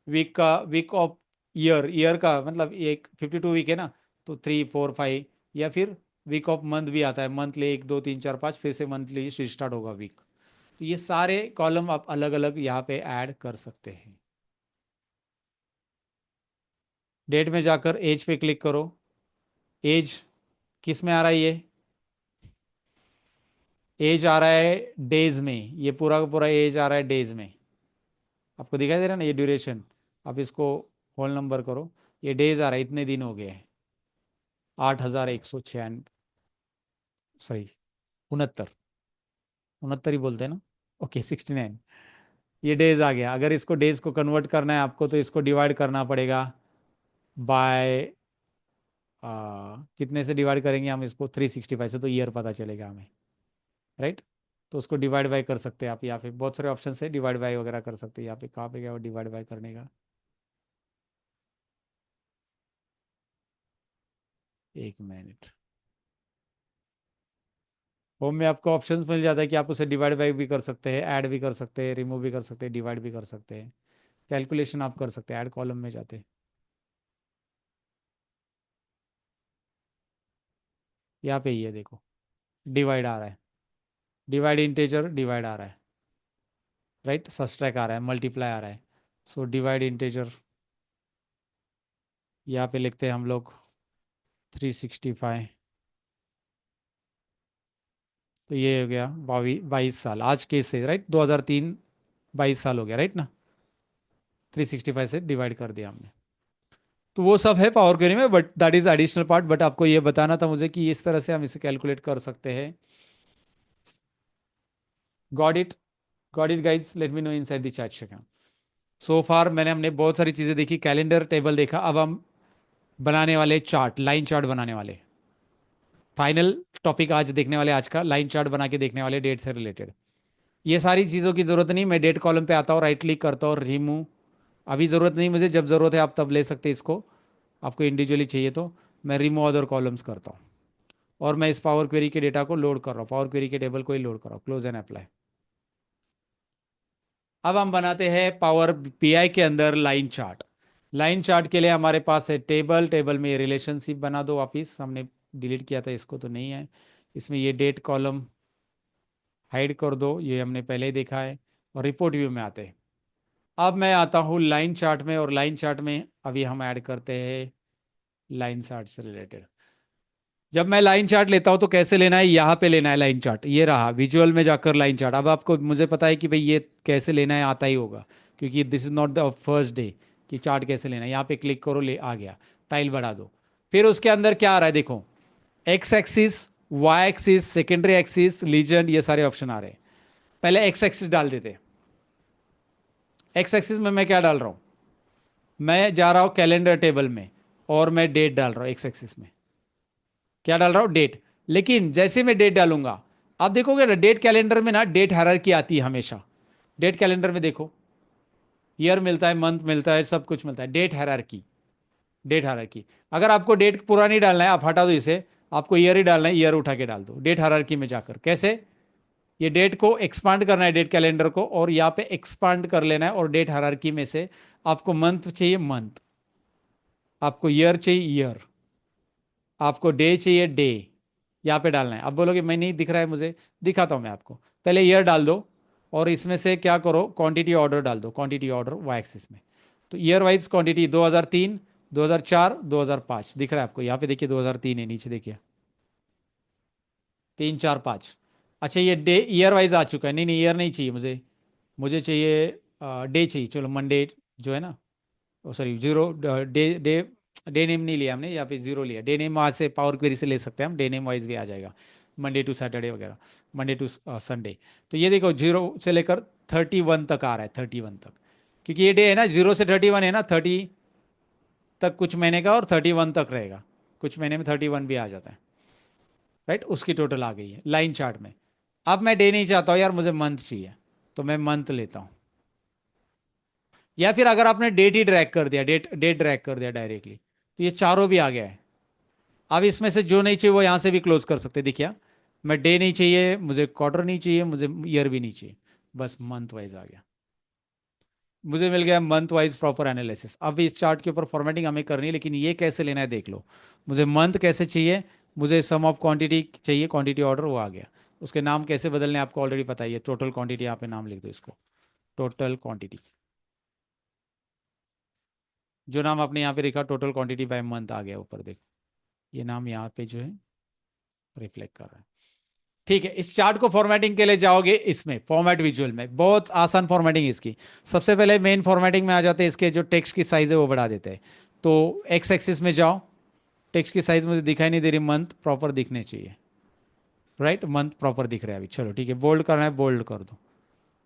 week का, वीक ऑफ ईयर, ईयर का मतलब एक 52 वीक है ना, तो 3, 4, 5, या फिर वीक ऑफ मंथ भी आता है, मंथली 1, 2, 3, 4, 5, फिर से मंथली स्टार्ट होगा वीक। तो ये सारे कॉलम आप अलग अलग यहाँ पे ऐड कर सकते हैं। डेट में जाकर एज पे क्लिक करो। एज किस में आ रहा है, ये एज आ रहा है डेज में, ये पूरा का पूरा एज आ रहा है डेज में। आपको दिखाई दे रहा है ना ये ड्यूरेशन। आप इसको होल नंबर करो, ये डेज आ रहा है, इतने दिन हो गए हैं, 8,196, सॉरी 69, 69 ही बोलते हैं ना। ओके 69, ये डेज आ गया। अगर इसको डेज को कन्वर्ट करना है आपको, तो इसको डिवाइड करना पड़ेगा बाय कितने से डिवाइड करेंगे हम इसको, 365 से, तो ईयर पता चलेगा हमें, राइट। तो उसको डिवाइड बाय कर सकते हैं आप, या फिर बहुत सारे ऑप्शन से डिवाइड बाय वगैरह कर सकते हैं। यहाँ पे कहाँ पे गया वो डिवाइड बाय करने का, एक मिनट। होम में आपको ऑप्शंस मिल जाता है कि आप उसे डिवाइड बाय भी कर सकते हैं, ऐड भी कर सकते हैं, रिमूव भी कर सकते हैं, डिवाइड भी कर सकते हैं, कैलकुलेशन आप कर सकते हैं, ऐड कॉलम में जाते हैं। यहाँ पे ये देखो, डिवाइड आ रहा है, डिवाइड इंटेजर डिवाइड आ रहा है, राइट। सब्सट्रैक्ट आ रहा है, मल्टीप्लाई आ रहा है। सो डिवाइड इंटेजर, यहाँ पे लिखते हैं हम लोग 365। तो ये हो गया 22 साल आज के से, राइट। 2003, 22 साल हो गया, राइट ना। 365 से डिवाइड कर दिया हमने। तो वो सब है पावर क्वेरी में, but that is additional part. But आपको ये बताना था मुझे कि इस तरह से हम इसे कैलकुलेट कर सकते हैं। Got it, got it guys, let me know inside the chat section. So far हमने बहुत सारी चीज़ें देखी, कैलेंडर टेबल देखा। अब हम बनाने वाले चार्ट, लाइन चार्ट बनाने वाले। फाइनल टॉपिक आज देखने वाले, आज का लाइन चार्ट बना के देखने वाले, डेट से रिलेटेड। ये सारी चीज़ों की ज़रूरत नहीं, मैं डेट कॉलम पे आता हूँ, राइट क्लिक करता हूँ, रिमूव। अभी ज़रूरत नहीं मुझे, जब ज़रूरत है आप तब ले सकते हैं इसको, आपको इंडिविजुअली चाहिए तो। मैं रिमूव अदर कॉलम्स करता हूँ, और मैं इस पावर क्वेरी के डेटा को लोड कर रहा हूँ, पावर क्वेरी के टेबल को ही लोड कर रहा हूँ, क्लोज एंड अप्लाई। अब हम बनाते हैं पावर पीआई के अंदर लाइन चार्ट। लाइन चार्ट के लिए हमारे पास है टेबल, टेबल में ये रिलेशनशिप बना दो वापिस, हमने डिलीट किया था इसको तो नहीं है। इसमें ये डेट कॉलम हाइड कर दो, ये हमने पहले ही देखा है। और रिपोर्ट व्यू में आते हैं। अब मैं आता हूँ लाइन चार्ट में, और लाइन चार्ट में अभी हम ऐड करते हैं लाइन चार्ट से रिलेटेड। जब मैं लाइन चार्ट लेता हूं तो कैसे लेना है, यहाँ पे लेना है लाइन चार्ट, ये रहा विजुअल में जाकर लाइन चार्ट। अब आपको, मुझे पता है कि भाई ये कैसे लेना है, आता ही होगा, क्योंकि this is not the first day कि चार्ट कैसे लेना है। यहाँ पे क्लिक करो, ले आ गया, टाइल बढ़ा दो। फिर उसके अंदर क्या आ रहा है देखो, X axis, Y axis, secondary axis, legend, ये सारे ऑप्शन आ रहे हैं। पहले एक्स एक्सिस डाल देते। एक्स एक्सिस में मैं क्या डाल रहा हूँ, मैं जा रहा हूँ कैलेंडर टेबल में, और मैं डेट डाल रहा हूँ एक्स एक्सिस में। क्या डाल रहा हूँ, डेट। लेकिन जैसे मैं डेट डालूंगा, आप देखोगे ना डेट कैलेंडर में ना डेट हायरार्की आती है हमेशा। डेट कैलेंडर में देखो, ईयर मिलता है, मंथ मिलता है, सब कुछ मिलता है, डेट हायरार्की। डेट हायरार्की, अगर आपको डेट पूरा नहीं डालना है, आप हटा दो इसे, आपको ईयर ही डालना है, ईयर उठा के डाल दो डेट हायरार्की में जाकर। कैसे, ये डेट को एक्सपांड करना है, डेट कैलेंडर को, और यहाँ पे एक्सपांड कर लेना है, और डेट हायरार्की में से आपको मंथ चाहिए मंथ, आपको ईयर चाहिए ईयर, आपको डे चाहिए डे, यहाँ पे डालना है। अब बोलोगे मैं नहीं दिख रहा है मुझे, दिखाता हूँ मैं आपको। पहले ईयर डाल दो, और इसमें से क्या करो, क्वांटिटी ऑर्डर डाल दो, क्वांटिटी ऑर्डर वाई एक्सिस में। तो ईयर वाइज क्वांटिटी 2003, 2004, 2005 दिख रहा है आपको, यहाँ पे देखिए 2003 है, नीचे देखिए 3, 4, 5। अच्छा ये डे ईयर वाइज आ चुका है, नहीं नहीं ईयर नहीं चाहिए मुझे, मुझे चाहिए डे चाहिए। चलो मंडे जो है ना, sorry zero, day day, day name नहीं लिया हमने, यहाँ पे जीरो लिया। डे नेम वहाँ से पावर क्वेरी से ले सकते हैं हम, डे नेम वाइज भी आ जाएगा, मंडे टू सैटरडे वगैरह, मंडे टू संडे। तो ये देखो जीरो से लेकर 31 तक आ रहा है, 31 तक, क्योंकि ये डे है ना, 0 से 31 है ना, 30 तक कुछ महीने का, और 31 तक रहेगा, कुछ महीने में 31 भी आ जाता है, राइट। उसकी टोटल आ गई है लाइन चार्ट में। अब मैं डे नहीं चाहता हूँ यार, मुझे मंथ चाहिए, तो मैं मंथ लेता हूँ। या फिर अगर आपने डेट ही ड्रैग कर दिया, डेट डेट ड्रैग कर दिया डायरेक्टली, तो ये चारों भी आ गया है। अब इसमें से जो नहीं चाहिए वो यहां से भी क्लोज कर सकते, देखिए। मैं डे नहीं चाहिए, मुझे क्वार्टर नहीं चाहिए, मुझे ईयर भी नहीं चाहिए, बस मंथ वाइज आ गया। मुझे मिल गया मंथ वाइज प्रॉपर एनालिसिस। अब इस चार्ट के ऊपर फॉर्मेटिंग हमें करनी है, लेकिन ये कैसे लेना है देख लो। मुझे मंथ कैसे चाहिए, मुझे सम ऑफ क्वांटिटी चाहिए, क्वांटिटी ऑर्डर वो आ गया। उसके नाम कैसे बदलने आपको ऑलरेडी पता ही है, टोटल क्वांटिटी, यहाँ पे नाम लिख दो इसको, टोटल क्वांटिटी। जो नाम आपने यहाँ पे लिखा टोटल क्वांटिटी बाय मंथ आ गया ऊपर, देखो ये नाम यहाँ पे जो है रिफ्लेक्ट कर रहा है। ठीक है, इस चार्ट को फॉर्मेटिंग के लिए जाओगे इसमें फॉर्मेट विजुअल में, बहुत आसान फॉर्मेटिंग इसकी। सबसे पहले मेन फॉर्मेटिंग में आ जाते हैं, इसके जो टेक्स्ट की साइज है वो बढ़ा देते हैं। तो एक्स एक्सिस में जाओ, टेक्स्ट की साइज मुझे दिखाई नहीं दे रही, मंथ प्रॉपर दिखने चाहिए, राइट। मंथ प्रॉपर दिख रहा है अभी, चलो ठीक है, बोल्ड करना है बोल्ड कर दो,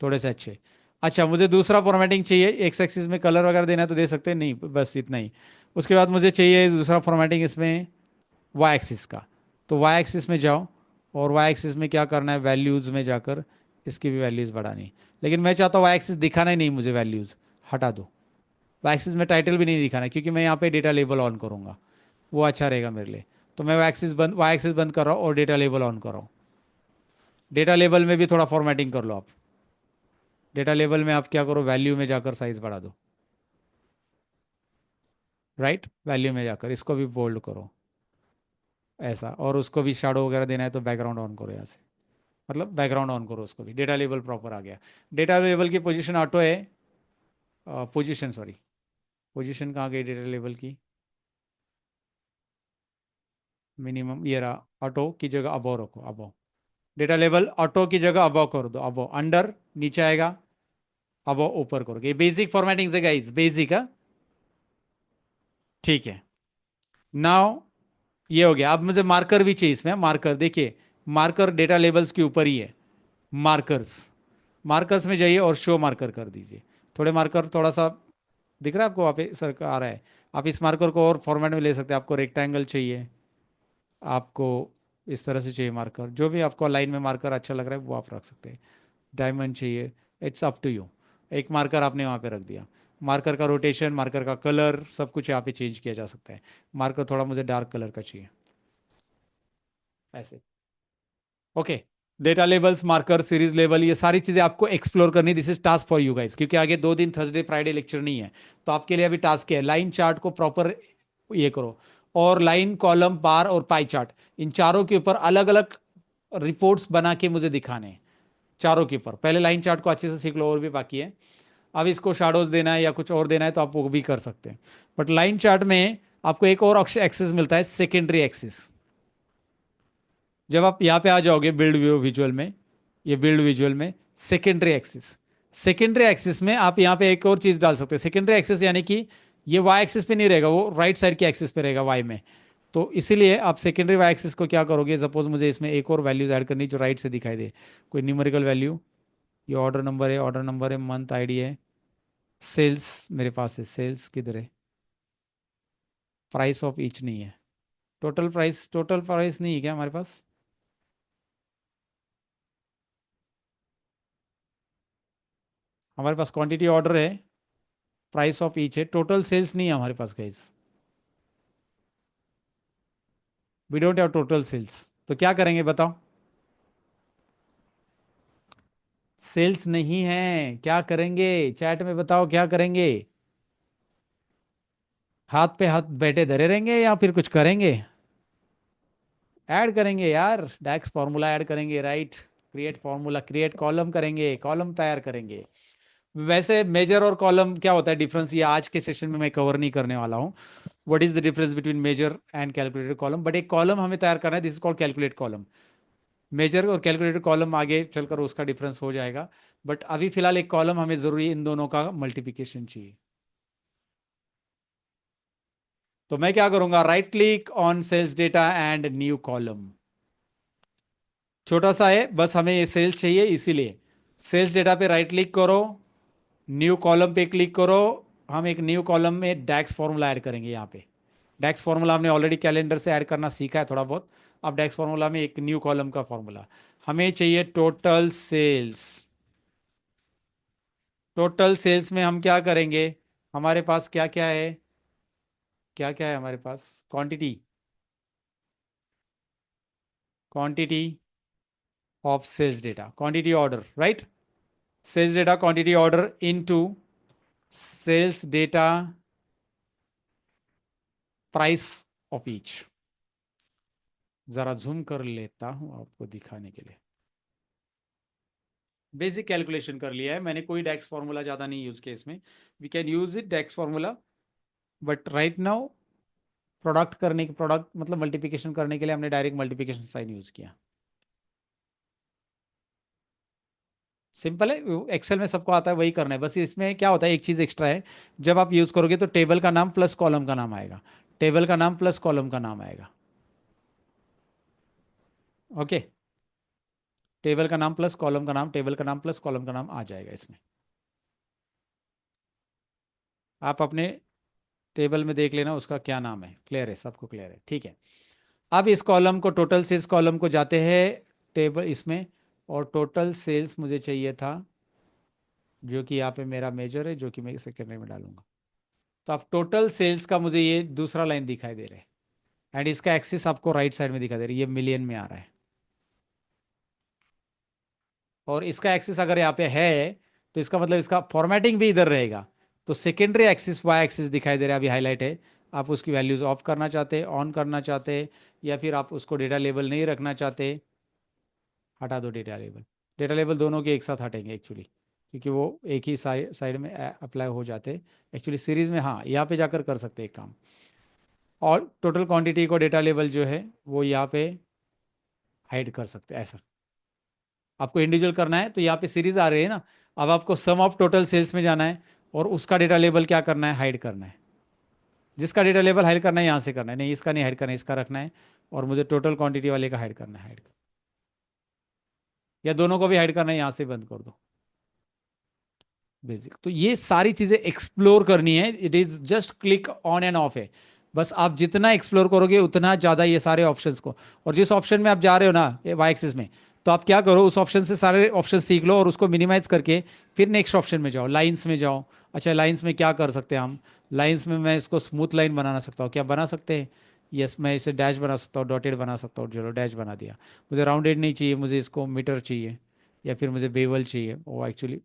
थोड़े से अच्छे। अच्छा मुझे दूसरा फॉर्मेटिंग चाहिए, एक्स एक्सिस में कलर वगैरह देना है तो दे सकते हैं, नहीं बस इतना ही। उसके बाद मुझे चाहिए दूसरा फॉर्मेटिंग इसमें, वाई एक्सिस का। तो वाई एक्सिस में जाओ, और वाई एक्सिस में क्या करना है, वैल्यूज़ में जाकर इसकी भी वैल्यूज़ बढ़ानी। लेकिन मैं चाहता हूँ वाई एक्सिस दिखाना ही नहीं मुझे, वैल्यूज़ हटा दो। वाई एक्सिस में टाइटल भी नहीं दिखाना, क्योंकि मैं यहाँ पे डेटा लेबल ऑन करूँगा, वो अच्छा रहेगा मेरे लिए। तो मैं वाई एक्सिस बंद कर रहा हूँ और डेटा लेबल ऑन कर रहा हूँ। डेटा लेबल में भी थोड़ा फॉर्मेटिंग कर लो आप। डेटा लेबल में आप क्या करो, वैल्यू में जाकर साइज बढ़ा दो, राइट। वैल्यू में जाकर इसको भी बोल्ड करो ऐसा, और उसको भी शैडो वगैरह देना है तो बैकग्राउंड ऑन करो यहाँ से, मतलब बैकग्राउंड ऑन करो उसको भी। डेटा लेबल प्रॉपर आ गया। डेटा लेबल की पोजीशन ऑटो है, पोजीशन सॉरी, पोजीशन कहाँ गई डेटा लेबल की, मिनिमम ये रहा। ऑटो की जगह अबो रखो, अबो। डेटा लेबल ऑटो की जगह अबो कर दो, अबो अंडर नीचे आएगा, अबो ऊपर करोगे। ये बेसिक फॉर्मेटिंग से गाइस, बेसिक है, ठीक है। नाउ ये हो गया। अब मुझे मार्कर भी चाहिए इसमें, मार्कर देखिए, मार्कर डेटा लेबल्स के ऊपर ही है। मार्कर्स, मार्कर्स में जाइए और शो मार्कर कर दीजिए। थोड़े मार्कर थोड़ा सा दिख रहा है आपको, वहाँ पे सर आ रहा है। आप इस मार्कर को और फॉर्मेट में ले सकते हैं। आपको रेक्टेंगल चाहिए, आपको इस तरह से चाहिए मार्कर, जो भी आपको लाइन में मार्कर अच्छा लग रहा है वो आप रख सकते हैं। डायमंड चाहिए, इट्स अप टू यू। एक मार्कर आपने वहाँ पे रख दिया। मार्कर का रोटेशन, मार्कर का कलर, सब कुछ यहाँ पे चेंज किया जा सकता है। मार्कर थोड़ा मुझे डार्क कलर का चाहिए ऐसे, okay. Data labels, marker, series level, ये सारी चीज़ें आपको एक्सप्लोर करनी। This is task for you guys, क्योंकि आगे 2 दिन थर्सडे फ्राइडे लेक्चर नहीं है। तो आपके लिए अभी टास्क है, लाइन चार्ट को प्रॉपर ये करो, और लाइन, कॉलम, बार और पाई चार्ट, इन चारों के ऊपर अलग अलग रिपोर्ट्स बना के मुझे दिखाने हैं। चारों के ऊपर पहले लाइन चार्ट को अच्छे से सीख लो, और भी बाकी है। अब इसको शाडोज देना है या कुछ और देना है तो आप वो भी कर सकते हैं। बट लाइन चार्ट में आपको एक और एक्सेस मिलता है, सेकेंडरी एक्सेस। जब आप यहाँ पे आ जाओगे बिल्ड व्यू विजुअल में, ये बिल्ड विजुअल में सेकेंडरी एक्सिस, सेकेंडरी एक्सिस में आप यहाँ पे एक और चीज डाल सकते हैं। सेकेंडरी एक्सिस यानी कि ये वाई एक्सिस पे नहीं रहेगा, वो राइट साइड के एक्सिस पे रहेगा वाई में। तो इसीलिए आप सेकेंडरी वाई एक्सिस को क्या करोगे, सपोज मुझे इसमें एक और वैल्यूज ऐड करनी जो राइट से दिखाई दे, कोई न्यूमेरिकल वैल्यू। ये ऑर्डर नंबर है, ऑर्डर नंबर है, मंथ आईडी है, सेल्स मेरे पास है, सेल्स किधर है, प्राइस ऑफ ईच नहीं है, टोटल प्राइस, टोटल प्राइस नहीं है क्या हमारे पास। हमारे पास क्वांटिटी ऑर्डर है, प्राइस ऑफ ईच है, टोटल सेल्स नहीं है हमारे पास guys. We don't have total sales. तो क्या करेंगे बताओ, सेल्स नहीं है, क्या करेंगे, चैट में बताओ क्या करेंगे। हाथ पे हाथ बैठे धरे रहेंगे या फिर कुछ करेंगे। ऐड करेंगे यार, डैक्स फॉर्मूला ऐड करेंगे, right. Create formula, create column करेंगे, कॉलम तैयार करेंगे। वैसे मेजर और कॉलम क्या होता है डिफरेंस, ये आज के सेशन में मैं कवर नहीं करने वाला हूँ। What is the difference between measure and calculated column. But एक कॉलम हमें तैयार करना है, this is called calculate column. Measure और कैलकुलेटेड कॉलम आगे चलकर उसका डिफरेंस हो जाएगा। बट अभी फिलहाल एक कॉलम हमें जरूरी, इन दोनों का मल्टीप्लिकेशन चाहिए। तो मैं क्या करूंगा, right click on sales data and new column. छोटा सा है बस, हमें ये सेल्स चाहिए इसीलिए सेल्स डेटा पे राइट क्लिक करो, न्यू कॉलम पे क्लिक करो। हम एक न्यू कॉलम में डैक्स फॉर्मूला ऐड करेंगे यहाँ पे। डैक्स फॉर्मूला हमने ऑलरेडी कैलेंडर से ऐड करना सीखा है थोड़ा बहुत। अब डैक्स फॉर्मूला में एक न्यू कॉलम का फॉर्मूला हमें चाहिए, टोटल सेल्स। टोटल सेल्स में हम क्या करेंगे, हमारे पास क्या क्या है, क्या क्या है हमारे पास, quantity, quantity of sales data, quantity order, right. Sales data quantity order into sales data price of each. जरा जूम कर लेता हूं आपको दिखाने के लिए। बेसिक कैलकुलेशन कर लिया है मैंने, कोई डेक्स फॉर्मूला ज़्यादा नहीं यूज़ किया इसमें। We can use it DAX formula, but right now product करने के, प्रोडक्ट मतलब मल्टीप्लिकेशन करने के लिए हमने डायरेक्ट मल्टीप्लिकेशन साइन यूज़ किया। सिंपल है, एक्सेल में सबको आता है, वही करना है बस। इसमें क्या होता है, एक चीज़ एक्स्ट्रा है, जब आप यूज़ करोगे तो टेबल का नाम प्लस कॉलम का नाम आएगा, टेबल का नाम प्लस कॉलम का नाम आएगा, ओके। टेबल का नाम प्लस कॉलम का नाम, टेबल का नाम प्लस कॉलम का नाम आ जाएगा इसमें। आप अपने टेबल में देख लेना उसका क्या नाम है, क्लियर है, सबको क्लियर है, ठीक है। अब इस कॉलम को, टोटल सेल्स कॉलम को जाते हैं टेबल इसमें, और टोटल सेल्स मुझे चाहिए था, जो कि यहाँ पे मेरा मेजर है, जो कि मैं सेकेंडरी में डालूंगा। तो अब टोटल सेल्स का मुझे ये दूसरा लाइन दिखाई दे रहा है, एंड इसका एक्सिस आपको राइट साइड में दिखाई दे रहा है, ये मिलियन में आ रहा है। और इसका एक्सिस अगर यहाँ पे है, तो इसका मतलब इसका फॉर्मेटिंग भी इधर रहेगा। तो सेकेंडरी एक्सिस वाई एक्सिस दिखाई दे रहा है, अभी हाईलाइट है। आप उसकी वैल्यूज ऑफ करना चाहते, ऑन करना चाहते, या फिर आप उसको डेटा लेबल नहीं रखना चाहते, हटा दो डेटा लेबल। डेटा लेबल दोनों के एक साथ हटेंगे एक्चुअली, क्योंकि वो एक ही साइड में अप्लाई हो जाते। एक्चुअली सीरीज में, हाँ, यहाँ पे जाकर कर सकते एक काम। और टोटल क्वांटिटी को डेटा लेबल जो है वो यहाँ पे हाइड कर सकते हैं ऐसा। आपको इंडिविजुअल करना है तो यहाँ पे सीरीज आ रही है ना, अब आपको सम ऑफ टोटल सेल्स में जाना है, और उसका डेटा लेबल क्या करना है, हाइड करना है। जिसका डेटा लेबल हाइड करना है यहाँ से करना है, नहीं इसका नहीं हाइड करना है, इसका रखना है। और मुझे टोटल क्वांटिटी वाले का हाइड करना है, हाइड कर, या दोनों को भी हाइड करना है, यहाँ से बंद कर दो। बेसिक तो ये सारी चीजें एक्सप्लोर करनी है, it is just click on end of है। बस आप जितना एक्सप्लोर करोगे उतना ज़्यादा ये सारे ऑप्शंस को, और जिस ऑप्शन में आप जा रहे हो ना वाई एक्सिस में, तो आप क्या करो, उस ऑप्शन से सारे ऑप्शन सीख लो और उसको मिनिमाइज करके फिर नेक्स्ट ऑप्शन में जाओ, लाइंस में जाओ। अच्छा, लाइंस में क्या कर सकते हैं हम, लाइंस में मैं इसको स्मूथ लाइन बनाना सकता हूँ, क्या बना सकते हैं? यस, मैं इसे डैश बना सकता हूँ, डॉटेड बना सकता हूँ, चलो डैश बना दिया। मुझे राउंडेड नहीं चाहिए, मुझे इसको मीटर चाहिए, या फिर मुझे बेवल चाहिए वो एक्चुअली।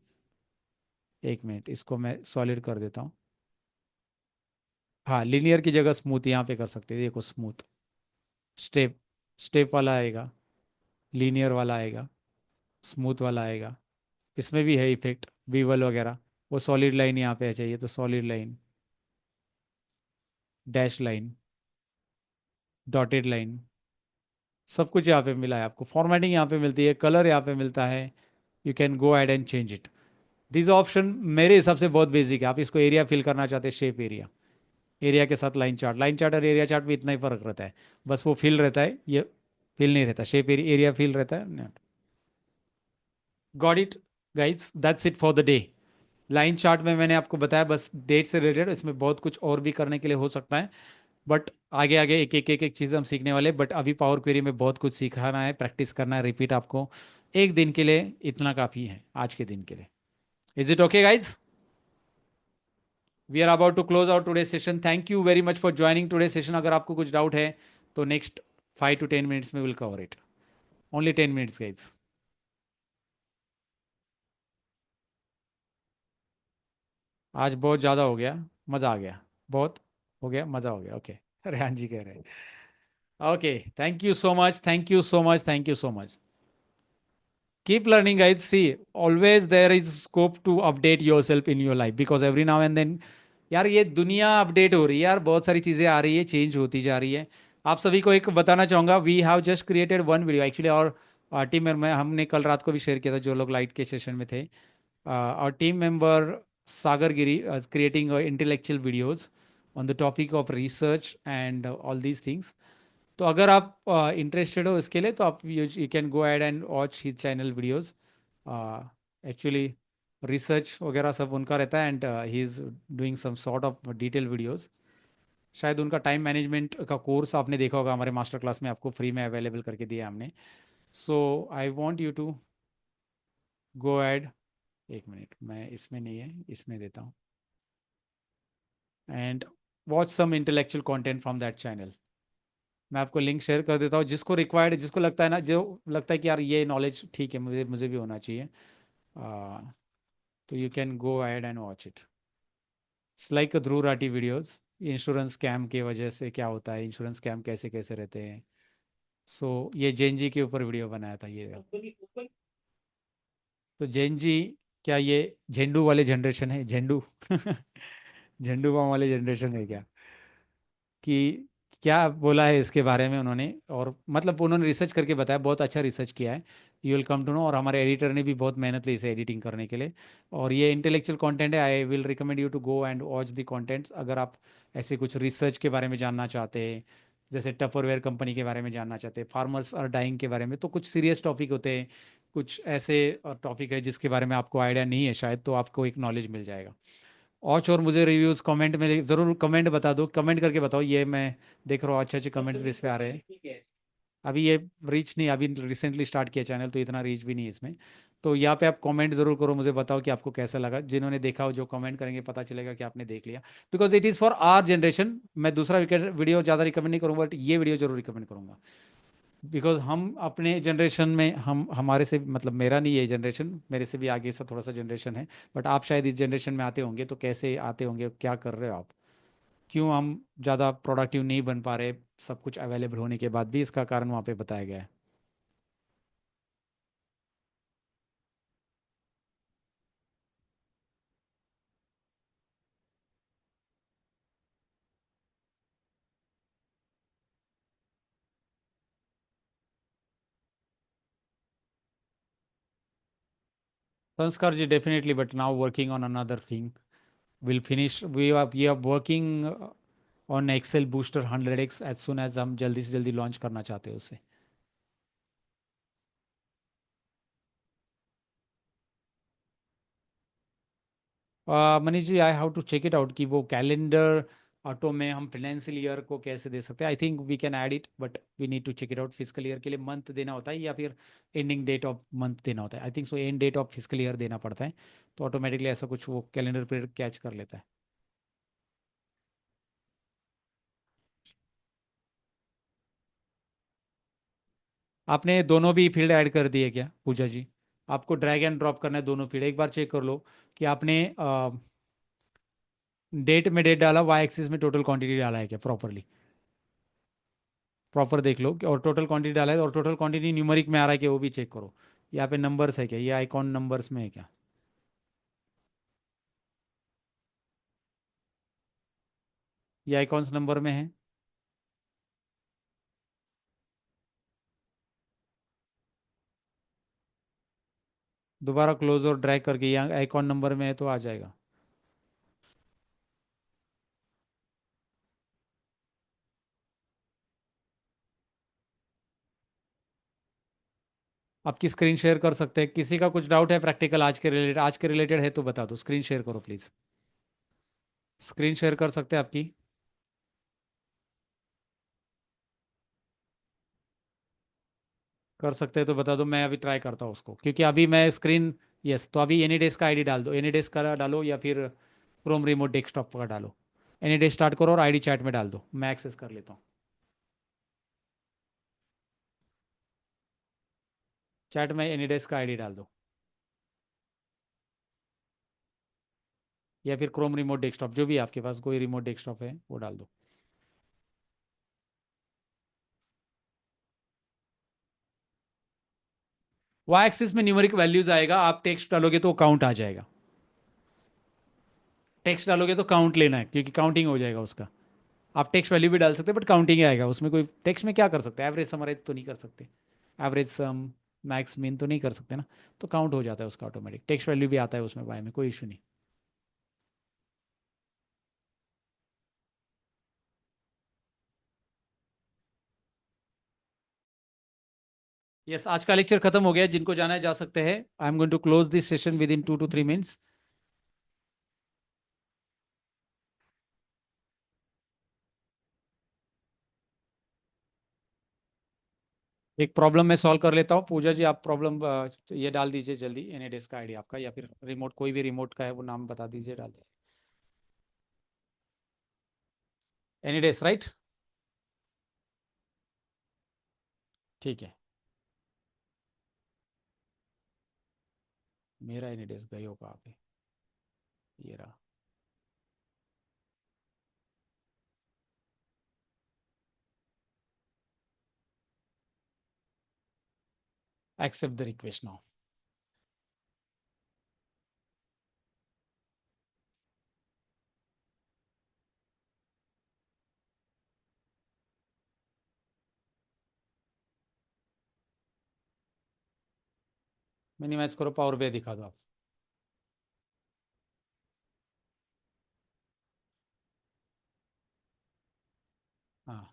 एक मिनट, इसको मैं सॉलिड कर देता हूँ। हाँ, लीनियर की जगह स्मूथ यहाँ पे कर सकते हैं, देखो स्मूथ। स्टेप, स्टेप वाला आएगा, लीनियर वाला आएगा, स्मूथ वाला आएगा। इसमें भी है इफेक्ट बीवल वगैरह। वो सॉलिड लाइन यहाँ पे चाहिए तो solid line, dash line, dotted line, सब कुछ यहाँ पे मिला है आपको। फॉर्मेटिंग यहाँ पे मिलती है, कलर यहाँ पे मिलता है। You can go ahead and change it. This option मेरे हिसाब से बहुत बेसिक है। आप इसको एरिया फिल करना चाहते हैं, शेप एरिया, एरिया के साथ लाइन चार्ट, लाइन चार्ट और एरिया चार्ट में इतना ही फर्क रहता है, बस वो फिल रहता है, ये फिल नहीं रहता, शेप एरिया फिल रहता है। Got it guys, that's it for the day. Line chart में मैंने आपको बताया बस डेट से रिलेटेड, इसमें बहुत कुछ और भी करने के लिए हो सकता है, बट आगे आगे एक एक चीज़ हम सीखने वाले। बट अभी पावर क्वेरी में बहुत कुछ सीखाना है, प्रैक्टिस करना है, रिपीट आपको। एक दिन के लिए इतना काफ़ी है, आज के दिन के लिए। Is it okay guys? We are about to close out today session. Thank you very much for joining today session. अगर आपको कुछ डाउट है तो नेक्स्ट 5 to 10 मिनट्स में will cover it, only 10 minutes guys. आज बहुत ज़्यादा हो गया, मज़ा आ गया, बहुत हो गया, मज़ा हो गया। ओके, रेहान जी कह रहे हैं। Okay, thank you so much, thank you so much, thank you so much. Keep learning guys, see, always there is scope to update yourself in your life, because every now and then यार ये दुनिया update हो रही है यार, बहुत सारी चीज़ें आ रही है, चेंज होती जा रही है। आप सभी को एक बताना चाहूँगा, we have just created one video actually, और टीम में हमने कल रात को भी शेयर किया था जो लोग लाइट के सेशन में थे। our team member Sagar Giri is creating intellectual videos on the topic of research and all these things. तो अगर आप इंटरेस्टेड हो इसके लिए, तो आप you can go ahead and watch his channel videos. Actually research वगैरह सब उनका रहता है, and he is doing some sort of detail videos. शायद उनका टाइम मैनेजमेंट का कोर्स आपने देखा होगा, हमारे मास्टर क्लास में आपको फ्री में अवेलेबल करके दिया हमने। So I want you to go add, एक मिनट, मैं इसमें नहीं है, इसमें देता हूँ, and watch some intellectual content from that channel. मैं आपको लिंक शेयर कर देता हूँ, जिसको रिक्वायर्ड, जिसको लगता है ना, जो लगता है कि यार ये नॉलेज ठीक है, मुझे मुझे भी होना चाहिए, तो you can go ahead and watch it. It's like Dhruv Rathee videos, insurance scam की वजह से क्या होता है, इंश्योरेंस स्कैम कैसे कैसे रहते हैं। सो ये जैन जी के ऊपर वीडियो बनाया था ये। तो जैन जी, क्या ये झेंडू वाले जनरेशन है, झेंडू झंडू बम वाले जनरेशन है क्या? कि क्या बोला है इसके बारे में उन्होंने, और मतलब उन्होंने रिसर्च करके बताया, बहुत अच्छा रिसर्च किया है। You will come to know, और हमारे एडिटर ने भी बहुत मेहनत ली इसे एडिटिंग करने के लिए। और ये इंटेलेक्चुअल कंटेंट है, I will recommend you to go and watch the contents. अगर आप ऐसे कुछ रिसर्च के बारे में जानना चाहते हैं, जैसे टपरवेयर कंपनी के बारे में जानना चाहते हैं, फार्मर्स और डाइंग के बारे में, तो कुछ सीरियस टॉपिक होते हैं, कुछ ऐसे टॉपिक है जिसके बारे में आपको आइडिया नहीं है शायद, तो आपको एक नॉलेज मिल जाएगा। और मुझे रिव्यूज़ कमेंट में ज़रूर कमेंट बता दो, कमेंट करके बताओ। ये मैं देख रहा हूँ अच्छे अच्छे कमेंट्स भी इस पे आ रहे हैं। अभी ये रीच नहीं, अभी रिसेंटली स्टार्ट किया चैनल, तो इतना रीच भी नहीं है इसमें। तो यहाँ पे आप कमेंट ज़रूर करो, मुझे बताओ कि आपको कैसा लगा। जिन्होंने देखा हो, जो कमेंट करेंगे, पता चलेगा कि आपने देख लिया। Because it is for our generation. मैं दूसरा वीडियो ज़्यादा रिकमेंड नहीं करूँगा, बट ये वीडियो जरूर रिकमेंड करूँगा। बिकॉज हम अपने जनरेशन में, हम हमारे से मतलब मेरा नहीं ये जनरेशन, मेरे से भी आगे सा थोड़ा सा जनरेशन है। बट आप शायद इस जनरेशन में आते होंगे, तो कैसे आते होंगे, क्या कर रहे हो आप, क्यों हम ज़्यादा प्रोडक्टिव नहीं बन पा रहे सब कुछ अवेलेबल होने के बाद भी, इसका कारण वहाँ पे बताया गया है। Sanskar ji, definitely, but now working on another thing. Will finish, we are working on Excel booster 100x as soon as हम जल्दी से जल्दी लॉन्च करना चाहते हैं उसे। Manish ji, I have to check it out कि वो कैलेंडर ऑटो में हम फाइनेंशियल ईयर को कैसे दे सकते हैं। I think we can add it, but we need to check it out. Physical year के लिए मंथ देना होता है या फिर एंडिंग डेट ऑफ मंथ देना होता है? I think so and date of physical year देना पड़ता है, तो ऑटोमेटिकली ऐसा कुछ वो कैलेंडर पर कैच कर लेता है। आपने दोनों भी फील्ड ऐड कर दिए क्या पूजा जी? आपको ड्रैग एंड ड्रॉप करना है दोनों फील्ड, एक बार चेक कर लो कि आपने डेट में डेट डाला, वाई एक्सिस में टोटल क्वांटिटी डाला है क्या प्रॉपरली। प्रॉपर देख लो और टोटल क्वांटिटी डाला है, और टोटल क्वांटिटी न्यूमरिक में आ रहा है कि वो भी चेक करो। यहाँ पे नंबर्स है क्या, ये आइकॉन नंबर्स में है क्या? ये आइकॉन्स नंबर में है? दोबारा क्लोज और ड्रैग करके यहाँ आइकॉन नंबर में है तो आ जाएगा। आपकी स्क्रीन शेयर कर सकते हैं। किसी का कुछ डाउट है प्रैक्टिकल आज के रिलेटेड है तो बता दो। स्क्रीन शेयर करो प्लीज़। स्क्रीन शेयर कर सकते हैं आपकी? कर सकते हैं तो बता दो, मैं अभी ट्राई करता हूँ उसको, क्योंकि अभी मैं स्क्रीन। यस, तो अभी एनी डेस्क का आईडी डाल दो, एनी डेस्क का डालो या फिर क्रोम रिमोट डेस्कटॉप का डालो। एनी डेस्क स्टार्ट करो और आईडी चैट में डाल दो, मैं एक्सेस कर लेता हूँ। चैट में एनी डेस्क का आईडी डाल दो, या फिर क्रोम रिमोट डेस्कटॉप, जो भी आपके पास कोई रिमोट डेस्कटॉप है वो डाल दो। वाई एक्सिस में न्यूमेरिक वैल्यूज आएगा, आप टेक्स्ट डालोगे तो काउंट आ जाएगा। टेक्स्ट डालोगे तो काउंट लेना है, क्योंकि काउंटिंग हो जाएगा उसका। आप टेक्स्ट वैल्यू भी डाल सकते हैं, बट काउंटिंग आएगा उसमें। कोई टेक्स्ट में क्या कर सकते हैं, एवरेज समराइज तो नहीं कर सकते, एवरेज सम मैक्स मीन तो नहीं कर सकते ना। तो काउंट हो जाता है उसका ऑटोमेटिक, टेक्स्ट वैल्यू भी आता है उसमें, वाई में कोई इशू नहीं। यस, आज का लेक्चर खत्म हो गया, जिनको जाना है जा सकते हैं। I am going to close this session within 2 to 3 minutes। एक प्रॉब्लम मैं सॉल्व कर लेता हूँ। पूजा जी, आप प्रॉब्लम ये डाल दीजिए जल्दी, एनी डेस्क का आईडी आपका, या फिर रिमोट, कोई भी रिमोट का है वो नाम बता दीजिए, डाल दीजिए। Any desk, right? ठीक है। मेरा एनी डेस्क गई होगा आप पे, ये रहा। Accept the request now. Minimize करो, पावर पे दिखा दो आप। हाँ,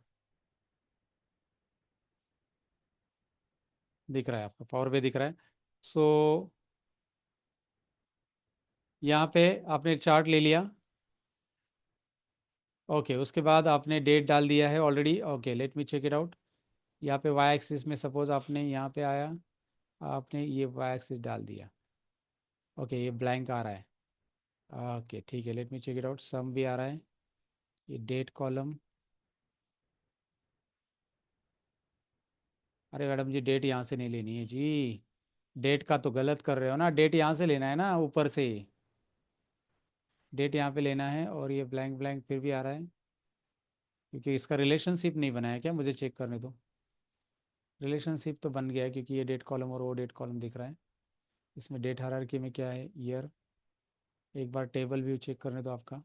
दिख रहा है आपका, पावर पे दिख रहा है। सो यहाँ पे आपने चार्ट ले लिया। ओके, उसके बाद आपने डेट डाल दिया है already. Okay, let me check it out. यहाँ पे वाई एक्सिस में सपोज आपने यहाँ पे आया, आपने ये वाई एक्सिस डाल दिया। ओके, ये ब्लैंक आ रहा है। ओके ठीक है, let me check it out. Some भी आ रहा है, ये डेट कॉलम। अरे मैडम जी, डेट यहाँ से नहीं लेनी है जी। डेट का तो गलत कर रहे हो ना, डेट यहाँ से लेना है ना, ऊपर से। डेट यहाँ पे लेना है, और ये ब्लैंक ब्लैंक फिर भी आ रहा है, क्योंकि इसका रिलेशनशिप नहीं बनाया क्या, मुझे चेक करने दो। रिलेशनशिप तो बन गया है, क्योंकि ये डेट कॉलम और वो डेट कॉलम दिख रहा है। इसमें डेट हायरार्की में क्या है, ईयर। एक बार टेबल व्यू चेक करने दो आपका।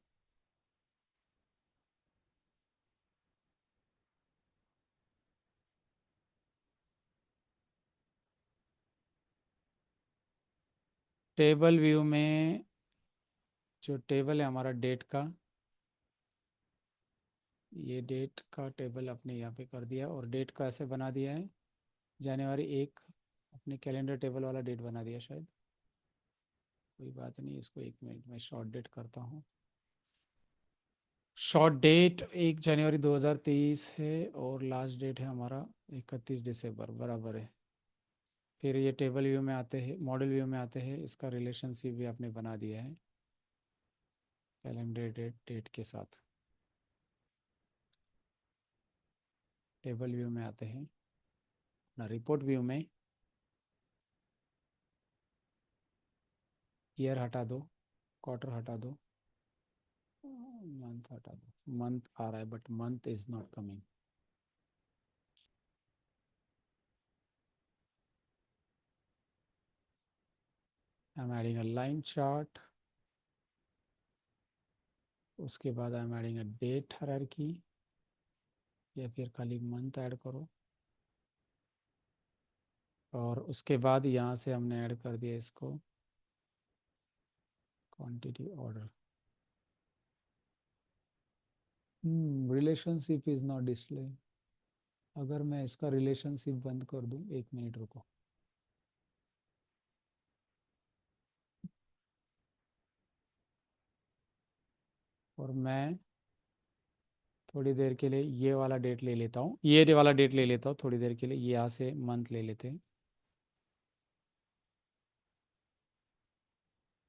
टेबल व्यू में जो टेबल है हमारा डेट का, ये डेट का टेबल अपने यहाँ पे कर दिया, और डेट का ऐसे बना दिया है। जनवरी 1 अपने कैलेंडर टेबल वाला डेट बना दिया शायद। कोई बात नहीं, इसको 1 मिनट में शॉर्ट डेट करता हूँ। शॉर्ट डेट 1 जनवरी 2023 है, और लास्ट डेट है हमारा 31 दिसंबर, बराबर है। फिर ये टेबल व्यू में आते हैं, मॉडल व्यू में आते हैं, इसका रिलेशनशिप भी आपने बना दिया है कैलेंडर डेट के साथ। टेबल व्यू में आते हैं ना, रिपोर्ट व्यू में ईयर हटा दो, क्वार्टर हटा दो, मंथ हटा दो। मंथ आ रहा है but month is not coming. I am adding a line chart. उसके बाद I am adding a date hierarchy, या फिर खाली मंथ ऐड करो। और उसके बाद यहाँ से हमने ऐड कर दिया इसको quantity order. Relationship is not display. अगर मैं इसका रिलेशनशिप बंद कर दूं, 1 मिनट रुको। और मैं थोड़ी देर के लिए ये वाला डेट ले लेता हूँ, ये वाला डेट ले लेता हूँ थोड़ी देर के लिए, ये यहाँ से मंथ ले लेते हैं।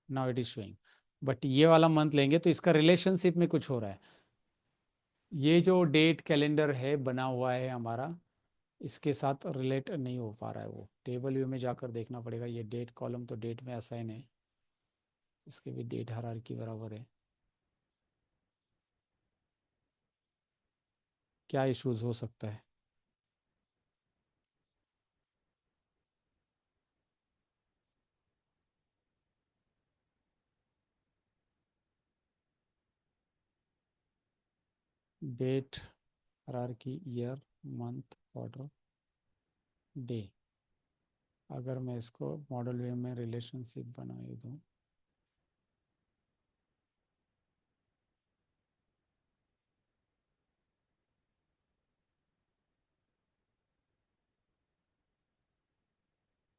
Now it is showing. But ये वाला मंथ लेंगे तो इसका रिलेशनशिप में कुछ हो रहा है। ये जो डेट कैलेंडर है बना हुआ है हमारा, इसके साथ रिलेट नहीं हो पा रहा है। वो टेबल व्यू में जाकर देखना पड़ेगा। ये डेट कॉलम तो डेट में असाइन है, इसके भी डेट हायरार्की बराबर है। क्या इश्यूज हो सकता है। Date hierarchy, year, month, order, day. अगर मैं इसको मॉडल वे में रिलेशनशिप बनाए दूँ,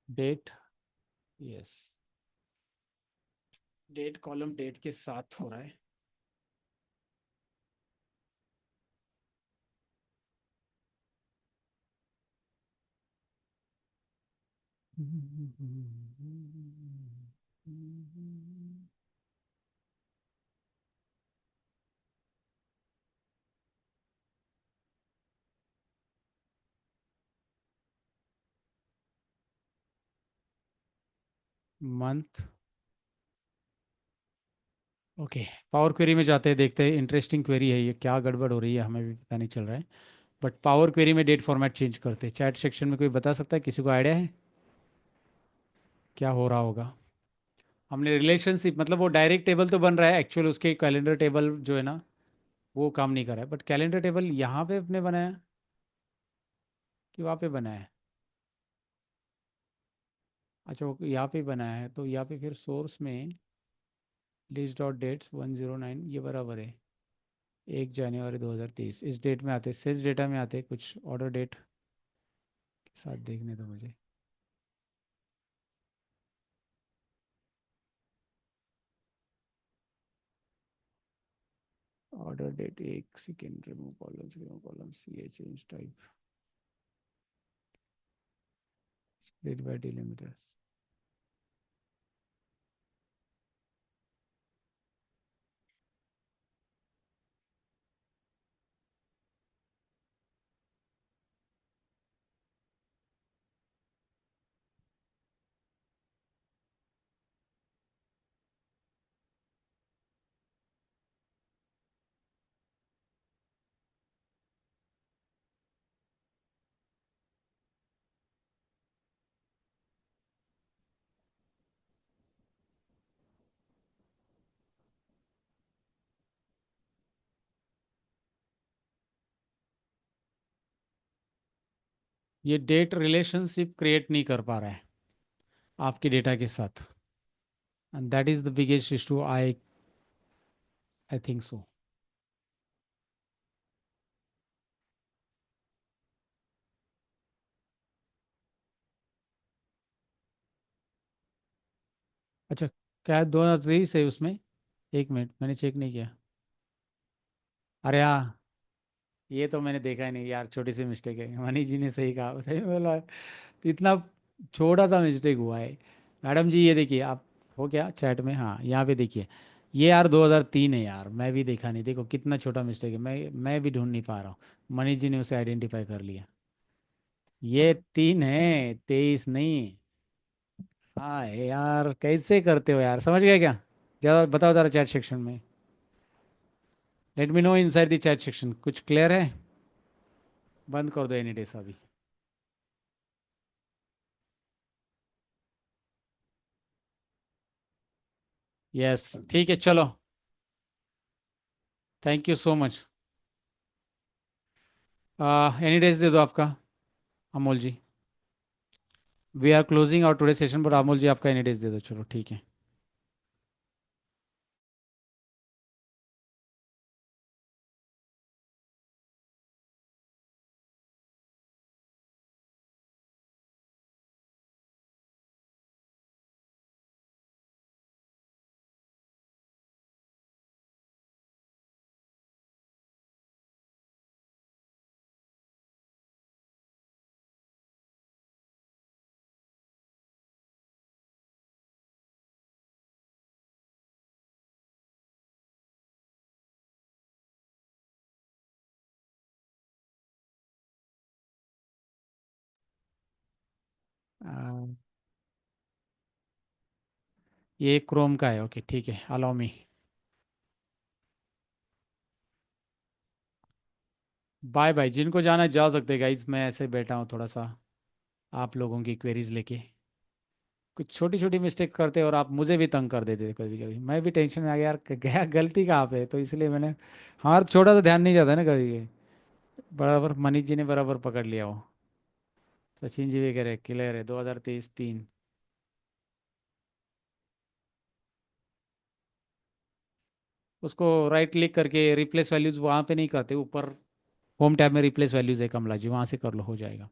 date, yes, date column date के साथ हो रहा है। मंथ। ओके, पावर क्वेरी में जाते हैं, देखते हैं। इंटरेस्टिंग क्वेरी है ये, क्या गड़बड़ हो रही है हमें भी पता नहीं चल रहा है। बट पावर क्वेरी में डेट फॉर्मेट चेंज करते हैं। चैट सेक्शन में कोई बता सकता है, किसी को आइडिया है क्या हो रहा होगा। हमने रिलेशनशिप मतलब वो डायरेक्ट टेबल तो बन रहा है, एक्चुअल उसके कैलेंडर टेबल जो है ना, वो काम नहीं कर रहा है। बट कैलेंडर टेबल यहाँ पे अपने बनाया कि वहाँ पे बनाया है। अच्छा, वो यहाँ पे बनाया है, तो यहाँ पे फिर सोर्स में लिस्ट डॉट डेट्स 109 ये बराबर है 1 जनवरी 2023। इस डेट में आते, सेल्स डेटा में आते, कुछ ऑर्डर डेट के साथ देखने दो मुझे। ऑर्डर डेट, एक second, remove column C H change type, split by delimiters. ये डेट रिलेशनशिप क्रिएट नहीं कर पा रहा है आपके डेटा के साथ, and that is the biggest issue, I I think so. अच्छा, क्या 2023 है उसमें? एक मिनट, मैंने चेक नहीं किया। अरे हाँ, ये तो मैंने देखा ही नहीं यार, छोटी सी मिस्टेक है, मनीष जी ने सही कहा, सही बोला। तो इतना छोटा सा मिस्टेक हुआ है। मैडम जी ये देखिए आप, हो गया चैट में, हाँ यहाँ पे देखिए, ये यार 2003 है यार, मैं भी देखा नहीं, देखो कितना छोटा मिस्टेक है, मैं भी ढूंढ नहीं पा रहा हूँ। मनीष जी ने उसे आइडेंटिफाई कर लिया। ये 3 है, 23 नहीं। हाँ यार, कैसे करते हो यार, समझ गए क्या? जरा बताओ जरा चैट सेक्शन में, let me know inside the chat section, कुछ क्लियर है? बंद कर दो एनी डेज अभी। यस, ठीक है चलो। Thank you so much. Any days दे दो आपका, Amol ji. We are closing our today session, पर अमोल जी आपका एनी डेज दे दो, चलो ठीक है। ये क्रोम का है, ओके ठीक है, अलाउ मी। बाय बाय, जिनको जाना है जा सकते गाइज, मैं ऐसे बैठा हूँ थोड़ा सा आप लोगों की क्वेरीज लेके। कुछ छोटी छोटी मिस्टेक करते और आप मुझे भी तंग कर देते कभी कभी, मैं भी टेंशन में आ गया यार, गया गलती कहाँ पे है, तो इसलिए मैंने, हाँ छोटा सा ध्यान नहीं जाता ना कभी। बराबर मनीष जी ने बराबर पकड़ लिया वो। सचिन जी भी कह रहे क्लियर है, 2023 3। उसको राइट क्लिक करके रिप्लेस वैल्यूज वहाँ पे नहीं करते, ऊपर होम टैब में रिप्लेस वैल्यूज है कमला जी, वहाँ से कर लो, हो जाएगा।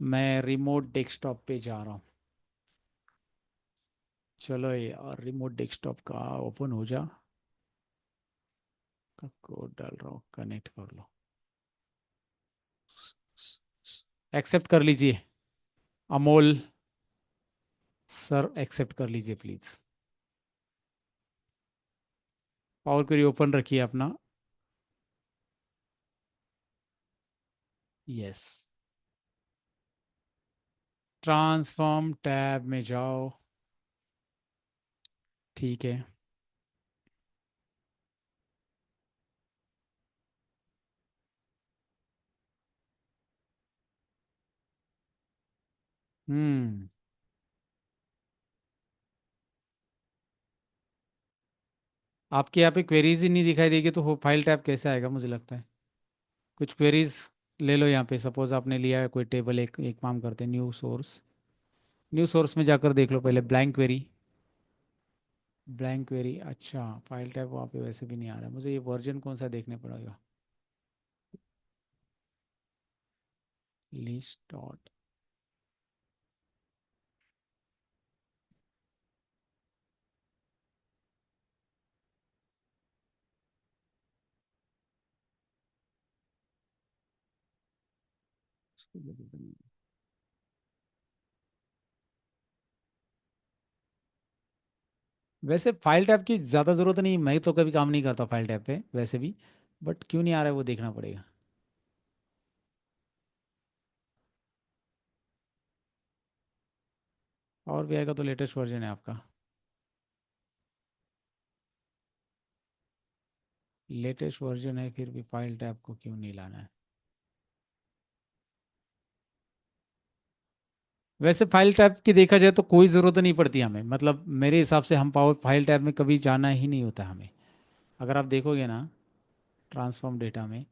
मैं रिमोट डेस्कटॉप पे जा रहा हूँ। चलो यार, रिमोट डेस्कटॉप का ओपन हो जा, का कोड डाल रहा हूँ, कनेक्ट कर लो। एक्सेप्ट कर लीजिए अमोल सर, एक्सेप्ट कर लीजिए प्लीज़। पावर क्वेरी ओपन रखिए अपना। यस, ट्रांसफॉर्म टैब में जाओ। ठीक है। हम्म। आपके यहाँ पे क्वेरीज ही नहीं दिखाई देगी तो वो फाइल टैब कैसे आएगा, मुझे लगता है। कुछ क्वेरीज ले लो यहाँ पे, सपोज आपने लिया है कोई टेबल, एक एक काम करते हैं, न्यू सोर्स, न्यू सोर्स में जाकर देख लो पहले, ब्लैंक क्वेरी, ब्लैंक क्वेरी, अच्छा फाइल टैब वहाँ पे वैसे भी नहीं आ रहा है, मुझे ये वर्जन कौन सा देखने पड़ेगा। लिस्ट डॉट, वैसे फाइल टैब की ज़्यादा ज़रूरत नहीं, मैं तो कभी काम नहीं करता फाइल टैब पे वैसे भी, बट क्यों नहीं आ रहा है वो देखना पड़ेगा। और भी आएगा तो लेटेस्ट वर्जन है आपका। लेटेस्ट वर्जन है फिर भी फाइल टैब को क्यों नहीं लाना है। वैसे फाइल टैब की देखा जाए तो कोई ज़रूरत नहीं पड़ती हमें, मतलब मेरे हिसाब से हम पावर फाइल टैब में कभी जाना ही नहीं होता हमें। अगर आप देखोगे ना ट्रांसफॉर्म डेटा में,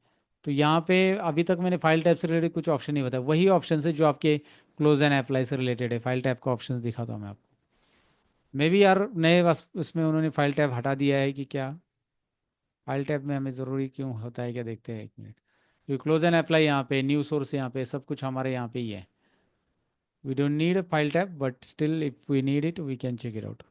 तो यहाँ पे अभी तक मैंने फाइल टैब से रिलेटेड कुछ ऑप्शन नहीं बताया, वही ऑप्शन है जो आपके क्लोज एंड अप्लाई से रिलेटेड है। फाइल टैब का ऑप्शन दिखाता हूँ मैं आपको। मे भी यार नए उसमें उन्होंने फाइल टैब हटा दिया है कि क्या। फाइल टैब में हमें ज़रूरी क्यों होता है क्या, देखते हैं एक मिनट। क्योंकि क्लोज एंड अप्लाई यहाँ पे, न्यू सोर्स यहाँ पे, सब कुछ हमारे यहाँ पे ही है। We don't need a file tab but still if we need it we can check it out.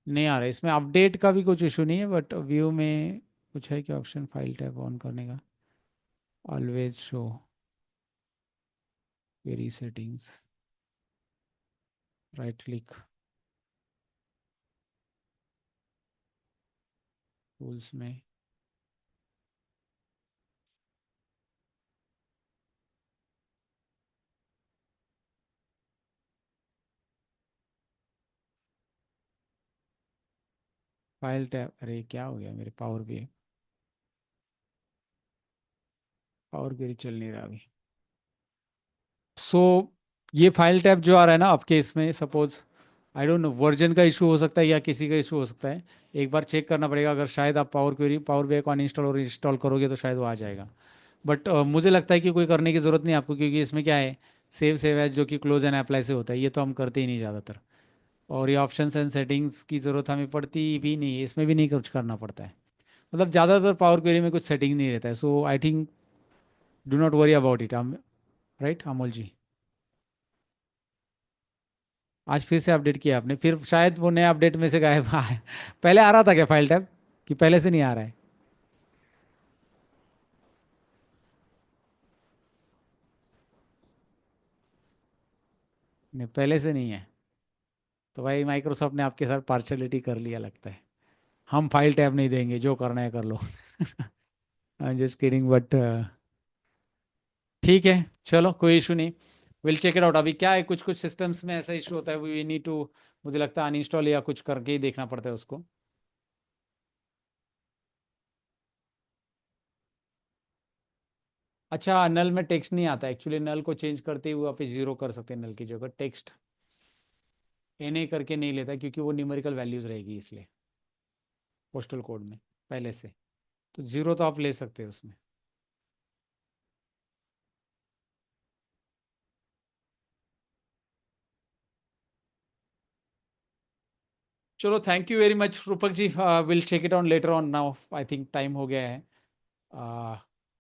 नहीं आ रहा है इसमें, अपडेट का भी कुछ इशू नहीं है, बट व्यू में कुछ है कि ऑप्शन फाइल टैब ऑन करने का। Always show very settings, right click, tools में। फाइल टैब, अरे क्या हो गया मेरे पावर भी, पावर क्वेरी चल नहीं रहा अभी। सो ये फाइल टैब जो आ रहा है ना आपके इसमें, suppose I don't know version का इशू हो सकता है या किसी का इशू हो सकता है। एक बार चेक करना पड़ेगा, अगर शायद आप पावर क्वेरी पावर बीआई को अनइंस्टॉल और इंस्टॉल करोगे तो शायद वो आ जाएगा। बट मुझे लगता है कि कोई करने की ज़रूरत नहीं आपको, क्योंकि इसमें क्या है, सेव एज जो कि क्लोज एंड अप्लाई से होता है, ये तो हम करते ही नहीं ज़्यादातर। और ये ऑप्शंस एंड सेटिंग्स की ज़रूरत हमें पड़ती भी नहीं है, इसमें भी नहीं कुछ करना पड़ता है। मतलब ज़्यादातर पावर क्वेरी में कुछ सेटिंग नहीं रहता है, so I think do not worry about it. Right Amol ji, आज फिर से अपडेट किया आपने, फिर शायद वो नया अपडेट में से गायब है। पहले आ रहा था क्या फाइल टैब, कि पहले से नहीं आ रहा है। नहीं पहले से नहीं है, तो भाई माइक्रोसॉफ्ट ने आपके साथ पार्शलिटी कर लिया लगता है। हम फाइल टैब नहीं देंगे, जो करना है कर लो। आई जस्ट किडिंग बट ठीक है, चलो कोई इशू नहीं। Will check it out. अभी क्या है, कुछ कुछ सिस्टम्स में ऐसा इशू होता है, वी नीड टू, मुझे लगता है अनइंस्टॉल या कुछ करके ही देखना पड़ता है उसको। अच्छा, नल में टेक्स्ट नहीं आता एक्चुअली, नल को चेंज करते हुए आप जीरो कर सकते हैं, नल की जगह टेक्स्ट एन करके नहीं लेता, क्योंकि वो न्यूमेरिकल वैल्यूज रहेगी इसलिए पोस्टल कोड में पहले से। तो जीरो तो आप ले सकते हैं उसमें। चलो thank you very much Rupak ji, will check it on later on, now I think time हो गया है।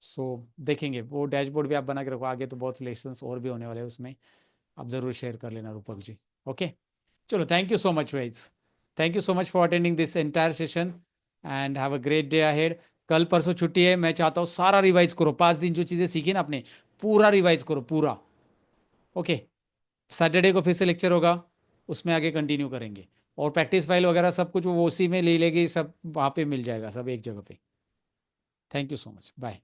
सो देखेंगे, वो डैशबोर्ड भी आप बना के रखो, आगे तो बहुत लेसन्स और भी होने वाले हैं उसमें, आप ज़रूर शेयर कर लेना रूपक जी। ओके, चलो thank you so much wise, thank you so much for attending this entire session and have a great day ahead. कल परसों छुट्टी है, मैं चाहता हूँ सारा रिवाइज करो, 5 दिन जो चीज़ें सीखी ना आपने, पूरा रिवाइज करो पूरा। ओके, सैटरडे को फिर से लेक्चर होगा, उसमें आगे कंटिन्यू करेंगे। और प्रैक्टिस फाइल वगैरह सब कुछ वो उसी में ले लेगी, सब वहाँ पे मिल जाएगा सब एक जगह पे। Thank you so much, bye.